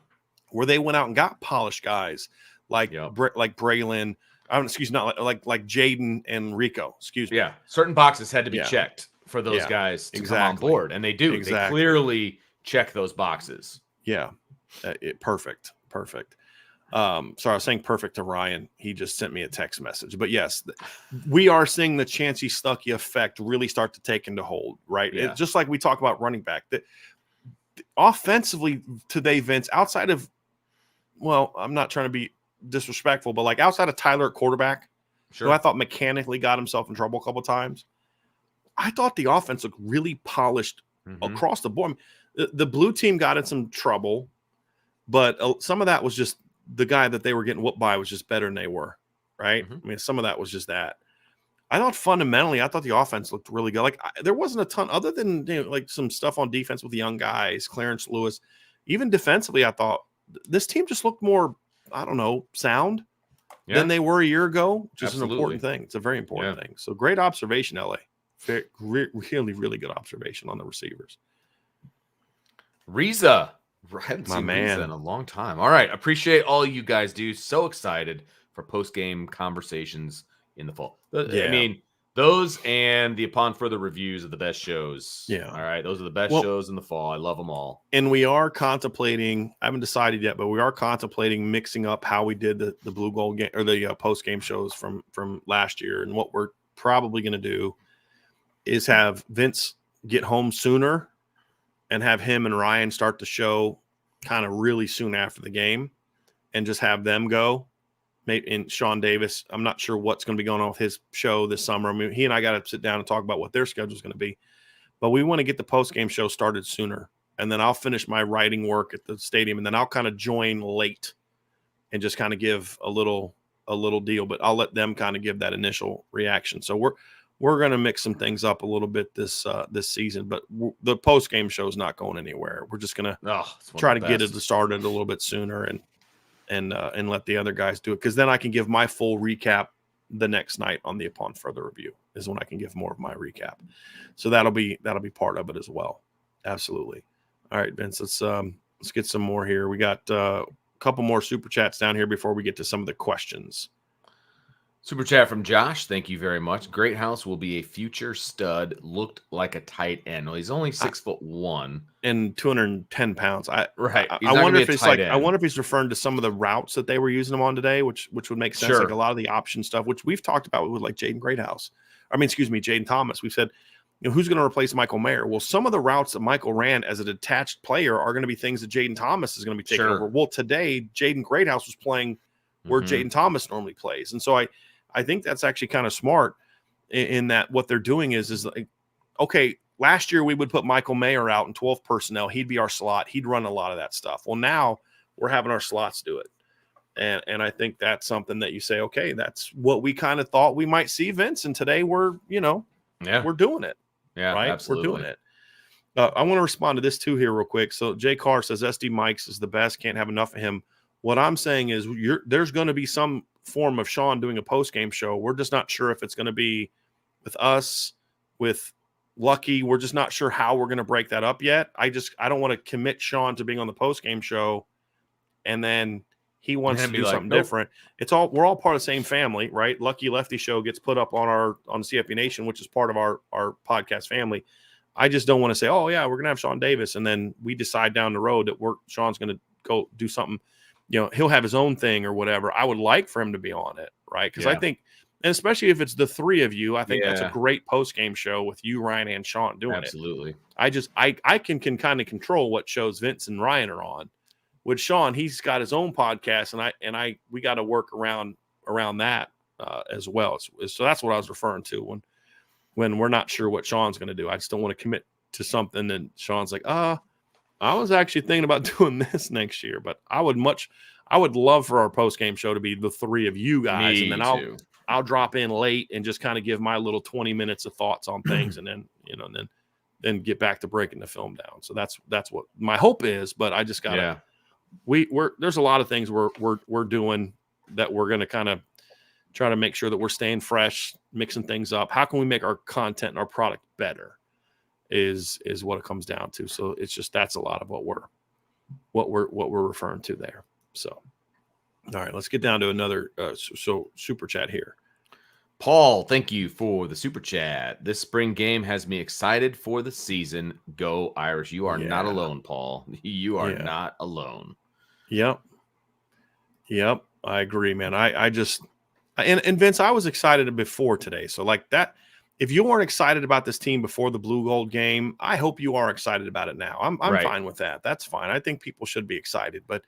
Where they went out and got polished guys like Braylon. Like Jaden and Rico. Excuse me. Yeah, certain boxes had to be checked for those guys to come on board, and they do. Exactly. They clearly check those boxes. Yeah, perfect. Sorry, I was saying perfect to Ryan. He just sent me a text message. But yes, we are seeing the Chancey Stuckey effect really start to take into hold, right? Yeah. Just like we talk about running back. Offensively today, Vince, outside of, well, I'm not trying to be disrespectful, but like outside of Tyler at quarterback, who I thought mechanically got himself in trouble a couple of times, I thought the offense looked really polished across the board. I mean, the blue team got in some trouble, but some of that was just the guy that they were getting whooped by was just better than they were, right? I mean, some of that was just that. I thought fundamentally, the offense looked really good. Like there wasn't a ton other than like some stuff on defense with the young guys, Clarence Lewis. Even defensively, I thought this team just looked more, I don't know, sound than they were a year ago, which is an important thing. It's a very important thing. So great observation, LA. Really, really good observation on the receivers. Reza. I haven't seen Reza in a long time. All right. Appreciate all you guys do. So excited for post-game conversations in the fall. I mean, those and the Upon Further reviews of the best shows. Yeah. All right. Those are the best shows in the fall. I love them all. And we are contemplating, I haven't decided yet, but we are contemplating mixing up how we did the Blue Gold game or the post-game shows from last year. And what we're probably going to do is have Vince get home sooner and have him and Ryan start the show kind of really soon after the game and just have them go. Maybe in Sean Davis, I'm not sure what's going to be going on with his show this summer. I mean, he and I got to sit down and talk about what their schedule is going to be. But we want to get the post-game show started sooner. And then I'll finish my writing work at the stadium, and then I'll kind of join late and just kind of give a little deal. But I'll let them kind of give that initial reaction. So we're going to mix some things up a little bit this season, but the post game show is not going anywhere. We're just going to try to get it started a little bit sooner and let the other guys do it, because then I can give my full recap the next night on the Upon Further review is when I can give more of my recap. So that'll be part of it as well. Absolutely. All right, Vince, let's get some more here. We got a couple more super chats down here before we get to some of the questions. Super chat from Josh. Thank you very much. Great House will be a future stud. Looked like a tight end. Well, he's only 6'1" and 210 pounds. Right. He's I not gonna wonder be if a it's tight like I end. wonder if he's referring to some of the routes that they were using him on today, which would make sense. Sure. Like a lot of the option stuff, which we've talked about with like Jaden Greathouse. Jaden Thomas. We said, who's going to replace Michael Mayer? Well, some of the routes that Michael ran as a detached player are going to be things that Jaden Thomas is going to be taking over. Well, today Jaden Greathouse was playing where Jaden Thomas normally plays, and so I think that's actually kind of smart in that what they're doing is like, okay, last year we would put Michael Mayer out in 12 personnel. He'd be our slot. He'd run a lot of that stuff. Well, now we're having our slots do it. And I think that's something that you say, okay, that's what we kind of thought we might see, Vince. And today we're doing it. Yeah, right. absolutely. We're doing it. I want to respond to this too here real quick. So Jay Carr says SD Mikes is the best. Can't have enough of him. What I'm saying is there's going to be some form of Sean doing a post-game show. We're just not sure if it's going to be with us, with Lucky. We're just not sure how we're going to break that up yet. I don't want to commit Sean to being on the post-game show and then he wants to do something different. We're all part of the same family, right? Lucky Lefty Show gets put up on CFB Nation, which is part of our podcast family. I just don't want to say, oh yeah, we're gonna have Sean Davis, and then we decide down the road that Sean's gonna go do something. He'll have his own thing or whatever. I would like for him to be on it, right? Because I think, and especially if it's the three of you, I think that's a great post game show with you, Ryan, and Sean doing it. Absolutely. I can kind of control what shows Vince and Ryan are on. With Sean, he's got his own podcast, and we got to work around that as well. So that's what I was referring to when we're not sure what Sean's going to do. I just don't want to commit to something, and Sean's like, I was actually thinking about doing this next year, but I would love for our post game show to be the three of you guys, and then I'll drop in late and just kind of give my little 20 minutes of thoughts on things, and then then get back to breaking the film down. So that's what my hope is, but I just gotta. There's a lot of things we're doing that we're going to kind of try to make sure that we're staying fresh, mixing things up. How can we make our content and our product better is what it comes down to. So it's just, that's a lot of what we're referring to there. So, all right, let's get down to another super chat here. Paul, thank you for the super chat. This spring game has me excited for the season. Go Irish. You are not alone, Paul. You are not alone. Yep. I agree, man. I just, and Vince, I was excited before today. So like that, if you weren't excited about this team before the blue gold game, I hope you are excited about it now. I'm fine with that. That's fine. I think people should be excited, but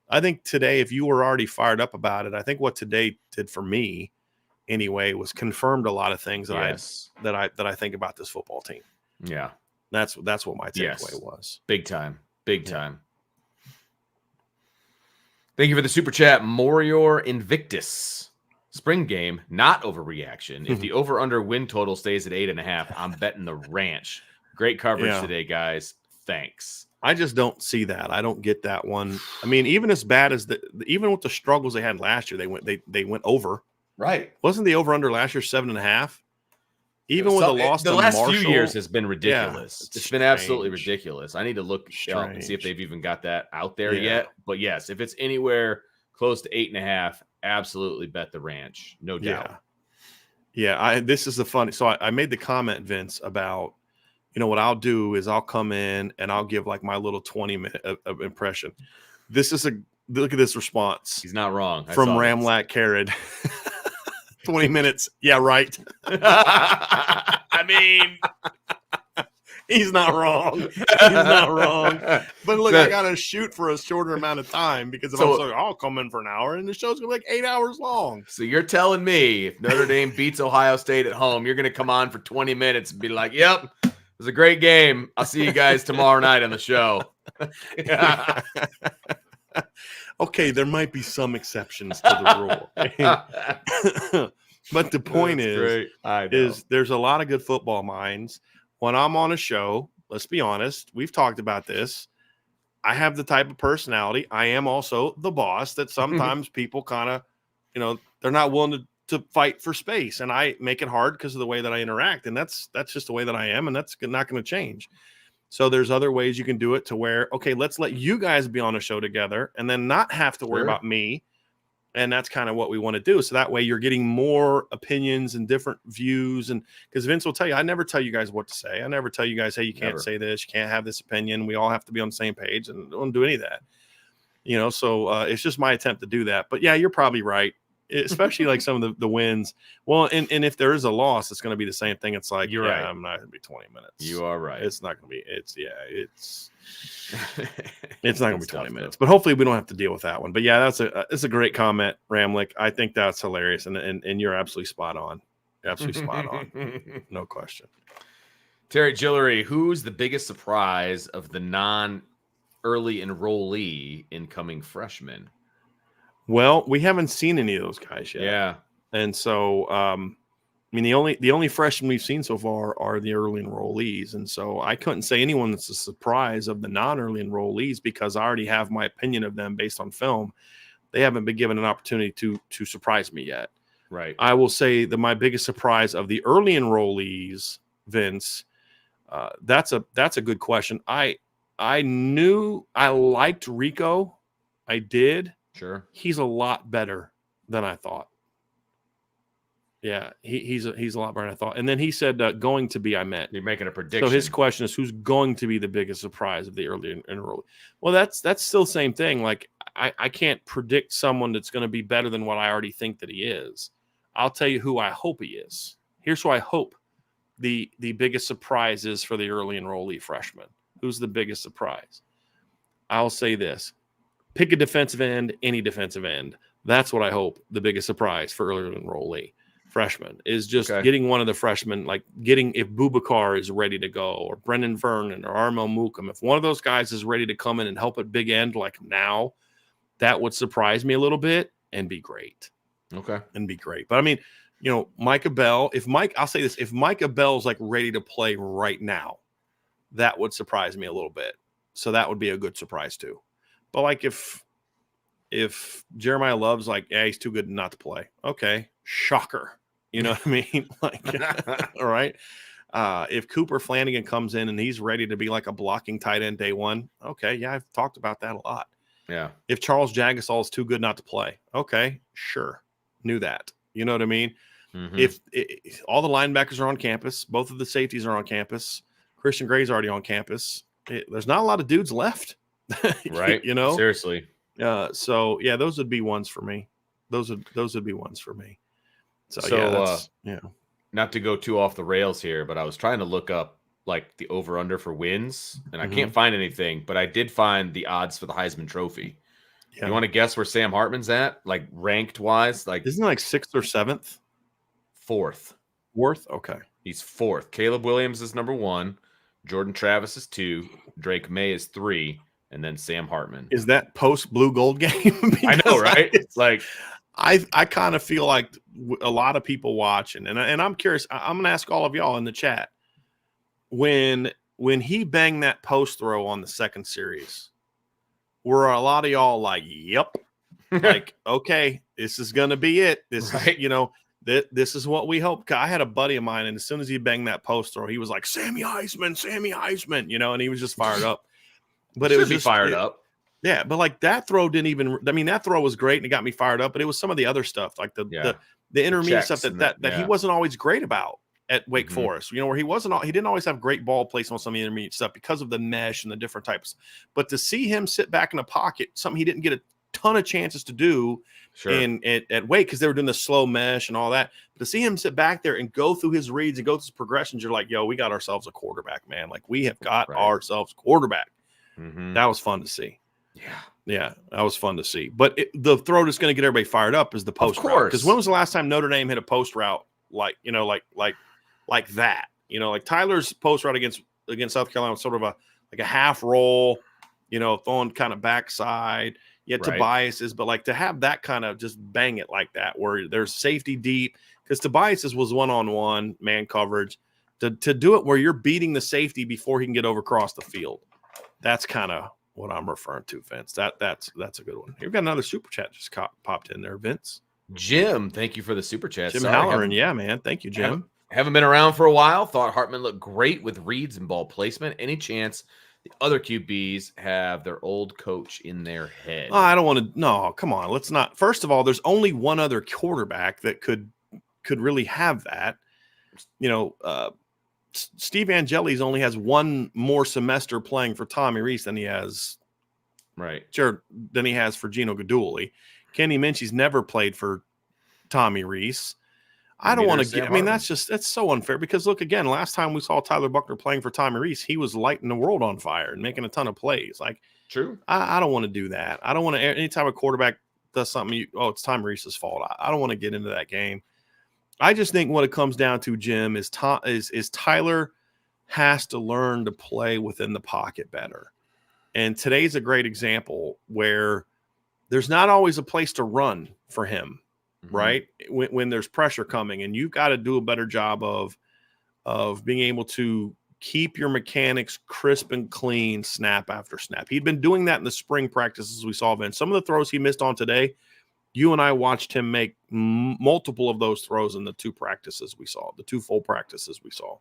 I think today, if you were already fired up about it, I think what today did for me anyway was confirmed a lot of things that I think about this football team. Yeah. That's what my takeaway was. Big time. Thank you for the super chat. Morior Invictus. Spring game, not overreaction. If the over-under win total stays at 8.5, I'm betting the ranch. Great coverage today, guys. Thanks. I just don't see that. I don't get that one. I mean, even as bad as even with the struggles they had last year, they went over. Right. Wasn't the over-under last year 7.5? Even with the loss to last Marshall, few years has been ridiculous. Yeah, it's been absolutely ridiculous. I need to look and see if they've even got that out there yet. But yes, if it's anywhere close to 8.5, absolutely bet the ranch. No doubt. Yeah. This is the funny. So I made the comment, Vince, about, what I'll do is I'll come in and I'll give like my little 20-minute of impression. Look at this response. He's not wrong. From Ramlat Carrot. 20 minutes. Yeah, right. I mean, he's not wrong. But look, I got to shoot for a shorter amount of time because if I'll come in for an hour and the show's going to be like 8 hours long. So you're telling me if Notre Dame beats Ohio State at home, you're going to come on for 20 minutes and be like, yep, it was a great game. I'll see you guys tomorrow night on the show. Okay, there might be some exceptions to the rule. But the point is there's a lot of good football minds. When I'm on a show, let's be honest, we've talked about this. I have the type of personality. I am also the boss that sometimes people kind of, they're not willing to fight for space. And I make it hard because of the way that I interact. And that's just the way that I am. And that's not going to change. So there's other ways you can do it to where, okay, let's let you guys be on a show together and then not have to worry about me And that's kind of what we want to do. So that way you're getting more opinions and different views. And because Vince will tell you, I never tell you guys what to say. I never tell you guys, hey, you can't say this. You can't have this opinion. We all have to be on the same page, and don't do any of that. So it's just my attempt to do that. But yeah, you're probably right. Especially like some of the wins. Well, and if there is a loss, it's going to be the same thing. It's like, you're right. I'm not going to be 20 minutes. You are right. It's not going to be, it's not going to be 20 minutes, but hopefully we don't have to deal with that one. But yeah, it's a great comment, Ramlick. I think that's hilarious. And you're absolutely spot on. Absolutely spot on. No question. Terry Gillery, who's the biggest surprise of the non-early enrollee incoming freshman? Well, we haven't seen any of those guys yet. Yeah. And so, the only freshmen we've seen so far are the early enrollees. And so I couldn't say anyone that's a surprise of the non-early enrollees because I already have my opinion of them based on film. They haven't been given an opportunity to surprise me yet. Right. I will say that my biggest surprise of the early enrollees, Vince, that's a good question. I knew I liked Rico. I did. Sure. He's a lot better than I thought. Yeah, he's a lot better than I thought. And then he said going to be, I meant. You're making a prediction. So his question is, who's going to be the biggest surprise of the early enrollee? Well, that's still the same thing. Like I can't predict someone that's going to be better than what I already think that he is. I'll tell you who I hope he is. Here's who I hope the biggest surprise is for the early enrollee freshman. Who's the biggest surprise? I'll say this. Pick a defensive end, any defensive end. That's what I hope the biggest surprise for early enrollee freshman is just getting one of the freshmen, like getting if Boubacar is ready to go or Brendan Vernon or Armel Mukam. If one of those guys is ready to come in and help at big end like now, that would surprise me a little bit and be great. Okay. And be great. But I mean, Micah Bell, I'll say this, if Micah Bell's like ready to play right now, that would surprise me a little bit. So that would be a good surprise too. But like if Jeremiah Love's like, yeah, he's too good not to play. Okay. Shocker. You know what I mean? Like, all right. If Cooper Flanagan comes in and he's ready to be like a blocking tight end day one. Okay. Yeah. I've talked about that a lot. Yeah. If Charles Jagasol is too good not to play. Okay. Sure. Knew that. You know what I mean? Mm-hmm. If all the linebackers are on campus, both of the safeties are on campus, Christian Gray's already on campus. There's not a lot of dudes left. Right. Seriously. So yeah, those would be ones for me. Those would be ones for me. So yeah, not to go too off the rails here, but I was trying to look up like the over under for wins and I can't find anything, but I did find the odds for the Heisman Trophy. Yeah. You want to guess where Sam Hartman's at? Like ranked wise? Like isn't it like 6th or 7th? 4th. Okay. He's 4th. Caleb Williams is number 1. Jordan Travis is 2. Drake May is 3. And then Sam Hartman. Is that post blue gold game? I know, right? It's like I kind of feel like a lot of people watching, and I'm curious. I'm going to ask all of y'all in the chat when he banged that post throw on the second series. Were a lot of y'all like, "Yep," like, okay, this is going to be it. This right. is, this is what we hope. I had a buddy of mine, and as soon as he banged that post throw, he was like, Sammy Heisman, and he was just fired up. But it was just fired up. Yeah, but like that throw didn't even. I mean, that throw was great and it got me fired up. But it was some of the other stuff, like the intermediate stuff that he wasn't always great about at Wake Forest. Where he didn't always have great ball placement on some of the intermediate stuff because of the mesh and the different types. But to see him sit back in the pocket, something he didn't get a ton of chances to do at Wake because they were doing the slow mesh and all that. But to see him sit back there and go through his reads and go through his progressions, you're like, yo, we got ourselves a quarterback, man. Like we have got ourselves a quarterback. That was fun to see. Yeah, that was fun to see. But the throw that's going to get everybody fired up is the post route. Because when was the last time Notre Dame hit a post route like that? Like Tyler's post route against South Carolina was sort of a half roll, throwing kind of backside. Yeah, Tobias's, but like to have that kind of just bang it like that, where there's safety deep, because Tobias's was one-on-one man coverage. To do it where you're beating the safety before he can get over across the field. That's kind of what I'm referring to, Vince. That's a good one. You've got another super chat just popped in there, Vince. Jim, thank you for the super chat. Jim Halloran, yeah, man. Thank you, Jim. Haven't been around for a while. Thought Hartman looked great with reads and ball placement. Any chance the other QBs have their old coach in their head? I don't want to. No, come on. Let's not. First of all, there's only one other quarterback that could really have that. Steve Angeli's only has one more semester playing for Tommy Rees than he has, than he has for Gino Guidugli. Kenny Minchie's never played for Tommy Rees. I don't want to get. I mean, that's so unfair because look again. Last time we saw Tyler Buckner playing for Tommy Rees, he was lighting the world on fire and making a ton of plays. Like, true. I don't want to do that. I don't want to. Anytime a quarterback does something, it's Tommy Rees's fault. I don't want to get into that game. I just think what it comes down to, Jim, is Tyler has to learn to play within the pocket better. And today's a great example where there's not always a place to run for him, right? When there's pressure coming, and you've got to do a better job of being able to keep your mechanics crisp and clean snap after snap. He'd been doing that in the spring practices we saw, Vince. Some of the throws he missed on today, you and I watched him make multiple of those throws in the two practices we saw, the two full practices we saw.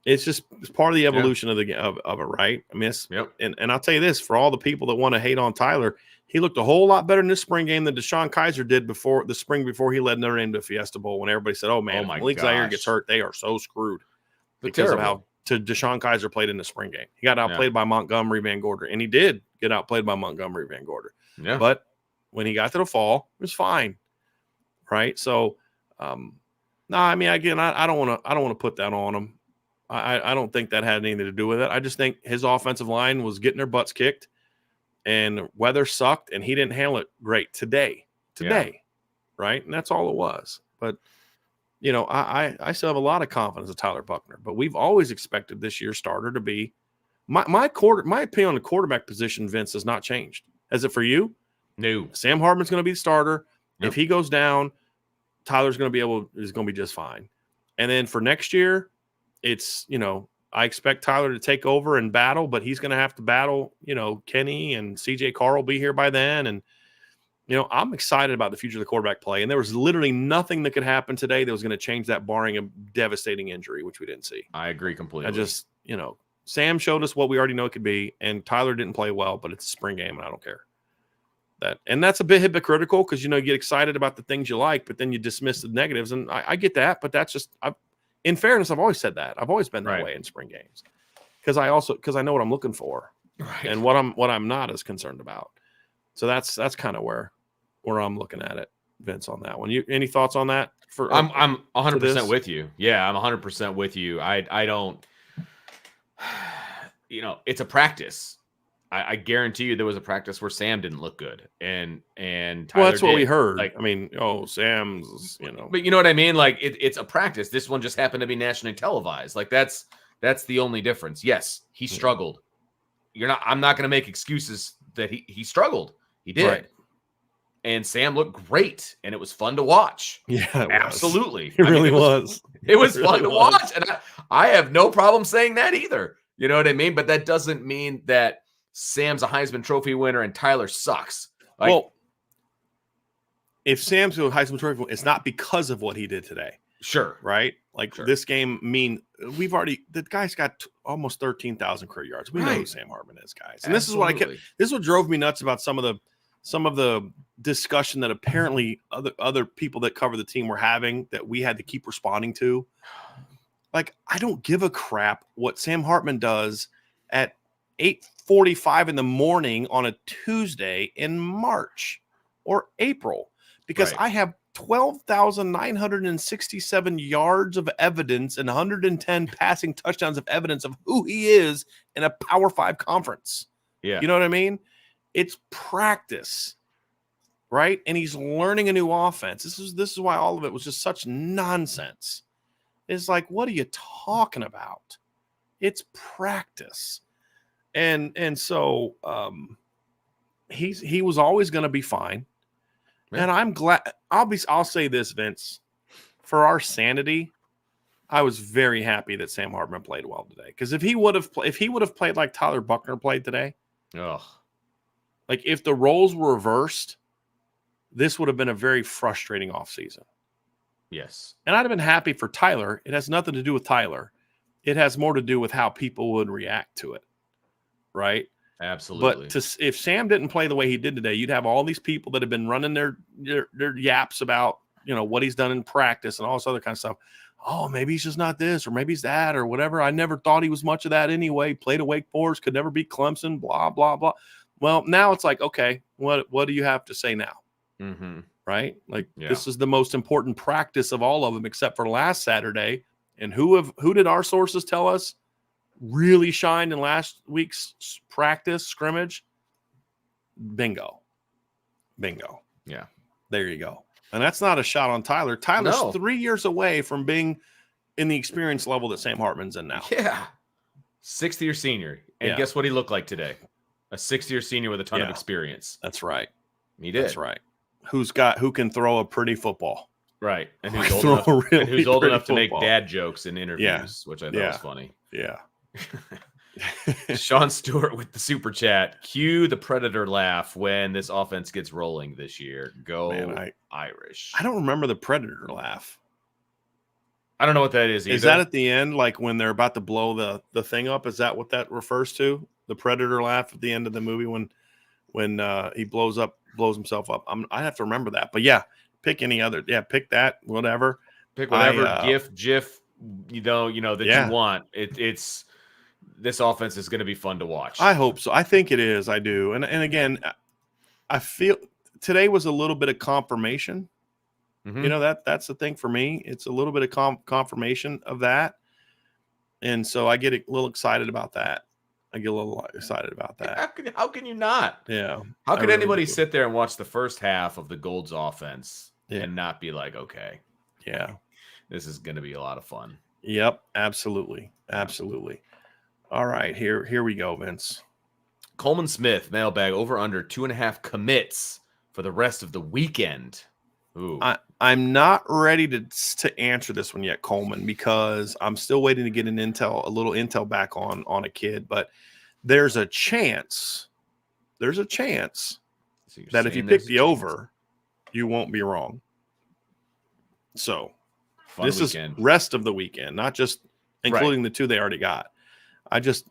It's part of the evolution of it, right? I mean, and I'll tell you this, for all the people that want to hate on Tyler, he looked a whole lot better in this spring game than Deshaun Kaiser did before he led Notre Dame to Fiesta Bowl, when everybody said, oh, man, if Malik Zaire gets hurt, they are so screwed because of how Deshaun Kaiser played in the spring game. He got outplayed by Montgomery Van Gorder, and he did get outplayed by Montgomery Van Gorder. Yeah. But when he got to the fall, it was fine, right? So, no, I mean, again, I don't want to put that on him. I don't think that had anything to do with it. I just think his offensive line was getting their butts kicked, and weather sucked, and he didn't handle it great today, right? And that's all it was. But I still have a lot of confidence in Tyler Buckner. But we've always expected this year's starter to be my opinion on the quarterback position. Vince, has not changed. Has it for you? No. Sam Hartman's going to be the starter. Yep. If he goes down, Tyler's going to be just fine. And then for next year, it's, I expect Tyler to take over and battle, but he's going to have to battle, Kenny and CJ Carr will be here by then. And, I'm excited about the future of the quarterback play. And there was literally nothing that could happen today that was going to change that, barring a devastating injury, which we didn't see. I agree completely. Sam showed us what we already know it could be, and Tyler didn't play well, but it's a spring game, and I don't care. That's a bit hypocritical because, you get excited about the things you like, but then you dismiss the negatives. And I get that, but that's just, in fairness, I've always said that. I've always been that way in spring games because I know what I'm looking for and what I'm not as concerned about. So that's kind of where I'm looking at it, Vince, on that one. Any thoughts on that? I'm 100% with you. Yeah, I'm 100% with you. I don't, it's a practice. I guarantee you there was a practice where Sam didn't look good, and Tyler that's what did. we heard. Like, I mean, Sam's, but you know what I mean? Like it's a practice. This one just happened to be nationally televised. Like that's the only difference. Yes, he struggled. I'm not going to make excuses that he struggled. He did. Right. And Sam looked great, and it was fun to watch. Yeah, absolutely. It really was. It was fun to watch, and I have no problem saying that either. You know what I mean? But that doesn't mean that Sam's a Heisman Trophy winner and Tyler sucks. Well, if Sam's a Heisman Trophy winner, it's not because of what he did today. Sure. Right? This game, the guy's got almost 13,000 career yards. We know who Sam Hartman is, guys. And this is what this is what drove me nuts about some of the discussion that apparently other people that cover the team were having that we had to keep responding to. Like, I don't give a crap what Sam Hartman does at 8:45 in the morning on a Tuesday in March or April, because I have 12,967 yards of evidence and 110 passing touchdowns of evidence of who he is in a Power 5 conference. Yeah. You know what I mean? It's practice, right? And he's learning a new offense. This is why all of it was just such nonsense. It's like, what are you talking about? It's practice. And so he was always going to be fine. Yeah. And I'm glad. I'll say this, Vince, for our sanity, I was very happy that Sam Hartman played well today. Because if he would have played like Tyler Buckner played today, like if the roles were reversed, this would have been a very frustrating offseason. Yes. And I'd have been happy for Tyler. It has nothing to do with Tyler. It has more to do with how people would react to it, right? Absolutely. But if Sam didn't play the way he did today, you'd have all these people that have been running their yaps about, what he's done in practice and all this other kind of stuff. Oh, maybe he's just not this, or maybe he's that, or whatever. I never thought he was much of that anyway. Played at Wake Forest, could never beat Clemson, blah, blah, blah. Well, now it's like, okay, what do you have to say now? Mm-hmm. Right? Like, this is the most important practice of all of them, except for last Saturday. And who did our sources tell us really shined in last week's practice scrimmage? Bingo. Yeah. There you go. And that's not a shot on Tyler. Tyler's 3 years away from being in the experience level that Sam Hartman's in now. Yeah. 6th-year senior. And guess what he looked like today? A 6th-year senior with a ton of experience. That's right. He did. That's right. Who can throw a pretty football. Right. And who's old enough to make dad jokes in interviews, which I thought was funny. Yeah. Sean Stewart with the super chat. Cue the Predator laugh when this offense gets rolling this year. Go Irish. I don't remember the Predator laugh. I don't know what that is either. Is that at the end, like when they're about to blow the thing up? Is that what that refers to? The Predator laugh at the end of the movie when he blows himself up. I have to remember that. But yeah, pick any other. Yeah, pick that. Whatever. Pick whatever GIF that you want. It's this offense is going to be fun to watch. I hope so. I think it is. I do. And again, I feel today was a little bit of confirmation. Mm-hmm. That's the thing for me. It's a little bit of confirmation of that. And so I get a little excited about that. How can you not? Yeah. How could anybody sit there and watch the first half of the Golds offense and not be like, okay, this is going to be a lot of fun. Yep. Absolutely. Absolutely. All right, here we go, Vince. Coleman Smith, mailbag, over under 2.5 commits for the rest of the weekend. Ooh. I'm not ready to answer this one yet, Coleman, because I'm still waiting to get a little intel back on a kid. But there's a chance that if you pick the over, you won't be wrong. So this weekend. Is rest of the weekend, not just including the two they already got. Let's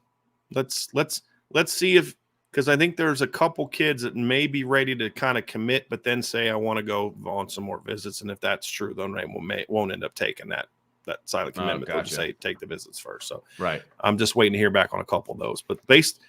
see if, because I think there's a couple kids that may be ready to kind of commit, but then say, I want to go on some more visits. And if that's true, then they won't end up taking that silent commitment. They'll just say, take the visits first. So I'm just waiting to hear back on a couple of those, but based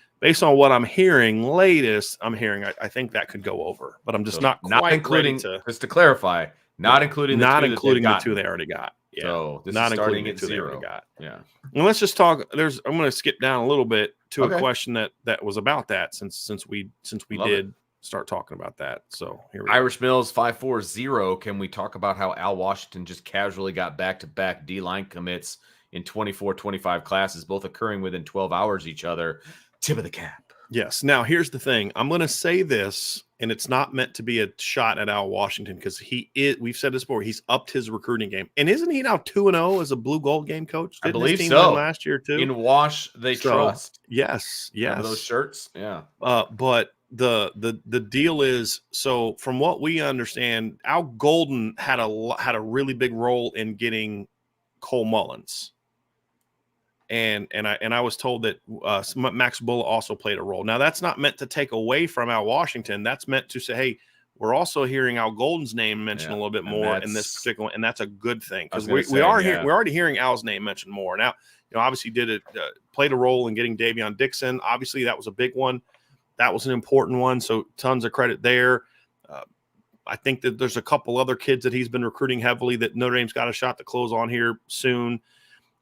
on what I'm hearing I think that could go over, but I'm just not including, just to clarify, including the two they already got. Yeah. So this not is starting at 0. Yeah. And let's just talk. I'm going to skip down a little bit to a question that was about that since we did start talking about that. So here we go. Irish Mills 540. Can we talk about how Al Washington just casually got back-to-back D-line commits in 24-25 classes, both occurring within 12 hours each other? Tip of the cap. Yes. Now, here's the thing. I'm going to say this, and it's not meant to be a shot at Al Washington because we've said this before, he's upped his recruiting game. And isn't he now 2-0 as a blue gold game coach? I believe so. Last year, too. In Wash, they trust. Yes. Remember those shirts? Yeah. But the deal is, so from what we understand, Al Golden had a really big role in getting Cole Mullins. And I was told that Max Bulla also played a role. Now, that's not meant to take away from Al Washington. That's meant to say, hey, we're also hearing Al Golden's name mentioned a little bit more in this particular one, and that's a good thing because we're already hearing Al's name mentioned more. Now, obviously played a role in getting Davion Dixon. Obviously, that was a big one. That was an important one. So tons of credit there. I think that there's a couple other kids that he's been recruiting heavily that Notre Dame's got a shot to close on here soon.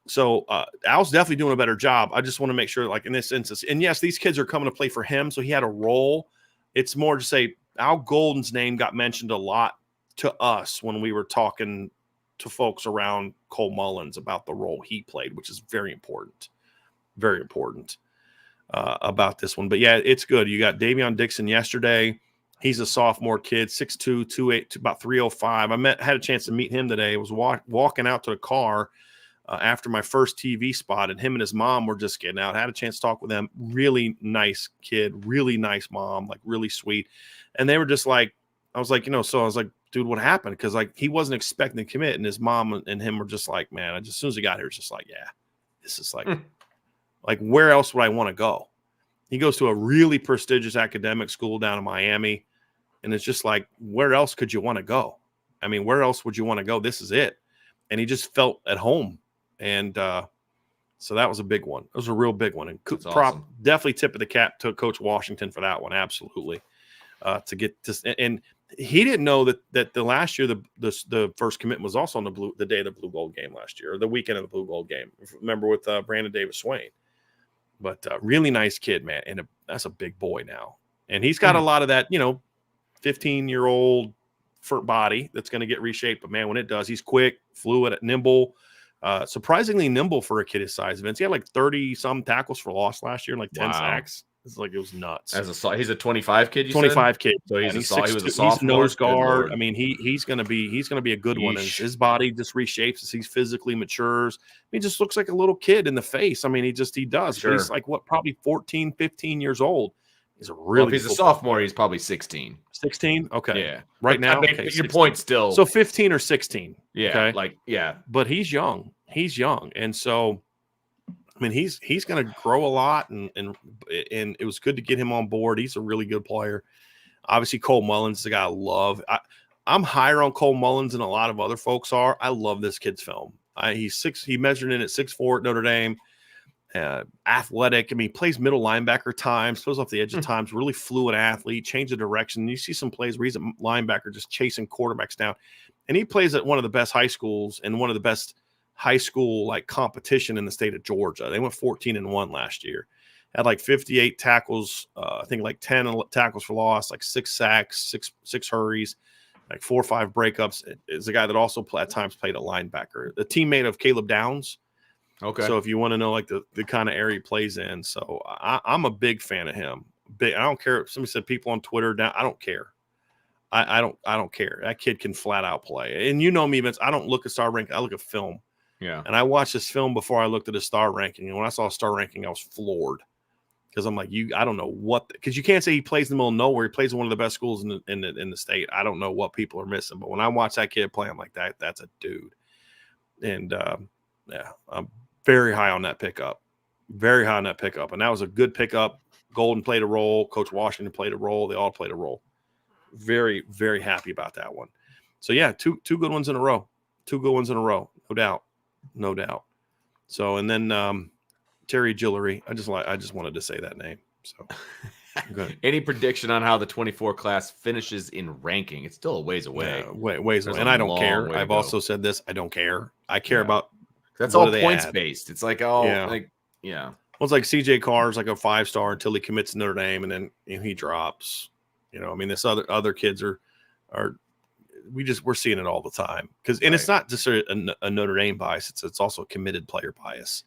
So Al's definitely doing a better job. I just want to make sure, like in this instance, and yes, these kids are coming to play for him, so he had a role. It's more to say Al Golden's name got mentioned a lot to us when we were talking to folks around Cole Mullins about the role he played, which is very important about this one. But yeah, it's good. You got Davion Dixon yesterday. He's a sophomore kid, 6'2", 2'8", about 305. Had a chance to meet him today. I was walking out to the car after my first TV spot, and him and his mom were just getting out. I had a chance to talk with them. Really nice kid, really nice mom, like really sweet. And they were just like, I was like, dude, what happened? Because like he wasn't expecting to commit, and his mom and him were just like, man, as soon as he got here, it's just like, yeah, this is like where else would I want to go? He goes to a really prestigious academic school down in Miami, and it's just like, where else could you want to go? I mean, where else would you want to go? This is it. And he just felt at home, and so that was a big one. It was a real big one, and awesome. Definitely tip of the cap to Coach Washington for that one, absolutely. To get to, and he didn't know that the last year the first commitment was also on the day of the Blue Gold game last year, or the weekend of the Blue Gold game. Remember with Brandon Davis Swain, but really nice kid, man, and that's a big boy now, and he's got a lot of that 15-year-old body that's going to get reshaped. But man, when it does, he's quick, fluid, nimble. Surprisingly nimble for a kid his size. Vince, he had like 30 some tackles for loss last year and like 10 sacks. It's like, it was nuts. He's a 25 kid. 25 kid. So he was a sophomore. He's a nose guard. I mean, he's gonna be a good one. And his body just reshapes as he physically matures. He just looks like a little kid in the face. I mean, he does. Sure. But he's like probably 14, 15 years old. He's a really. If he's a sophomore, he's probably 16. 16? Okay. Yeah. Right now. Okay, your point still. So 15 or 16. Yeah. Okay? But he's young. And so, I mean, he's going to grow a lot, and it was good to get him on board. He's a really good player. Obviously, Cole Mullins is a guy I love. I'm higher on Cole Mullins than a lot of other folks are. I love this kid's film. He measured in at 6'4" at Notre Dame. Athletic. I mean, he plays middle linebacker times, throws off the edge of times, really fluid athlete, change of direction. You see some plays where he's a linebacker just chasing quarterbacks down. And he plays at one of the best high schools and one of the best high school like competition in the state of Georgia. They went 14-1 last year. Had like 58 tackles, I think like 10 tackles for loss, like 6 sacks, six hurries, like 4 or 5 breakups. Is a guy that also at times played a linebacker, a teammate of Caleb Downs. Okay. So if you want to know like the kind of area he plays in, so I'm a big fan of him. I don't care if somebody said people on Twitter down. I don't care. I don't care. That kid can flat out play. And you know me, Vince, I don't look at star ranking. I look at film. Yeah. And I watched this film before I looked at his star ranking. And when I saw a star ranking, I was floored. Because I'm like, I don't know what, because you can't say he plays in the middle of nowhere. He plays in one of the best schools in the state. I don't know what people are missing. But when I watch that kid play, I'm like, that's a dude. And I'm very high on that pickup. Very high on that pickup. And that was a good pickup. Golden played a role. Coach Washington played a role. They all played a role. Very, very happy about that one. So, yeah, two good ones in a row. 2 good ones in a row. No doubt. No doubt. So, and then Terry Gillery. I just wanted to say that name. So, good. Any prediction on how the 24 class finishes in ranking? It's still a ways away. Yeah, ways away. And I don't care. I've also said this. I don't care. I care about. That's all points based. It's like, well, it's like CJ Carr's like a 5-star until he commits to Notre Dame, and then he drops. I mean, this other kids are we're seeing it all the time it's not just a Notre Dame bias. It's also a committed player bias.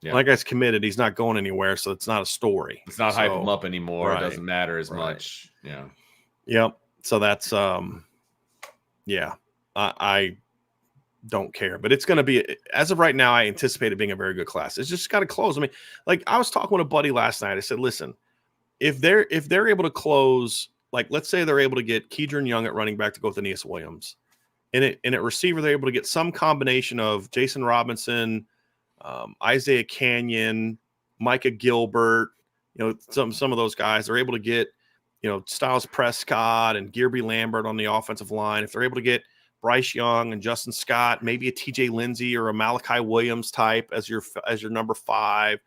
Yeah. That guy's committed. He's not going anywhere, so it's not a story. It's not hype him up anymore. Right. It doesn't matter as much. Yeah. Yep. So that's I don't care, but it's going to be, as of right now, I anticipate it being a very good class. It's just got to close. I mean, like I was talking with a buddy last night. I said, listen, if they're able to close, like let's say they're able to get Keydron Young at running back to go with Aeneas Williams, and at receiver they're able to get some combination of Jason Robinson, Isaiah Canyon, Micah Gilbert, some of those guys. They're able to get Styles Prescott and Gearby Lambert on the offensive line. If they're able to get Bryce Young and Justin Scott, maybe a TJ Lindsey or a Malachi Williams type as your number 5.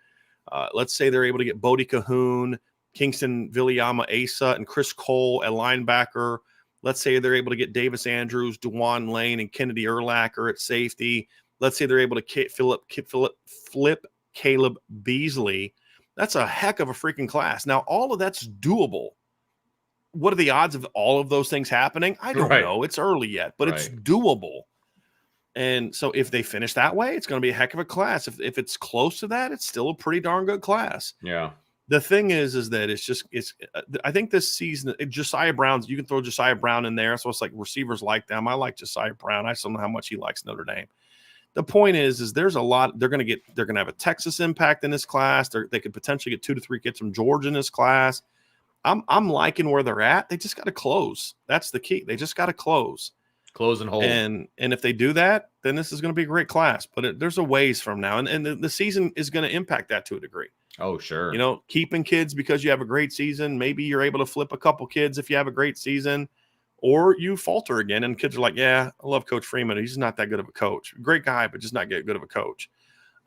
Let's say they're able to get Bodie Cahoon, Kingston Viliama Asa, and Chris Cole at linebacker. Let's say they're able to get Davis Andrews, DeJuan Lane, and Kennedy Urlacher at safety. Let's say they're able to flip Caleb Beasley. That's a heck of a freaking class. Now, all of that's doable. What are the odds of all of those things happening? I don't know. It's early yet, but it's doable. And so if they finish that way, it's going to be a heck of a class. If it's close to that, it's still a pretty darn good class. Yeah. The thing is that I think this season, Josiah Brown's, you can throw Josiah Brown in there. So it's like receivers like them. I like Josiah Brown. I just don't know how much he likes Notre Dame. The point is there's a lot they're going to have a Texas impact in this class. They could potentially get 2 to 3 kids from Georgia in this class. I'm liking where they're at. They just got to close. That's the key. They just got to close. Close and hold. And if they do that, then this is going to be a great class. But there's a ways from now, and the season is going to impact that to a degree. Oh, sure. You know, keeping kids because you have a great season. Maybe you're able to flip a couple kids if you have a great season, or you falter again, and kids are like, "Yeah, I love Coach Freeman. He's just not that good of a coach. Great guy, but just not good of a coach."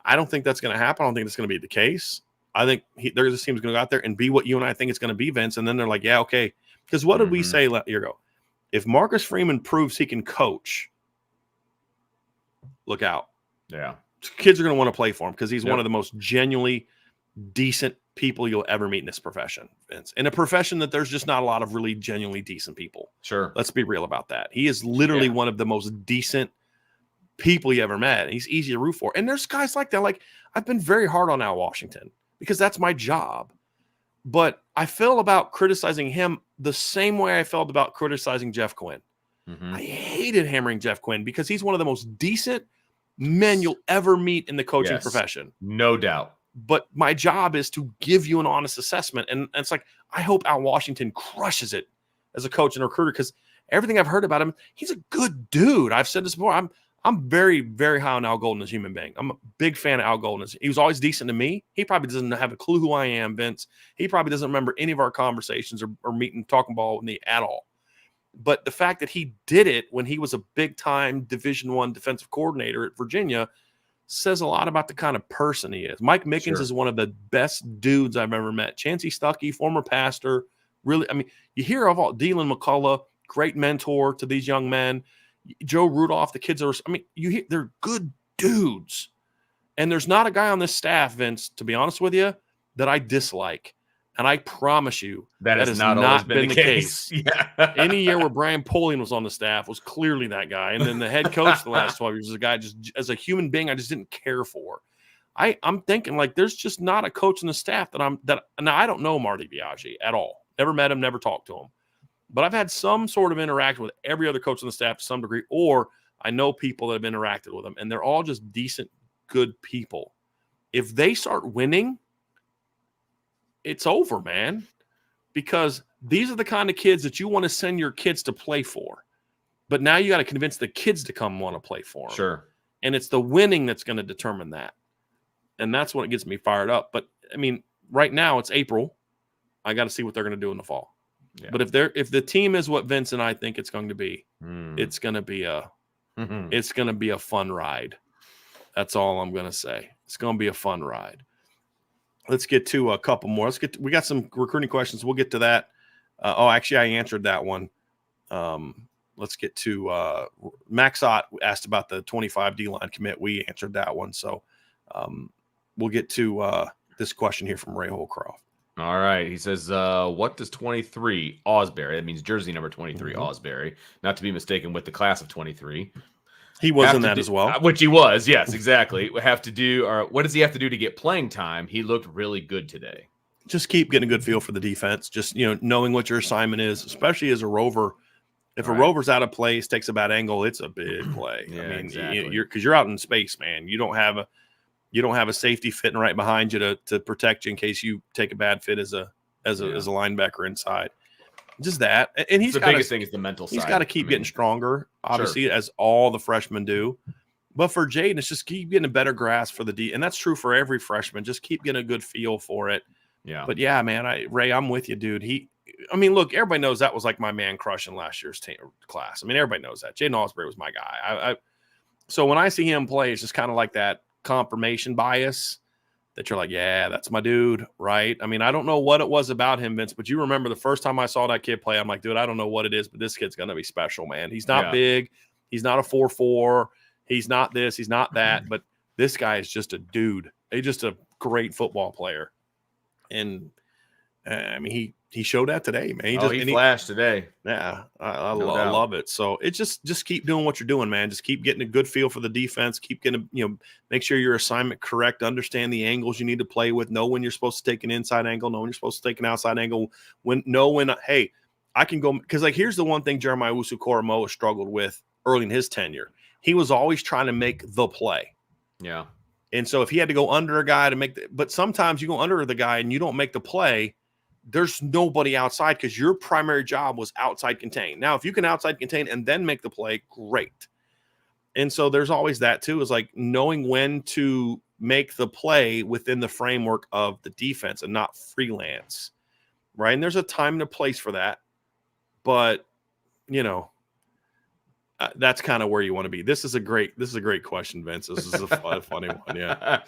I don't think that's going to happen. I don't think that's going to be the case. I think this team's going to go out there and be what you and I think it's going to be, Vince. And then they're like, "Yeah, okay." Because what did we say a year ago? If Marcus Freeman proves he can coach, look out. Yeah. Kids are going to want to play for him because he's one of the most genuinely decent people you'll ever meet in this profession, Vince. In a profession that there's just not a lot of really genuinely decent people. Sure. Let's be real about that. He is literally one of the most decent people you ever met. He's easy to root for. And there's guys like that. Like, I've been very hard on Al Washington because that's my job. But I feel about criticizing him the same way I felt about criticizing Jeff Quinn. I hated hammering Jeff Quinn because he's one of the most decent men you'll ever meet in the coaching profession. No doubt. But my job is to give you an honest assessment. And it's like, I hope Al Washington crushes it as a coach and recruiter because everything I've heard about him, he's a good dude. I've said this before. I'm very, very high on Al Golden as a human being. I'm a big fan of Al Golden. He was always decent to me. He probably doesn't have a clue who I am, Vince. He probably doesn't remember any of our conversations or meeting, talking ball with me at all. But the fact that he did it when he was a big-time Division I defensive coordinator at Virginia says a lot about the kind of person he is. Mike Mickens is one of the best dudes I've ever met. Chancey Stuckey, former pastor. Really, I mean, you hear of all Dylan McCullough, great mentor to these young men. Joe Rudolph, the kids are, I mean, they're good dudes. And there's not a guy on this staff, Vince, to be honest with you, that I dislike. And I promise you that has not always been the case. Yeah. Any year where Brian Polian was on the staff was clearly that guy. And then the head coach the last 12 years was a guy just as a human being I just didn't care for. I'm thinking like there's just not a coach in the staff now I don't know Marty Biaggi at all. Never met him, never talked to him. But I've had some sort of interaction with every other coach on the staff to some degree, or I know people that have interacted with them, and they're all just decent, good people. If they start winning, it's over, man, because these are the kind of kids that you want to send your kids to play for. But now you got to convince the kids to come want to play for them. Sure. And it's the winning that's going to determine that. And that's what gets me fired up. But, I mean, right now it's April. I got to see what they're going to do in the fall. Yeah. But if the team is what Vince and I think it's going to be, it's going to be a fun ride. That's all I'm going to say. It's going to be a fun ride. Let's get to a couple more. We got some recruiting questions. We'll get to that. Actually, I answered that one. Let's get to Max Ott asked about the 25 D-line commit. We answered that one. So we'll get to this question here from Ray Holcroft. All right. He says, what does 23 Osbury, that means jersey number 23 Osbury, not to be mistaken with the class of 23. He was in that as well. Which he was, yes, exactly. Have to do, or what does he have to do to get playing time? He looked really good today. Just keep getting a good feel for the defense. Just, knowing what your assignment is, especially as a rover. If a rover's out of place, takes a bad angle, it's a big play. Yeah, I mean, exactly. You're out in space, man. You don't have a safety fitting right behind you to protect you in case you take a bad fit as a linebacker inside. Just that, and the biggest thing is the mental side. He's got to keep getting stronger, obviously, as all the freshmen do. But for Jaden, it's just keep getting a better grasp for the D, and that's true for every freshman. Just keep getting a good feel for it. Yeah. But yeah, man, Ray, I'm with you, dude. Look, everybody knows that was like my man crush in last year's class. I mean, everybody knows that. Jaden Osbury was my guy. So when I see him play, it's just kind of like that confirmation bias that you're like, yeah, that's my dude, right? I mean, I don't know what it was about him, Vince, but you remember the first time I saw that kid play, I'm like, dude, I don't know what it is, but this kid's going to be special, man. He's not big. He's not a 4.4. He's not this. He's not that. But this guy is just a dude. He's just a great football player. And, I mean, he showed that today, man. He flashed today. Yeah, I love it. So it's just keep doing what you're doing, man. Just keep getting a good feel for the defense. Keep getting, make sure your assignment correct. Understand the angles you need to play with. Know when you're supposed to take an inside angle. Know when you're supposed to take an outside angle. Hey, I can go. Because, like, here's the one thing Jeremiah Usu-Koromoa struggled with early in his tenure. He was always trying to make the play. Yeah. And so if he had to go under a guy to make but sometimes you go under the guy and you don't make the play, there's nobody outside because your primary job was outside contain. Now, if you can outside contain and then make the play, great. And so there's always that too, is like knowing when to make the play within the framework of the defense and not freelance, right? And there's a time and a place for that. But, that's kind of where you want to be. This is a great question, Vince. This is a funny one. Yeah.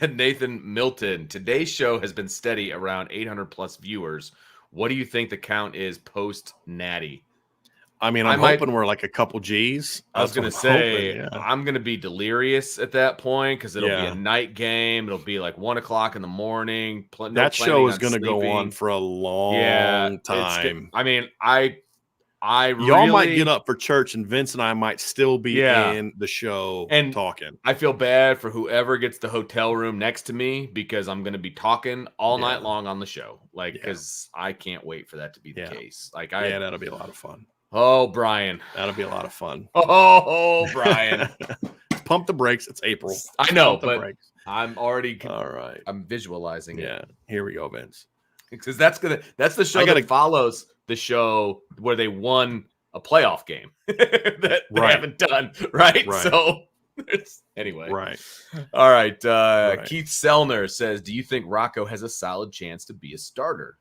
Nathan Milton, today's show has been steady around 800 plus viewers. What do you think the count is post Natty? I mean, I'm hoping we're like a couple G's. I was going to say, I'm going to be delirious at that point because it'll be a night game. It'll be like 1 o'clock in the morning. That show is going to go on for a long time. Y'all might get up for church, and Vince and I might still be in the show and talking. I feel bad for whoever gets the hotel room next to me because I'm going to be talking all night long on the show. Because I can't wait for that to be the case. That'll be a lot of fun. Oh, Brian. That'll be a lot of fun. Oh, Brian. Pump the brakes. It's April. I know, but I'm already all right. I'm visualizing it. Yeah. Here we go, Vince. Because that's the show that follows the show where they won a playoff game that they haven't done. Right. So anyway. Right. All right. Keith Sellner says, do you think Rocco has a solid chance to be a starter?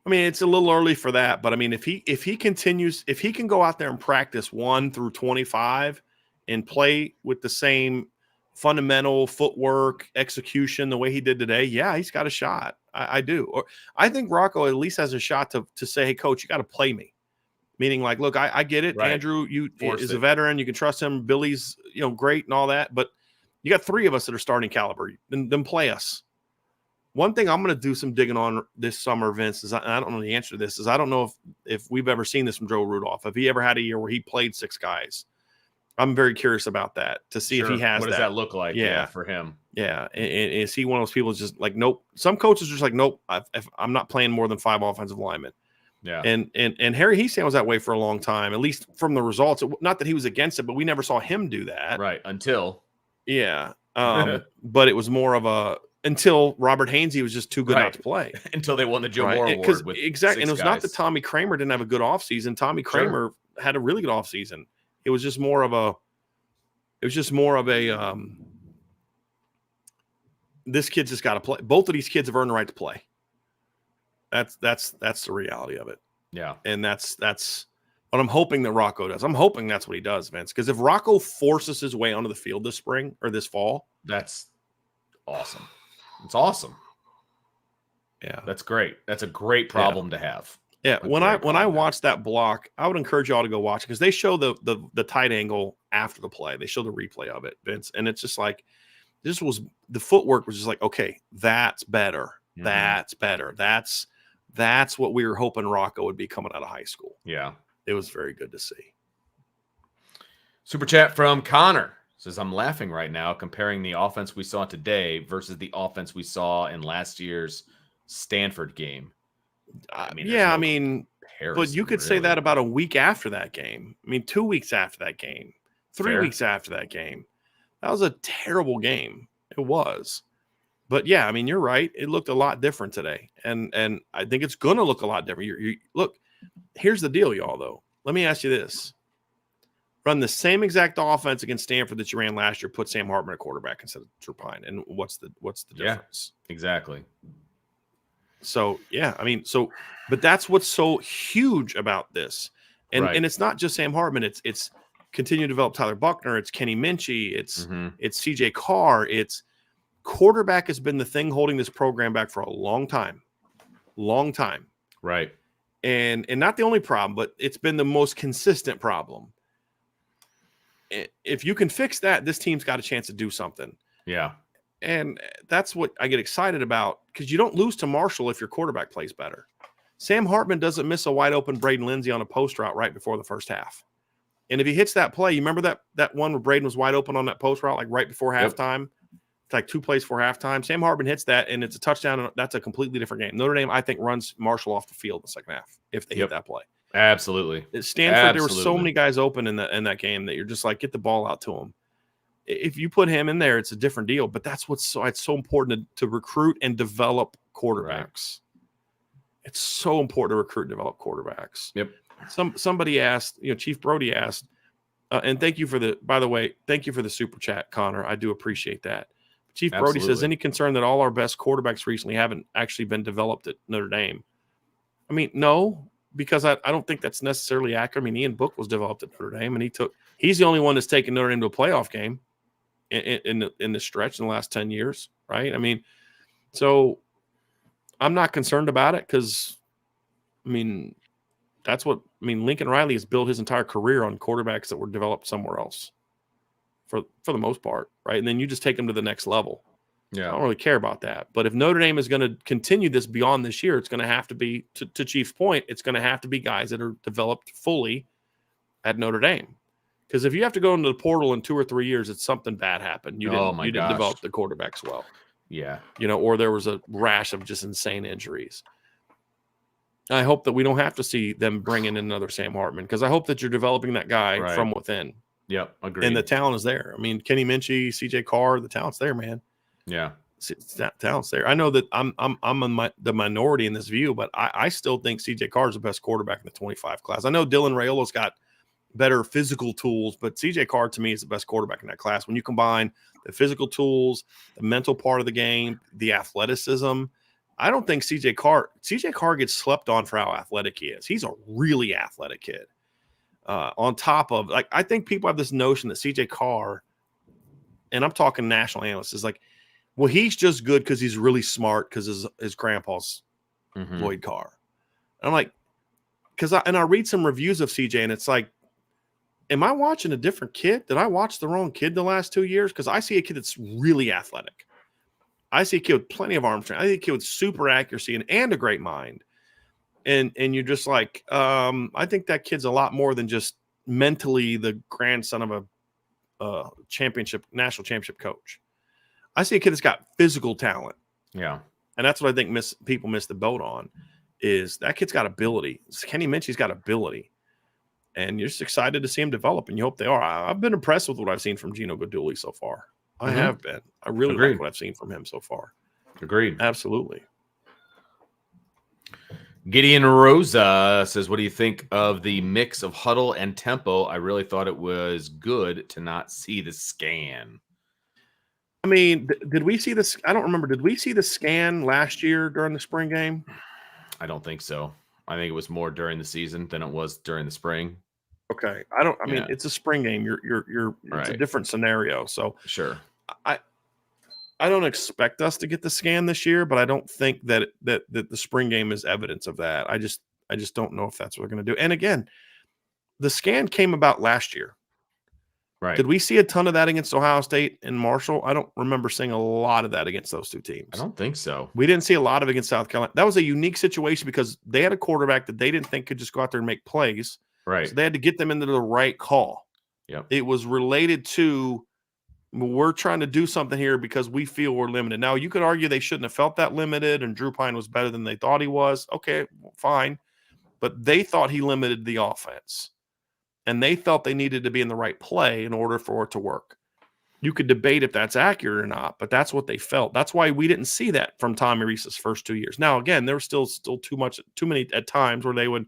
I mean, it's a little early for that, but I mean, if he can go out there and practice 1 through 25 and play with the same fundamental footwork, execution, the way he did today, he's got a shot. I do. Or I think Rocco at least has a shot to say, hey, coach, you got to play me. Meaning like, look, I get it. Right. Andrew, is a veteran. You can trust him. Billy's, great and all that. But you got 3 of us that are starting caliber. Then play us. One thing I'm going to do some digging on this summer, Vince, is I don't know the answer to this, is I don't know if we've ever seen this from Joe Rudolph. If he ever had a year where he played 6 guys. I'm very curious about that to see if he has that. What does that look like for him? Yeah. And is he one of those people that's just like, nope. Some coaches are just like, nope, I'm not playing more than 5 offensive linemen. Yeah. And Harry Heastand was that way for a long time, at least from the results. Not that he was against it, but we never saw him do that. Right. Until. Yeah. But it was more of until Robert Hainsey was just too good not to play. Until they won the Joe Moore Award with exactly. And it was guys. not that Tommy Kramer didn't have a good offseason. Tommy Kramer had a really good offseason. It was just more of a this kid's just got to play. Both of these kids have earned the right to play. That's the reality of it. Yeah. And that's what I'm hoping that Rocco does. I'm hoping that's what he does, Vince. Because if Rocco forces his way onto the field this spring or this fall, that's awesome. It's awesome. Yeah. That's great. That's a great problem to have. Yeah, when I watch that block, I would encourage y'all to go watch it because they show the tight angle after the play. They show the replay of it, Vince, and it's just like the footwork was just like, okay, that's better. Mm-hmm. That's better. That's what we were hoping Rocco would be coming out of high school. Yeah, it was very good to see. Super chat from Connor says, "I'm laughing right now comparing the offense we saw today versus the offense we saw in last year's Stanford game." But you could say that about a week after that game. I mean, 2 weeks after that game, 3 weeks after that game. That was a terrible game. It was. But yeah, I mean, you're right. It looked a lot different today. And I think it's going to look a lot different. Look, here's the deal, y'all, though. Let me ask you this. Run the same exact offense against Stanford that you ran last year, put Sam Hartman at quarterback instead of Turpine. And what's the difference? Yeah, exactly. So, but that's what's so huge about this. And it's not just Sam Hartman. It's continue to develop Tyler Buckner. It's Kenny Minchie. It's CJ Carr. It's quarterback has been the thing holding this program back for a long time. Right. And not the only problem, but it's been the most consistent problem. If you can fix that, this team's got a chance to do something. Yeah. And that's what I get excited about because you don't lose to Marshall if your quarterback plays better. Sam Hartman doesn't miss a wide open Braden Lindsey on a post route right before the first half. And if he hits that play, you remember that one where Braden was wide open on that post route, like right before halftime? It's like 2 plays before halftime. Sam Hartman hits that, and it's a touchdown. And that's a completely different game. Notre Dame, I think, runs Marshall off the field in the second half if they hit that play. Absolutely. At Stanford, there were so many guys open in that game that you're just like, get the ball out to them. If you put him in there, it's a different deal. But that's it's so important to recruit and develop quarterbacks. It's so important to recruit and develop quarterbacks. Yep. Somebody asked, Chief Brody asked, and thank you for the super chat, Connor. I do appreciate that. Chief Brody says, Absolutely. any concern that all our best quarterbacks recently haven't actually been developed at Notre Dame? I mean, no, because I don't think that's necessarily accurate. I mean, Ian Book was developed at Notre Dame, and he's the only one that's taken Notre Dame to a playoff game in the stretch in the last 10 years, right? I mean, so I'm not concerned about it because, I mean, Lincoln Riley has built his entire career on quarterbacks that were developed somewhere else for the most part, right? And then you just take them to the next level. Yeah. I don't really care about that. But if Notre Dame is going to continue this beyond this year, it's going to have to be, to Chief's point, it's going to have to be guys that are developed fully at Notre Dame. Because if you have to go into the portal in 2 or 3 years, it's something bad happened. You didn't develop the quarterbacks well. Yeah. Or there was a rash of just insane injuries. I hope that we don't have to see them bring in another Sam Hartman, because I hope that you're developing that guy from within. Yep, agreed. And the talent is there. I mean, Kenny Minchie, CJ Carr, the talent's there, man. Yeah, talent's there. I know that I'm the minority in this view, but I still think CJ Carr is the best quarterback in the 25 class. I know Dylan Raiola's got better physical tools, but CJ Carr to me is the best quarterback in that class. When you combine the physical tools, the mental part of the game, the athleticism, I don't think CJ Carr gets slept on for how athletic he is. He's a really athletic kid. On top of, like, I think people have this notion that CJ Carr, and I'm talking national analysts, is like, well, he's just good because he's really smart because his grandpa's Lloyd Carr. And I'm like, I read some reviews of CJ, and it's like, am I watching a different kid? Did I watch the wrong kid the last 2 years? Because I see a kid that's really athletic. I see a kid with plenty of arm strength. I see a kid with super accuracy and a great mind. And you're just like, I think that kid's a lot more than just mentally the grandson of a national championship coach. I see a kid that's got physical talent. Yeah. And that's what I think people miss the boat on, is that kid's got ability. Kenny Minchie's got ability. And you're just excited to see him develop, and you hope they are. I've been impressed with what I've seen from Gino Guidugli so far. I have been. I really like what I've seen from him so far. Agreed. Absolutely. Gideon Rosa says, what do you think of the mix of huddle and tempo? I really thought it was good to not see the scan. I mean, did we see this? I don't remember. Did we see the scan last year during the spring game? I don't think so. I think it was more during the season than it was during the spring. Okay. I mean, it's a spring game. It's a different scenario. So sure. I don't expect us to get the scan this year, but I don't think that the spring game is evidence of that. I just don't know if that's what we're going to do. And again, the scan came about last year. Right. Did we see a ton of that against Ohio State and Marshall? I don't remember seeing a lot of that against those two teams. I don't think so. We didn't see a lot of it against South Carolina. That was a unique situation because they had a quarterback that they didn't think could just go out there and make plays. Right. So they had to get them into the right call. Yep. It was related to, we're trying to do something here because we feel we're limited. Now, you could argue they shouldn't have felt that limited and Drew Pine was better than they thought he was. Okay, fine. But they thought he limited the offense. And they felt they needed to be in the right play in order for it to work. You could debate if that's accurate or not, but that's what they felt. That's why we didn't see that from Tommy Reese's first 2 years. Now, again, there was still too many at times where they would,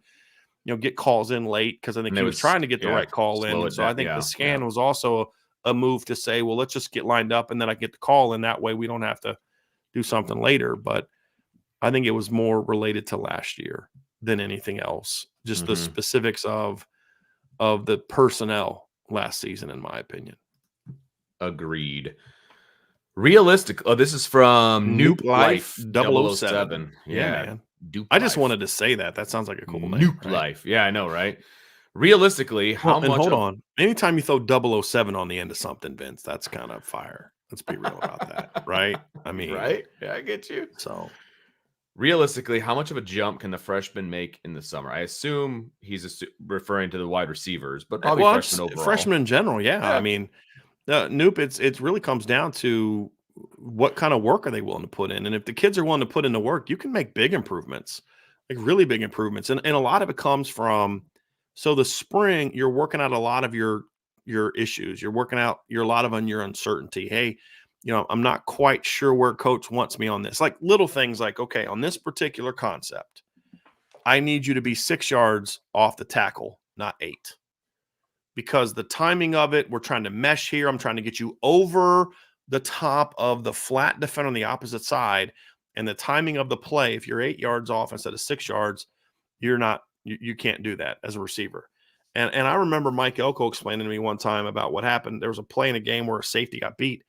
get calls in late because I think he was trying to get the right call in. And so I think the scan was also a move to say, well, let's just get lined up and then I get the call in. That way we don't have to do something later. But I think it was more related to last year than anything else. Just the specifics of the personnel last season, in my opinion. Agreed. Realistic. Oh, this is from Nuke Life 007. Yeah, man. Duke I just Life. wanted to say that. That sounds like a cool name. Nuke Life. Yeah, I know, right? Realistically, hold on. Anytime you throw 007 on the end of something, Vince, that's kind of fire. Let's be real about that, right? I mean, right? Yeah, I get you. So, realistically, how much of a jump can the freshman make in the summer? I assume he's referring to the wide receivers, but probably freshmen overall. Freshmen in general, yeah. I mean, Noop, it really comes down to what kind of work are they willing to put in. And if the kids are willing to put in the work, you can make big improvements, like really big improvements. And a lot of it comes from, so the spring, you're working out a lot of your issues. You're working out a lot of your uncertainty. Hey, I'm not quite sure where coach wants me on this. Like little things like, okay, on this particular concept, I need you to be 6 yards off the tackle, not 8. Because the timing of it, we're trying to mesh here. I'm trying to get you over the top of the flat defender on the opposite side. And the timing of the play, if you're 8 yards off instead of 6 yards, you can't do that as a receiver. And I remember Mike Elko explaining to me one time about what happened. There was a play in a game where a safety got beat.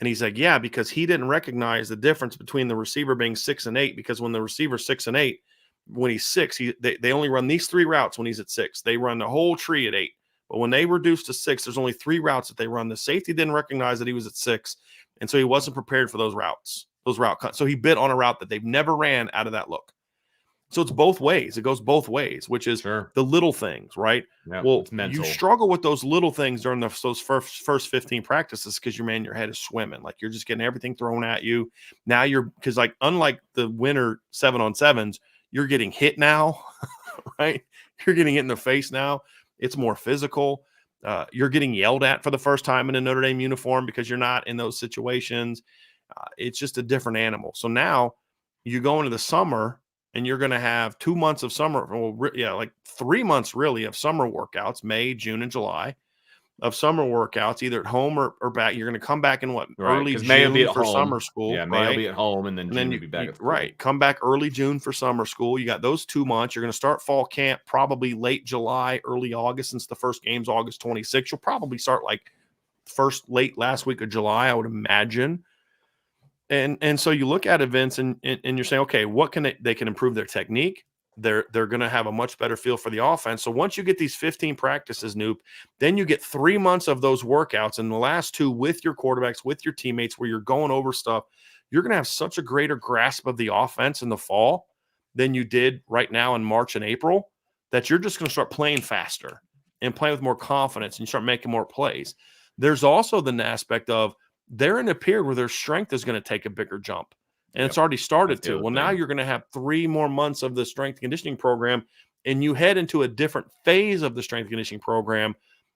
And he's like, yeah, because he didn't recognize the difference between the receiver being 6 and 8, because when the receiver's 6 and 8, when he's 6, they only run these 3 routes when he's at 6. They run the whole tree at 8. But when they reduce to 6, there's only 3 routes that they run. The safety didn't recognize that he was at 6, and so he wasn't prepared for those routes, those route cuts. So he bit on a route that they've never ran out of that look. So it's both ways. It goes both ways, which is the little things, right? Yeah, well, you struggle with those little things during those first 15 practices because your head is swimming. Like, you're just getting everything thrown at you. Now because like, unlike the winter 7-on-7s, you're getting hit now, right? You're getting hit in the face now. It's more physical. You're getting yelled at for the first time in a Notre Dame uniform because you're not in those situations. It's just a different animal. So now you go into the summer and you're going to have 2 months of summer. Well, like 3 months really of summer workouts, May, June, and July of summer workouts, either at home or back. You're going to come back in early June May will be at for home. summer school. Yeah, May will be at home, and then June will be back at school. Right. Come back early June for summer school. You got those 2 months. You're going to start fall camp probably late July, early August, since the first game's August 26th. You'll probably start like late last week of July, I would imagine. And so you look at events and you're saying, okay, what can they can improve their technique. They're going to have a much better feel for the offense. So once you get these 15 practices, Noop, then you get 3 months of those workouts, and the last 2 with your quarterbacks, with your teammates, where you're going over stuff. You're going to have such a greater grasp of the offense in the fall than you did right now in March and April, that you're just going to start playing faster and playing with more confidence, and you start making more plays. There's also the aspect of they're in a period where their strength is going to take a bigger jump. And it's already started to. Well, now you're going to have 3 more months of the strength conditioning program, and you head into a different phase of the strength conditioning program,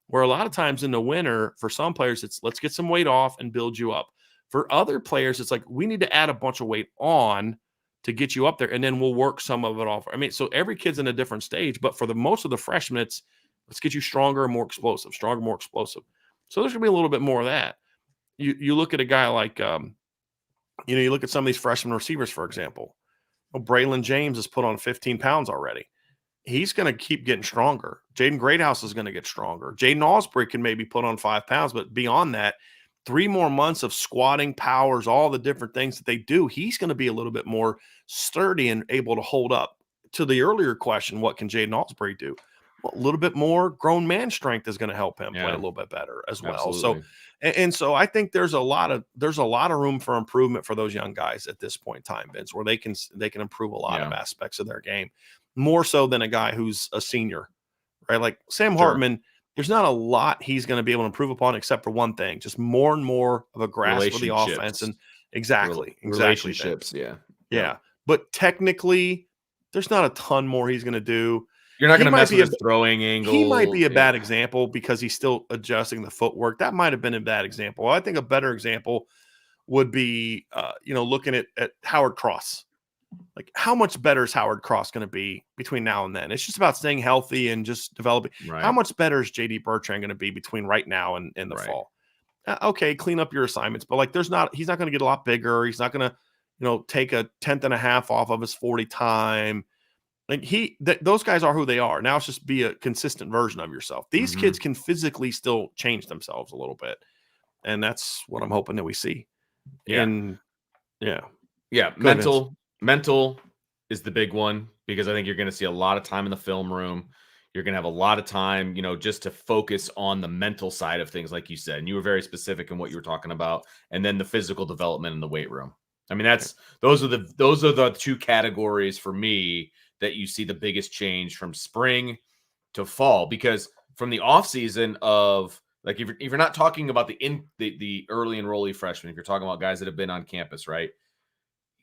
where a lot of times in the winter, for some players, it's let's get some weight off and build you up. For other players, it's like, we need to add a bunch of weight on to get you up there, and then we'll work some of it off. I mean, so every kid's in a different stage, but for the most of the freshmen, it's let's get you stronger and more explosive, stronger, more explosive. So there's going to be a little bit more of that. You look at a guy like, you look at some of these freshman receivers, for example. Well, Braylon James has put on 15 pounds already. He's going to keep getting stronger. Jaden Greathouse is going to get stronger. Jaden Osbury can maybe put on 5 pounds, but beyond that, 3 more months of squatting, powers, all the different things that they do, he's going to be a little bit more sturdy and able to hold up. To the earlier question, what can Jaden Osbury do? Well, a little bit more grown man strength is going to help him play a little bit better as well. Absolutely. So I think there's a lot of room for improvement for those young guys at this point in time, Vince, where they can improve a lot of aspects of their game, more so than a guy who's a senior, right? Like Sam Hartman, there's not a lot he's going to be able to improve upon except for one thing, just more and more of a grasp of the offense. And exactly relationships. Yeah. But technically, there's not a ton more he's going to do. You're not going to mess with his throwing angle. He might be a bad example because he's still adjusting the footwork. That might have been a bad example. I think a better example would be, looking at Howard Cross. Like, how much better is Howard Cross going to be between now and then? It's just about staying healthy and just developing. Right. How much better is J.D. Bertrand going to be between right now and the fall? Okay, clean up your assignments. But, like, he's not going to get a lot bigger. He's not going to, take a 10th and a half off of his 40 time. Like those guys are who they are. Now it's just be a consistent version of yourself. These kids can physically still change themselves a little bit. And that's what I'm hoping that we see. Yeah. Mental is the big one, because I think you're going to see a lot of time in the film room. You're going to have a lot of time, just to focus on the mental side of things, like you said. And you were very specific in what you were talking about. And then the physical development in the weight room. I mean, those are the 2 categories for me that you see the biggest change from spring to fall, because from the off season of, like, if you're not talking about the early enrollee freshmen, if you're talking about guys that have been on campus, right?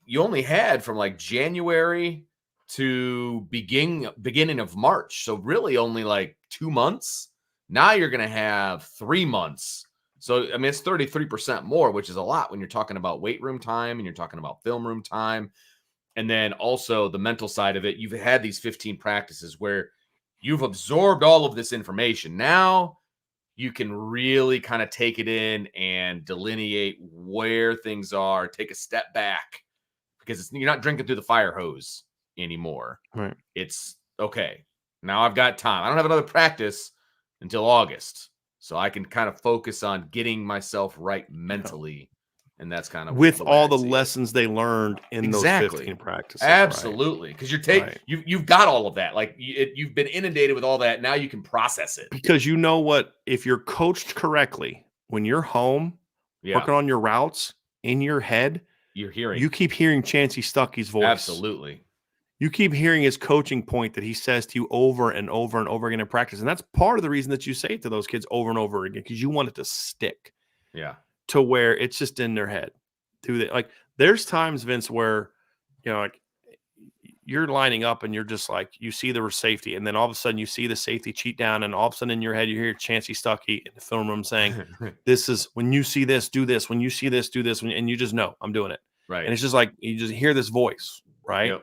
You only had from like January to beginning of March. So really only like 2 months. Now you're going to have 3 months. So, I mean, it's 33% more, which is a lot when you're talking about weight room time and you're talking about film room time. And then also the mental side of it, you've had these 15 practices where you've absorbed all of this information. Now you can really kind of take it in and delineate where things are, take a step back, because you're not drinking through the fire hose anymore. Right. It's okay. Now I've got time. I don't have another practice until August. So I can kind of focus on getting myself right mentally. And that's kind of with the way all I the see it. lessons they learned in those 15 practices. Absolutely. Because Right. you've got all of that. Like you've been inundated with all that. Now you can process it. Because you know what? If you're coached correctly, when you're home Yeah. working on your routes in your head, You're hearing. you keep hearing Chancey Stuckey's voice. Absolutely. You keep hearing his coaching point that he says to you over and over and over again in practice. And that's part of the reason that you say it to those kids over and over again, because you want it to stick. Yeah. To where it's just in their head. Like there's times, Vince, where like you're lining up and you're just like, you see the safety, and then all of a sudden you see the safety cheat down, and all of a sudden in your head you hear Chancey Stuckey in the film room saying, "This is when you see this, do this. When you see this, do this." And you just know I'm doing it. Right. And it's just like you just hear this voice, right?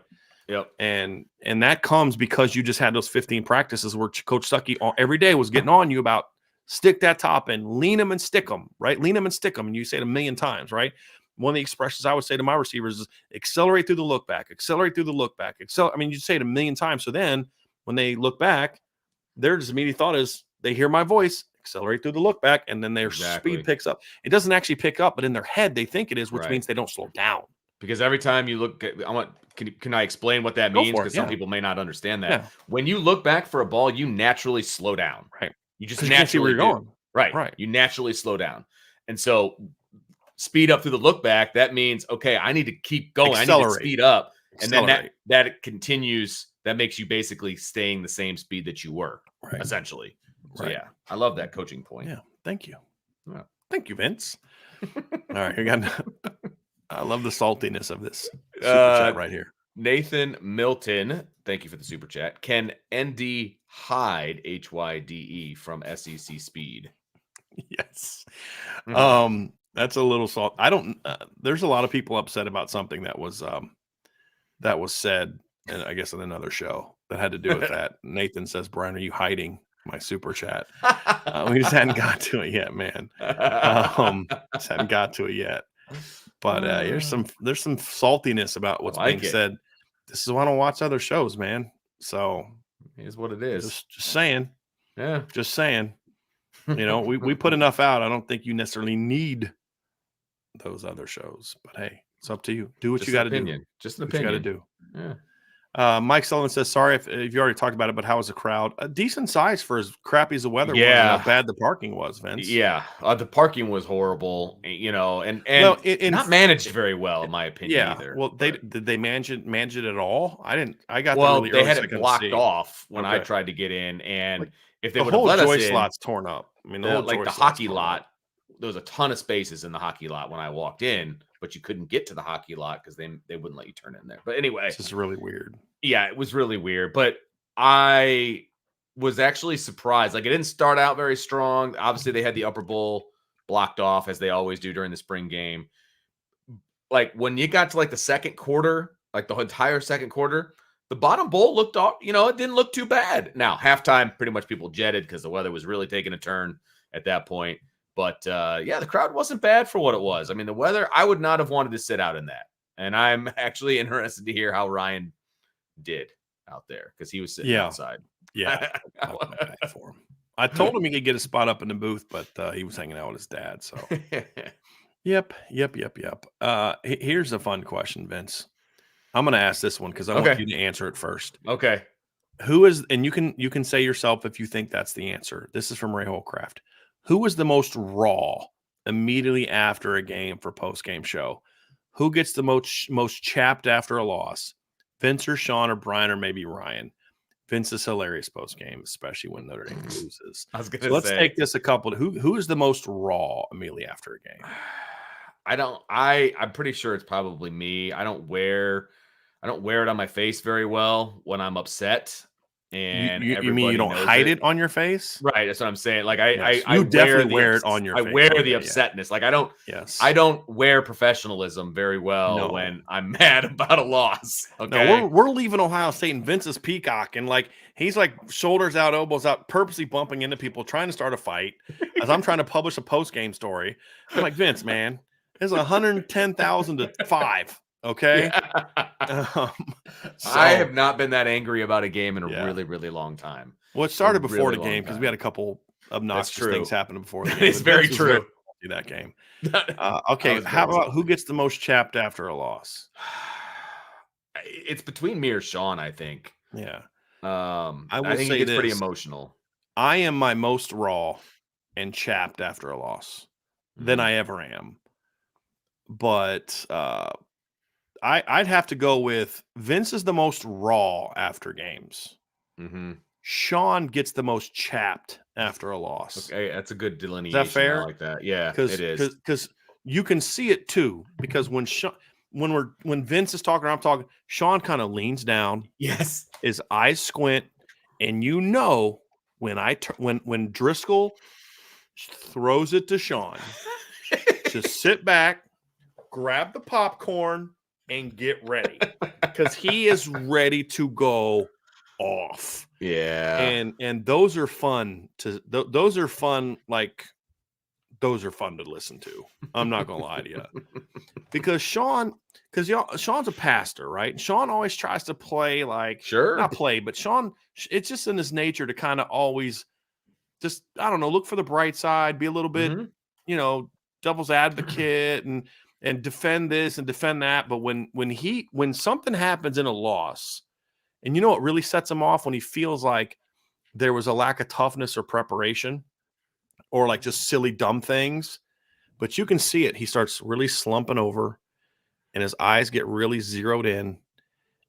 Yep. And that comes because you just had those 15 practices where Coach Stuckey every day was getting on you about stick that top and lean them and stick them, right? Lean them and stick them. And you say it a million times, right? One of the expressions I would say to my receivers is accelerate through the look back, accelerate through the look back. You say it a million times. So then when they look back, their just immediate thought is they hear my voice, accelerate through the look back, and then their speed picks up. It doesn't actually pick up, but in their head, they think it is, which means they don't slow down. Because every time you look at, can I explain what that means? Because some people may not understand that. Yeah. When you look back for a ball, you naturally slow down. Right. You just naturally see where you're going. Right. You naturally slow down. And so speed up through the look back, that means, okay, I need to keep going. I need to speed up. And then that continues. That makes you basically staying the same speed that you were, essentially. So, yeah, I love that coaching point. Yeah. Thank you. Yeah. Thank you, Vince. All right. I love the saltiness of this super chat right here. Nathan Milton, thank you for the super chat. Can ND hide HYDE from SEC speed? Yes. That's a little salt. I don't. There's a lot of people upset about something that was said, and I guess in another show that had to do with that. Nathan says, "Brian, are you hiding my super chat?" We just hadn't got to it yet, man. Just hadn't got to it yet. But there's some saltiness about what's being said. This is why I don't watch other shows, man. So here's what it is. Just saying. Yeah. Just saying. We put enough out. I don't think you necessarily need those other shows. But hey, it's up to you. Do what you got to do. Just an opinion. What you got to do. Yeah. Mike Sullivan says, sorry if you already talked about it, but how was the crowd? A decent size for as crappy as the weather was and how bad the parking was, Vince. Yeah. The parking was horrible, and not managed very well, in my opinion, either. Well, did they manage it at all? I didn't. I got there really early. They had it blocked off when I tried to get in, and if they would have let us joy in, slot's torn up. I mean, the hockey lot, there was a ton of spaces in the hockey lot when I walked in, but you couldn't get to the hockey lot because they wouldn't let you turn in there. But anyway, this is really weird. Yeah, it was really weird, but I was actually surprised. Like, it didn't start out very strong. Obviously, they had the upper bowl blocked off, as they always do during the spring game. Like, when you got to like the second quarter, like the entire second quarter, the bottom bowl looked off, it didn't look too bad. Now, halftime, pretty much people jetted because the weather was really taking a turn at that point. But the crowd wasn't bad for what it was. I mean, the weather, I would not have wanted to sit out in that. And I'm actually interested to hear how Ryan did out there, because he was sitting outside. Yeah. I felt bad for him. I told him he could get a spot up in the booth, but he was hanging out with his dad. So yep. Here's a fun question, Vince. I'm going to ask this one because I want you to answer it first. Okay. Who is, and you can say yourself if you think that's the answer. This is from Ray Holcraft. Who was the most raw immediately after a game for post-game show? Who gets the most chapped after a loss? Vince or Sean or Brian or maybe Ryan? Vince is hilarious post-game, especially when Notre Dame loses. I was going to say. Let's take this a couple. Who is the most raw immediately after a game? I'm pretty sure it's probably me. I don't wear it on my face very well when I'm upset. and You mean you everybody don't knows hide it. it on your face? Right, that's what I'm saying. Like Yes, I you definitely the wear it on your I face. wear Okay, the yeah. upsetness. Like Yes. I don't wear professionalism very well No. when I'm mad about a loss. Okay. No, we're leaving Ohio State and Vince is peacocking. Like he's like shoulders out, elbows out, purposely bumping into people, trying to start a fight. As I'm trying to publish a post-game story. I'm like, Vince, man, it's 110,000 to 5. Okay. Yeah. So I have not been that angry about a game in a Yeah. really, really long time. well, it started before really the long game because we time. had a couple obnoxious true. things happening before the That game. is but very Vince was true. salty that game. I Okay, was how very about who salty. gets the most chapped after a loss? It's between me or Sean, I think. Yeah. I will think say he gets pretty this. emotional. I am my most raw and chapped after a loss than I ever am. But I'd have to go with Vince is the most raw after games. Mm-hmm. Sean gets the most chapped after a loss. Okay, that's a good Is delineation. that fair? I like that. Yeah, it is. Because you can see it too. Because when Vince is talking or I'm talking, Sean kind of leans down, Yes. his eyes squint, and you know when Driscoll throws it to Sean, just sit back, grab the popcorn, and get ready because he is ready to go off. Yeah. And those are fun those are fun. Like those are fun to listen to. I'm not gonna lie to you because Sean's a pastor, right? Sean always tries to play like Sure. not play, but Sean, it's just in his nature to kind of always just, I don't know, look for the bright side, be a little bit, devil's advocate and defend this and defend that. But when something happens in a loss, and you know what really sets him off when he feels like there was a lack of toughness or preparation or like just silly, dumb things, but you can see it. He starts really slumping over and his eyes get really zeroed in.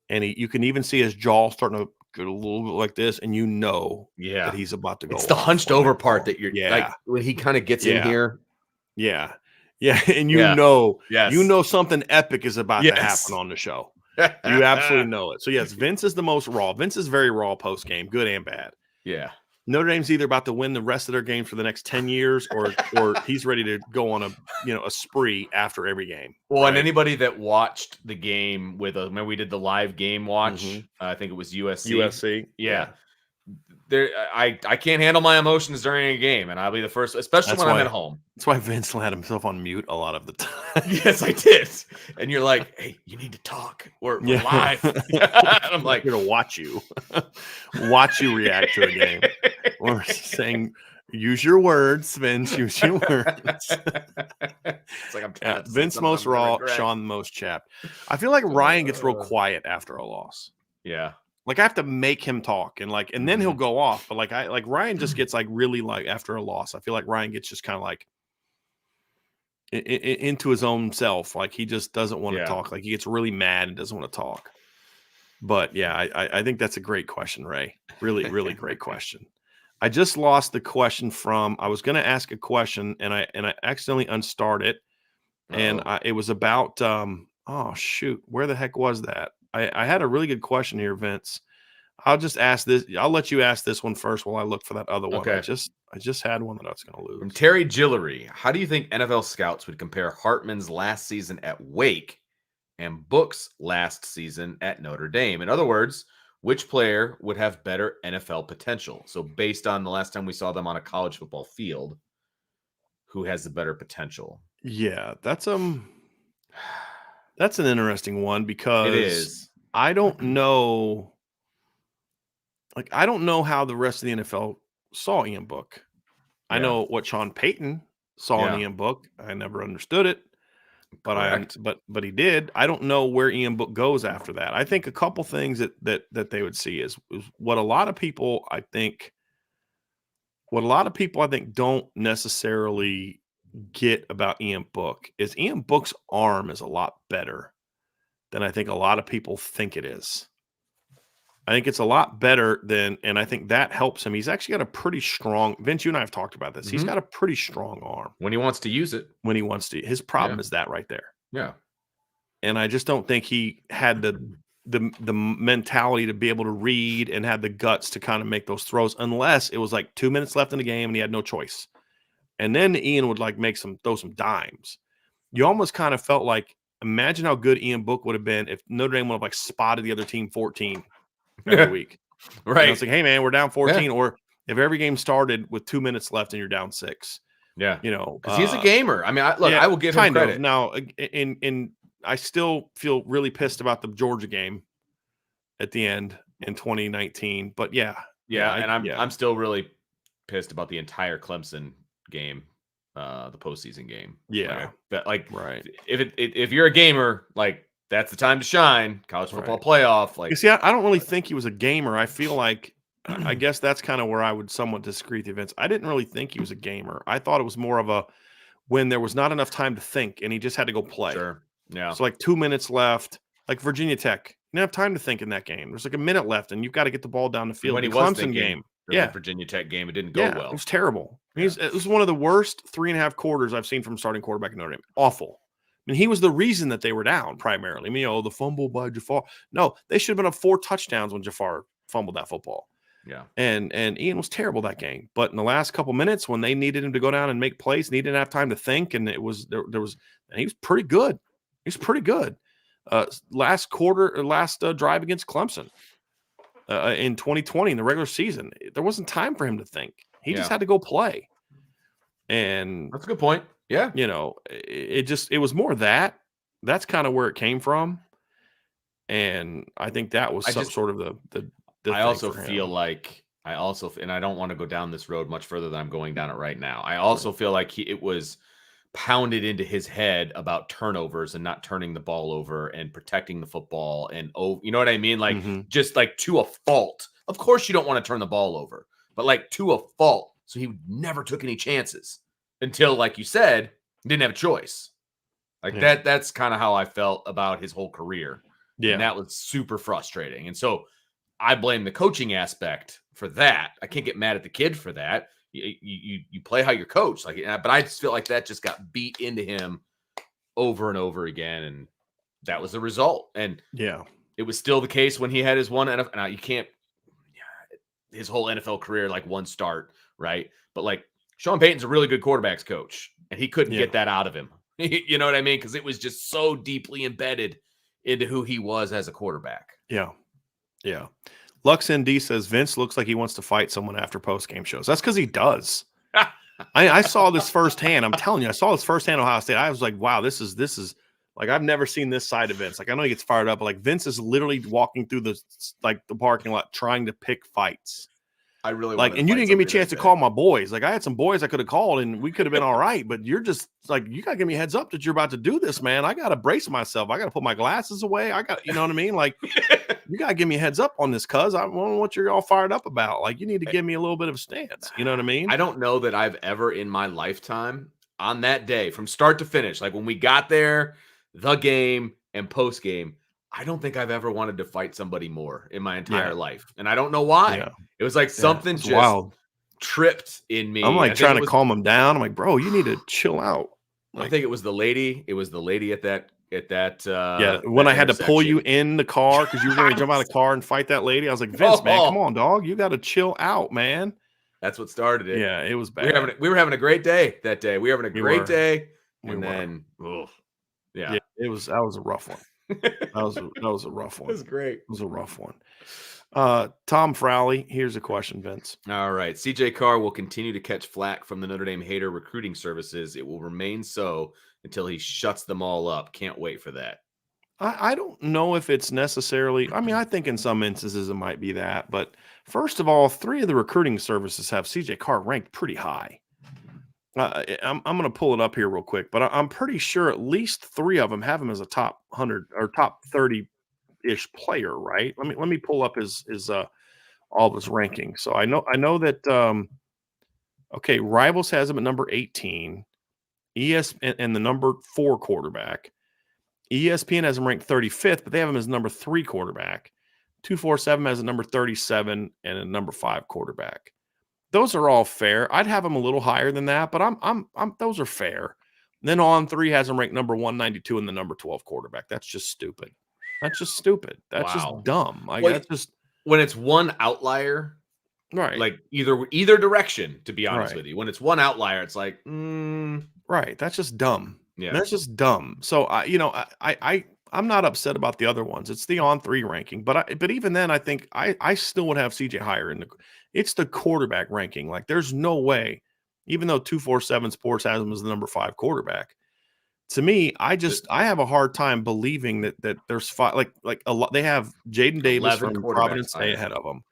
And you can even see his jaw starting to get a little bit like this. And you know that he's about to go. It's the hunched over part that you're like when he kind of gets in here. Yeah. Yeah. And you know something epic is about to happen on the show. You absolutely know it. So yes, Vince is the most raw. Vince is very raw post game, good and bad. Yeah. Notre Dame's either about to win the rest of their games for the next 10 years or he's ready to go on a spree after every game. Well, and anybody that watched the game with us, remember we did the live game watch. I think it was USC. Yeah. There, I can't handle my emotions during a game, and I'll be the first, especially when I'm at home. That's why Vince had himself on mute a lot of the time. Yes, I did. And you're like, "Hey, you need to talk. We're live." I'm like, "Here to watch you react to a game." We're saying, "Use your words, Vince. Use your words." It's like I'm Vince most raw, Sean most chapped. I feel like Ryan gets real quiet after a loss. Yeah. Like I have to make him talk and then he'll go off. But like Ryan just gets like really like after a loss. I feel like Ryan gets just kind of like into his own self. Like he just doesn't want to talk. Like he gets really mad and doesn't want to talk. But yeah, I think that's a great question, Ray. Really, really great question. I just lost the question from, I was going to ask a question and I accidentally unstarted it. And it was about, oh shoot, where the heck was that? I had a really good question here, Vince. I'll just ask this. I'll let you ask this one first while I look for that other one. Okay. I just had one that I was going to lose. From Terry Gillery, how do you think NFL scouts would compare Hartman's last season at Wake and Book's last season at Notre Dame? In other words, which player would have better NFL potential? So based on the last time we saw them on a college football field, who has the better potential? Yeah, that's an interesting one because it is. I don't know. Like, I don't know how the rest of the NFL saw Ian Book. I know what Sean Payton saw in Ian Book. I never understood it, but but he did. I don't know where Ian Book goes after that. I think a couple things that they would see is what a lot of people I think don't necessarily get about Ian Book is Ian Book's arm is a lot better than I think a lot of people think it is. I think it's a lot better and I think that helps him. He's actually got a pretty strong, Vince, you and I have talked about this. He's got a pretty strong arm. When he wants to use it. His problem is that right there. Yeah. And I just don't think he had the the mentality to be able to read and have the guts to kind of make those throws, unless it was like 2 minutes left in the game and he had no choice. And then Ian would like throw some dimes. You almost kind of felt like, imagine how good Ian Book would have been if Notre Dame would have like spotted the other team 14 every week. Right. You know, it's like, hey man, we're down 14. Or if every game started with 2 minutes left and you're down 6. Yeah. You know, because he's a gamer. I mean, I will give him credit. Now, in I still feel really pissed about the Georgia game at the end in 2019. But I'm still really pissed about the entire Clemson game, the postseason game. Yeah, right. If you're a gamer, like that's the time to shine. College football playoff. Like, you see, I don't really think he was a gamer. I feel like I guess that's kind of where I would somewhat disagree with the events. I didn't really think he was a gamer. I thought it was more of a when there was not enough time to think and he just had to go play. Sure. Yeah. So like 2 minutes left, like Virginia Tech. You didn't have time to think in that game. There's like a minute left, and you've got to get the ball down the field. When the he was Clemson game, the Virginia Tech game, it didn't go well. It was terrible. It was one of the worst 3.5 quarters I've seen from starting quarterback in Notre Dame. Awful. I mean, he was the reason that they were down primarily. I mean, the fumble by Jafar. No, they should have been up 4 touchdowns when Jafar fumbled that football. Yeah. And Ian was terrible that game. But in the last couple minutes, when they needed him to go down and make plays, he didn't have time to think, and he was pretty good. He's pretty good. Last drive against Clemson in 2020 in the regular season, there wasn't time for him to think. He just had to go play. And that's a good point. Yeah. You know, it was more that. That's kind of where it came from. And I think that was sort of the I also feel like and I don't want to go down this road much further than I'm going down it right now. I also feel like it was pounded into his head about turnovers and not turning the ball over and protecting the football and you know what I mean? Like just like to a fault. Of course you don't want to turn the ball over, but like to a fault. So he never took any chances until, like you said, didn't have a choice. Like that's kind of how I felt about his whole career. Yeah. And that was super frustrating. And so I blame the coaching aspect for that. I can't get mad at the kid for that. You play how you're coached, like, but I just feel like that just got beat into him over and over again, and that was the result. And it was still the case when he had his one NFL. Now you can't his whole NFL career like one start, right? But like Sean Payton's a really good quarterbacks coach, and he couldn't get that out of him. You know what I mean? Because it was just so deeply embedded into who he was as a quarterback. Yeah. Lux ND says Vince looks like he wants to fight someone after post-game shows. That's because he does. I saw this firsthand. I'm telling you, I saw this firsthand Ohio State. I was like, wow, this is like I've never seen this side of Vince. Like I know he gets fired up, but like Vince is literally walking through the parking lot trying to pick fights. I really like, and you didn't give me a chance to call my boys. Like I had some boys I could have called, and we could have been all right. But you're just like, you gotta give me a heads up that you're about to do this, man. I gotta brace myself. I gotta put my glasses away. You know what I mean? Like, you gotta give me a heads up on this, cuz I don't know what you're all fired up about. Like, you need to give me a little bit of a stance. You know what I mean? I don't know that I've ever in my lifetime on that day, from start to finish, like when we got there, the game and post game, I don't think I've ever wanted to fight somebody more in my entire life. And I don't know why. Yeah. It was like something just wild. Tripped in me. I'm like trying to calm him down. I'm like, bro, you need to chill out. Like, I think it was the lady. It was the lady at that. When I had to pull you in the car because you were going to jump out of the car and fight that lady. I was like, Vince, man, come on, dog. You got to chill out, man. That's what started it. Yeah, it was bad. We were having a great day that day. We were having a great day. It was a rough one. That was a rough one. It was great. It was a rough one. Tom Frowley, here's a question, Vince. All right. CJ Carr will continue to catch flack from the Notre Dame hater recruiting services. It will remain so until he shuts them all up. Can't wait for that. I don't know if it's necessarily, I mean, I think in some instances it might be that, but first of all, 3 of the recruiting services have CJ Carr ranked pretty high. I'm going to pull it up here real quick, but I'm pretty sure at least 3 of them have him as a top 100 or top 30-ish player, right? Let me pull up his all of his rankings. So I know that Rivals has him at number 18, and the number 4 quarterback. ESPN has him ranked 35th, but they have him as number 3 quarterback. 247 has a number 37 and a number 5 quarterback. Those are all fair. I'd have them a little higher than that, but I'm those are fair. And then On3 has him ranked number 192 and the number 12 quarterback. That's just stupid. That's just stupid. That's just Wow. dumb. Like, Well, that's just when it's one outlier, right. like either direction, to be honest Right. with you. When it's one outlier, it's like, Right. That's just dumb. yeah, That's just dumb. So I'm not upset about the other ones. It's the on 3 ranking, but even then, I think I still would have CJ higher in the. It's the quarterback ranking. Like, there's no way, even though 247 Sports has him as the number 5 quarterback. To me, I have a hard time believing that there's 5 like a lot. They have Jaden Davis 11 from quarterbacks Providence Day higher. ahead of them.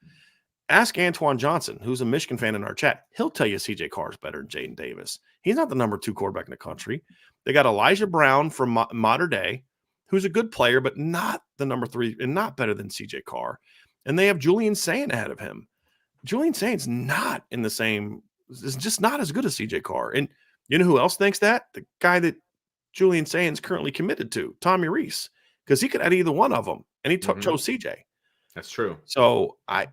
Ask Antoine Johnson, who's a Michigan fan in our chat. He'll tell you CJ Carr is better than Jaden Davis. He's not the number 2 quarterback in the country. They got Elijah Brown from Mater Dei, who's a good player, but not the number 3 and not better than CJ Carr. And they have Julian Sayin ahead of him. Julian Sayin's not in the same, is just not as good as CJ Carr. And you know who else thinks that? The guy that Julian Sayin's currently committed to, Tommy Reese, because he could add either one of them, and he chose CJ. That's true. So I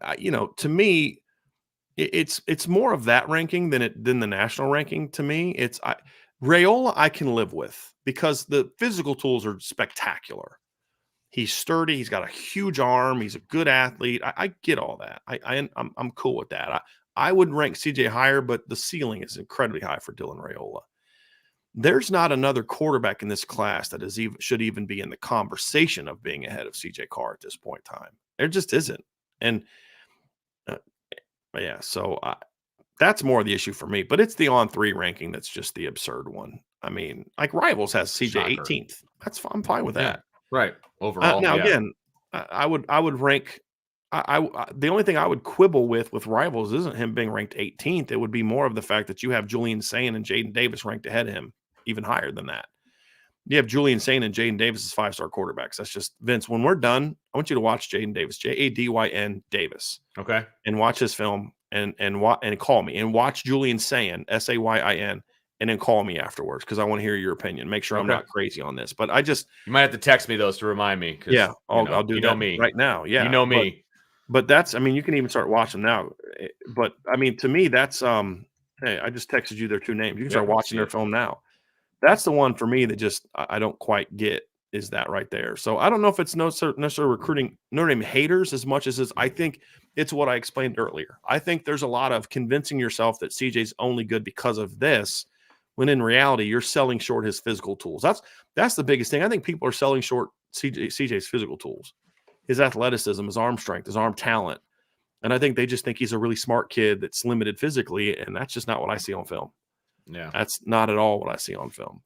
to me, it's more of that ranking than the national ranking. To me, Raiola I can live with because the physical tools are spectacular. He's sturdy. He's got a huge arm. He's a good athlete. I get all that. I'm cool with that. I would rank CJ higher, but the ceiling is incredibly high for Dylan Raiola. There's not another quarterback in this class that should even be in the conversation of being ahead of CJ Carr at this point in time. There just isn't. And yeah, so that's more the issue for me. But it's the on 3 ranking that's just the absurd one. I mean, like Rivals has CJ 18th. I'm fine with that. Right. Overall. Now again, I would rank. The only thing I would quibble with Rivals isn't him being ranked 18th. It would be more of the fact that you have Julian Sayin and Jaden Davis ranked ahead of him, even higher than that. You have Julian Sayin and Jaden Davis as 5-star quarterbacks. That's just Vince. When we're done, I want you to watch Jaden Davis, Jadyn Davis. Okay. And watch his film and call me and watch Julian Sayin, Sayin, and then call me afterwards because I want to hear your opinion. Make sure I'm not crazy on this. But you might have to text me those to remind me. Yeah, I'll do that me right now. Yeah, you know me. But that's, I mean, you can even start watching now. But I mean, to me, that's hey, I just texted you their 2 names. You can start watching their film now. That's the one for me that just I don't quite get, is that right there. So I don't know if it's necessarily recruiting Notre Dame haters as much as I think it's what I explained earlier. I think there's a lot of convincing yourself that CJ's only good because of this, when in reality you're selling short his physical tools. That's the biggest thing. I think people are selling short CJ's physical tools, his athleticism, his arm strength, his arm talent. And I think they just think he's a really smart kid that's limited physically, and that's just not what I see on film. Yeah. That's not at all what I see on film.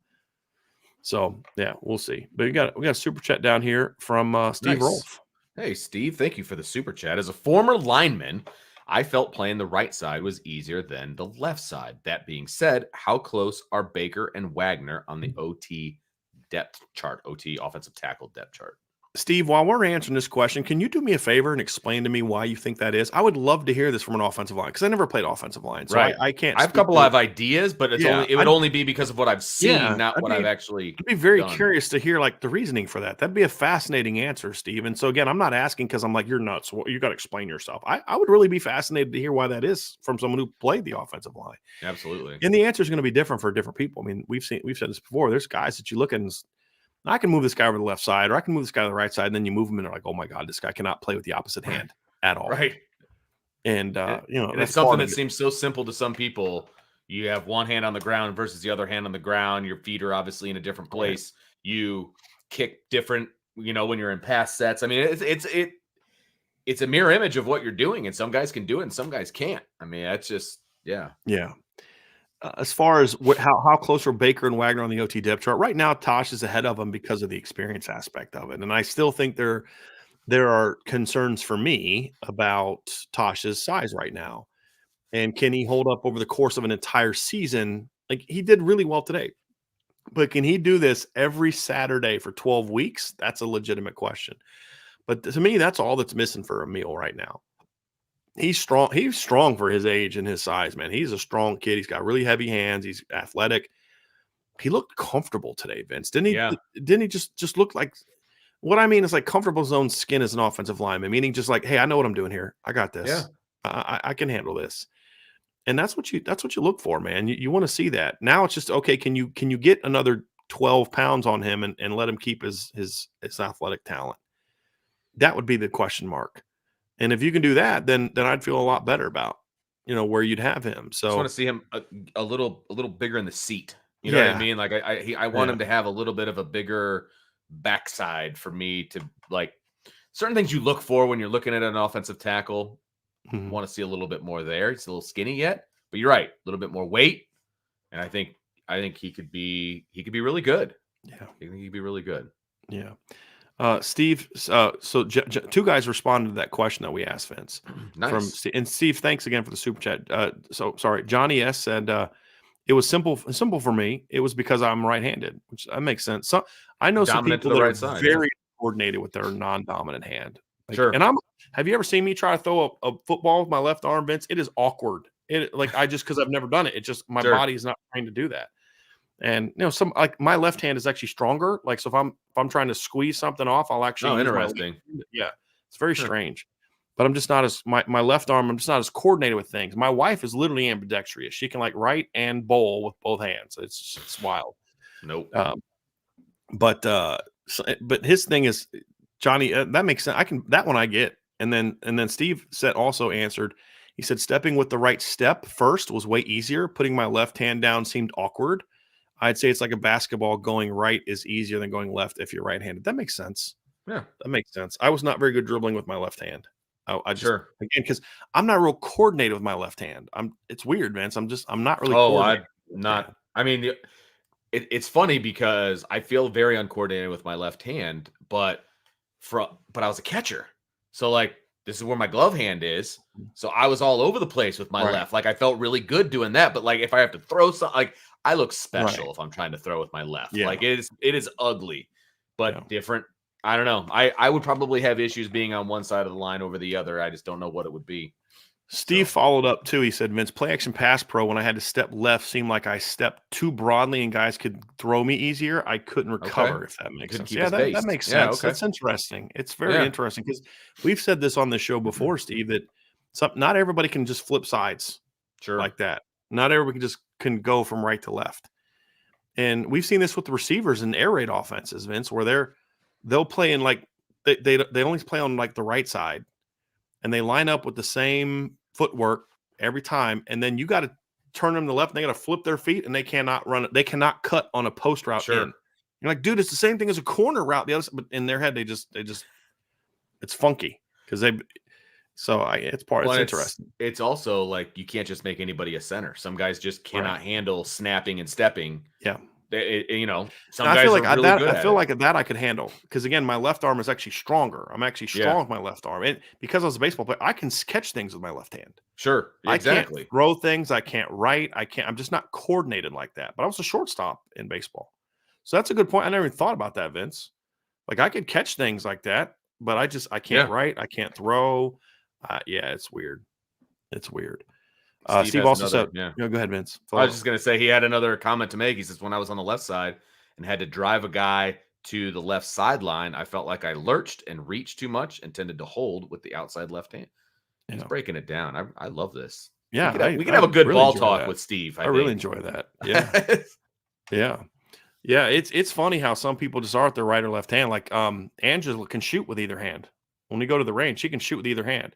So, yeah, we'll see. But we got a super chat down here from Steve Rolfe. Hey, Steve, thank you for the super chat. As a former lineman, I felt playing the right side was easier than the left side. That being said, how close are Baker and Wagner on the OT depth chart, OT offensive tackle depth chart? Steve, while we're answering this question, can you do me a favor and explain to me why you think that is? I would love to hear this from an offensive line because I never played offensive line, so I can't. I have a couple of ideas, but it would only be because of what I've seen, not what I've actually. I'd be very curious to hear like the reasoning for that. That'd be a fascinating answer, Steve. And so again, I'm not asking because I'm like, you're nuts. You got to explain yourself. I would really be fascinated to hear why that is from someone who played the offensive line. Absolutely. And the answer is going to be different for different people. I mean, we've said this before. There's guys that you look at and I can move this guy over the left side, or I can move this guy to the right side, and then you move him, and they're like, "Oh my God, this guy cannot play with the opposite hand at all." Right. And it's something that seems so simple to some people. You have one hand on the ground versus the other hand on the ground. Your feet are obviously in a different place. Right. You kick different, when you're in pass sets. I mean, it's a mirror image of what you're doing, and some guys can do it, and some guys can't. I mean, that's just yeah. As far as how close are Baker and Wagner on the OT depth chart, right now Tosh is ahead of them because of the experience aspect of it. And I still think there are concerns for me about Tosh's size right now. And can he hold up over the course of an entire season? Like, he did really well today. But can he do this every Saturday for 12 weeks? That's a legitimate question. But to me, that's all that's missing for Emil right now. He's strong. He's strong for his age and his size, man. He's a strong kid. He's got really heavy hands. He's athletic. He looked comfortable today, Vince. Didn't he? Yeah. Didn't he just look like, what I mean is like comfortable his own skin as an offensive lineman, meaning just like, hey, I know what I'm doing here. I got this. Yeah. I can handle this. And that's what you look for, man. You want to see that. Now it's just, okay, can you get another 12 pounds on him and let him keep his athletic talent? That would be the question mark. And if you can do that, then I'd feel a lot better about, where you'd have him. Just want So to see him a little bigger in the seat. You know what I yeah, mean? Like I want yeah, him to have a little bit of a bigger backside for me to like certain things you look for when you're looking at an offensive tackle. mhm, Want to see a little bit more there. He's a little skinny yet, but you're right, a little bit more weight, and I think he could be really good. yeah, I think he could be really good. yeah. Steve, so two guys responded to that question that we asked Vince Nice. and Steve, thanks again for the super chat. So sorry, Johnny S said it was simple for me. It was because I'm right-handed, which that makes sense. So I know some Dominant to people the that are right side. Yeah. very coordinated with their non-dominant hand. Like, Sure. and have you ever seen me try to throw a football with my left arm, Vince? It is awkward. I just because I've never done it. It just my Sure. body is not trained to do that. And some like my left hand is actually stronger. Like so, if I'm trying to squeeze something off, I'll actually Oh, use my left interesting. hand. Yeah, it's very Huh. strange. But I'm just not as my left arm. I'm just not as coordinated with things. My wife is literally ambidextrous. She can like write and bowl with both hands. It's wild. Nope. Um, but his thing is Johnny. That makes sense. That one I get. And then Steve said also answered. He said stepping with the right step first was way easier. Putting my left hand down seemed awkward. I'd say it's like a basketball. Going right is easier than going left if you're right-handed. That makes sense. Yeah. That makes sense. I was not very good dribbling with my left hand. I just Sure. again because I'm not real coordinated with my left hand. It's weird, Vince. I'm not really Oh, coordinated. I'm not. I mean, it's funny because I feel very uncoordinated with my left hand, but I was a catcher, so like this is where my glove hand is. So I was all over the place with my Right, left. Like I felt really good doing that, but like if I have to throw something, like I look right, special if I'm trying to throw with my left. yeah, Like it is ugly, yeah. but different. I don't know. I would probably have issues being on one side of the line over the other. I just don't know what it would be. Steve So followed up too. He said, "Vince, play action pass pro. When I had to step left, seemed like I stepped too broadly, and guys could throw me easier. I couldn't okay, recover. If that makes couldn't sense, keep yeah, his that pace. makes Yeah. sense. Okay. That's interesting. It's very Yeah. interesting because we've said this on the show before, Steve. That not everybody can just flip sides Sure. like that. Not everybody can go from right to left. And we've seen this with the receivers in air raid offenses, Vince, where they'll play in like they only play on like the right side, and they line up with the same footwork every time, and then you got to turn them to the left, and they got to flip their feet, and they cannot run it. They cannot cut on a post route in. Sure. You're like, dude, it's the same thing as a corner route. The other, but in their head, they just it's funky because they. So it's Well, interesting. it's also like you can't just make anybody a center. Some guys just Right. cannot handle snapping and stepping. Yeah. Some And I guys feel like are really good I at feel it. like that I could handle because again, my left arm is actually stronger. I'm actually Yeah, strong with my left arm, and because I was a baseball player, I can catch things with my left hand. sure, I can't exactly. throw things. I can't write. I can't. I'm just not coordinated like that. But I was a shortstop in baseball, so that's a good point. I never even thought about that, Vince. Like I could catch things like that, but I can't Yeah, write. I can't throw. Yeah, it's weird. It's weird. Steve Steve has also another. said, Yeah, go ahead, Vince. I was Follow. just gonna say he had another comment to make. He says when I was on the left side and had to drive a guy to the left sideline, I felt like I lurched and reached too much and tended to hold with the outside left hand. He's Yeah, breaking it down. I love this. yeah. We could I have a good really ball enjoy talk that. with Steve. I I really think. enjoy that. Yeah, yeah. Yeah, it's funny how some people just are at their right or left hand. Like Angela can shoot with either hand. When we go to the range, she can shoot with either hand.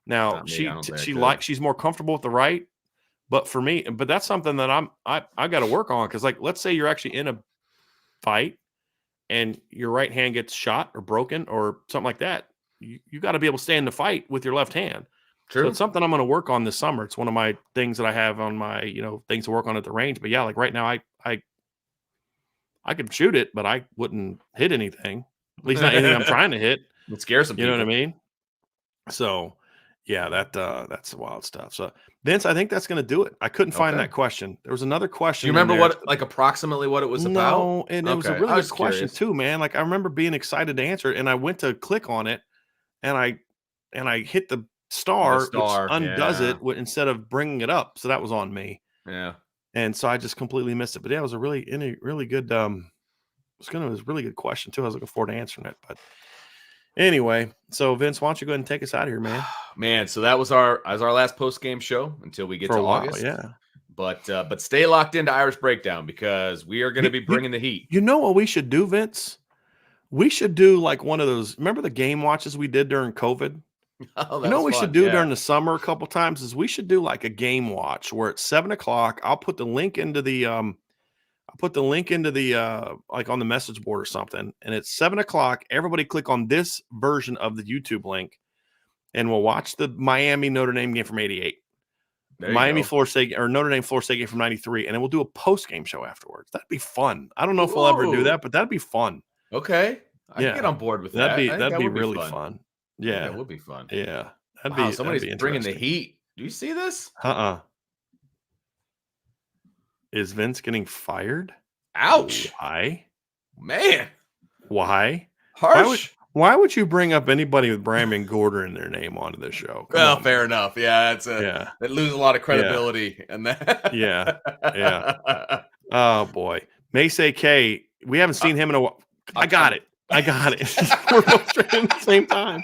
Now Not me. I don't think I she could. she's more comfortable with the right, but for me, but that's something that I got to work on because like let's say you're actually in a fight and your right hand gets shot or broken or something like that, you got to be able to stay in the fight with your left hand. So it's True. something I'm going to work on this summer. It's one of my things that I have on my things to work on at the range. But yeah, like right now I could shoot it, but I wouldn't hit anything. At least not anything I'm trying to hit. It scares some You know what I people. mean? So, yeah, that's the wild stuff. So, Vince, I think that's going to do it. I couldn't find Okay. that question. There was another Do you question in remember there. approximately what it was about? No, and it was a Okay, really I good was question curious. too, man. Like I remember being excited to answer it, and I went to click on it, and I hit the The star, which star, undoes yeah, it instead of bringing it up. So that was on me, yeah. and so I just completely missed it. But yeah, it was a really good it was a really good question too. I was looking forward to answering it. But anyway, so Vince, why don't you go ahead and take us out of here, man? Man, so that was our last post game show until we get For to a while, August. yeah. But stay locked into Irish Breakdown because we are going to be bringing the heat. You know what we should do, Vince? We should do like one of those. Remember the game watches we did during COVID? Oh, You that know was what we fun. should do Yeah. during the summer a couple times is we should do like a game watch where at 7:00, I'll put the link into the like on the message board or something. And at 7:00, everybody click on this version of the YouTube link and we'll watch the Miami Notre Dame game from 88. There you Miami go. Florida State or Notre Dame Florida State game from 93. And then we'll do a post-game show afterwards. That'd be fun. I don't know if we'll ever do Ooh. that, but that'd be fun. Okay. I can Yeah. get on board with That'd that. be I think that'd that be would be really fun. fun. I think Yeah. that would be fun. Yeah. That'd Wow, be somebody's bringing the interesting. heat. Do you see this? Is Vince getting fired? Ouch. Why? Man. Why? Harsh. Why would you bring up anybody with Brandon Gorder in their name onto the show? Come Well, on, fair man. enough. Yeah, that lose a lot of credibility and that. Yeah. Oh boy. Mace AK. We haven't seen him in a while. I got it. We're both straight at the same time.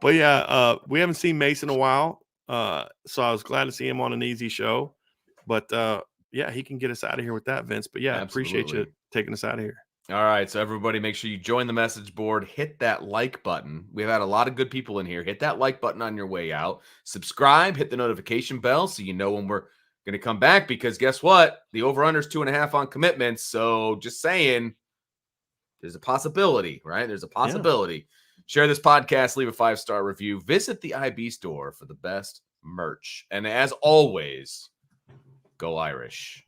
But yeah, we haven't seen Mace in a while. So I was glad to see him on an easy show. But yeah, he can get us out of here with that, Vince. But yeah, appreciate you taking us out of here. All right, so everybody make sure you join the message board, hit that like button. We've had a lot of good people in here. Hit that like button on your way out. Subscribe, hit the notification bell so you know when we're going to come back, because guess what? The over-under is 2.5 on commitments. So just saying, there's a possibility, right? There's a possibility. Yeah. Share this podcast, leave a 5-star review. Visit the IB store for the best merch. And as always, go Irish.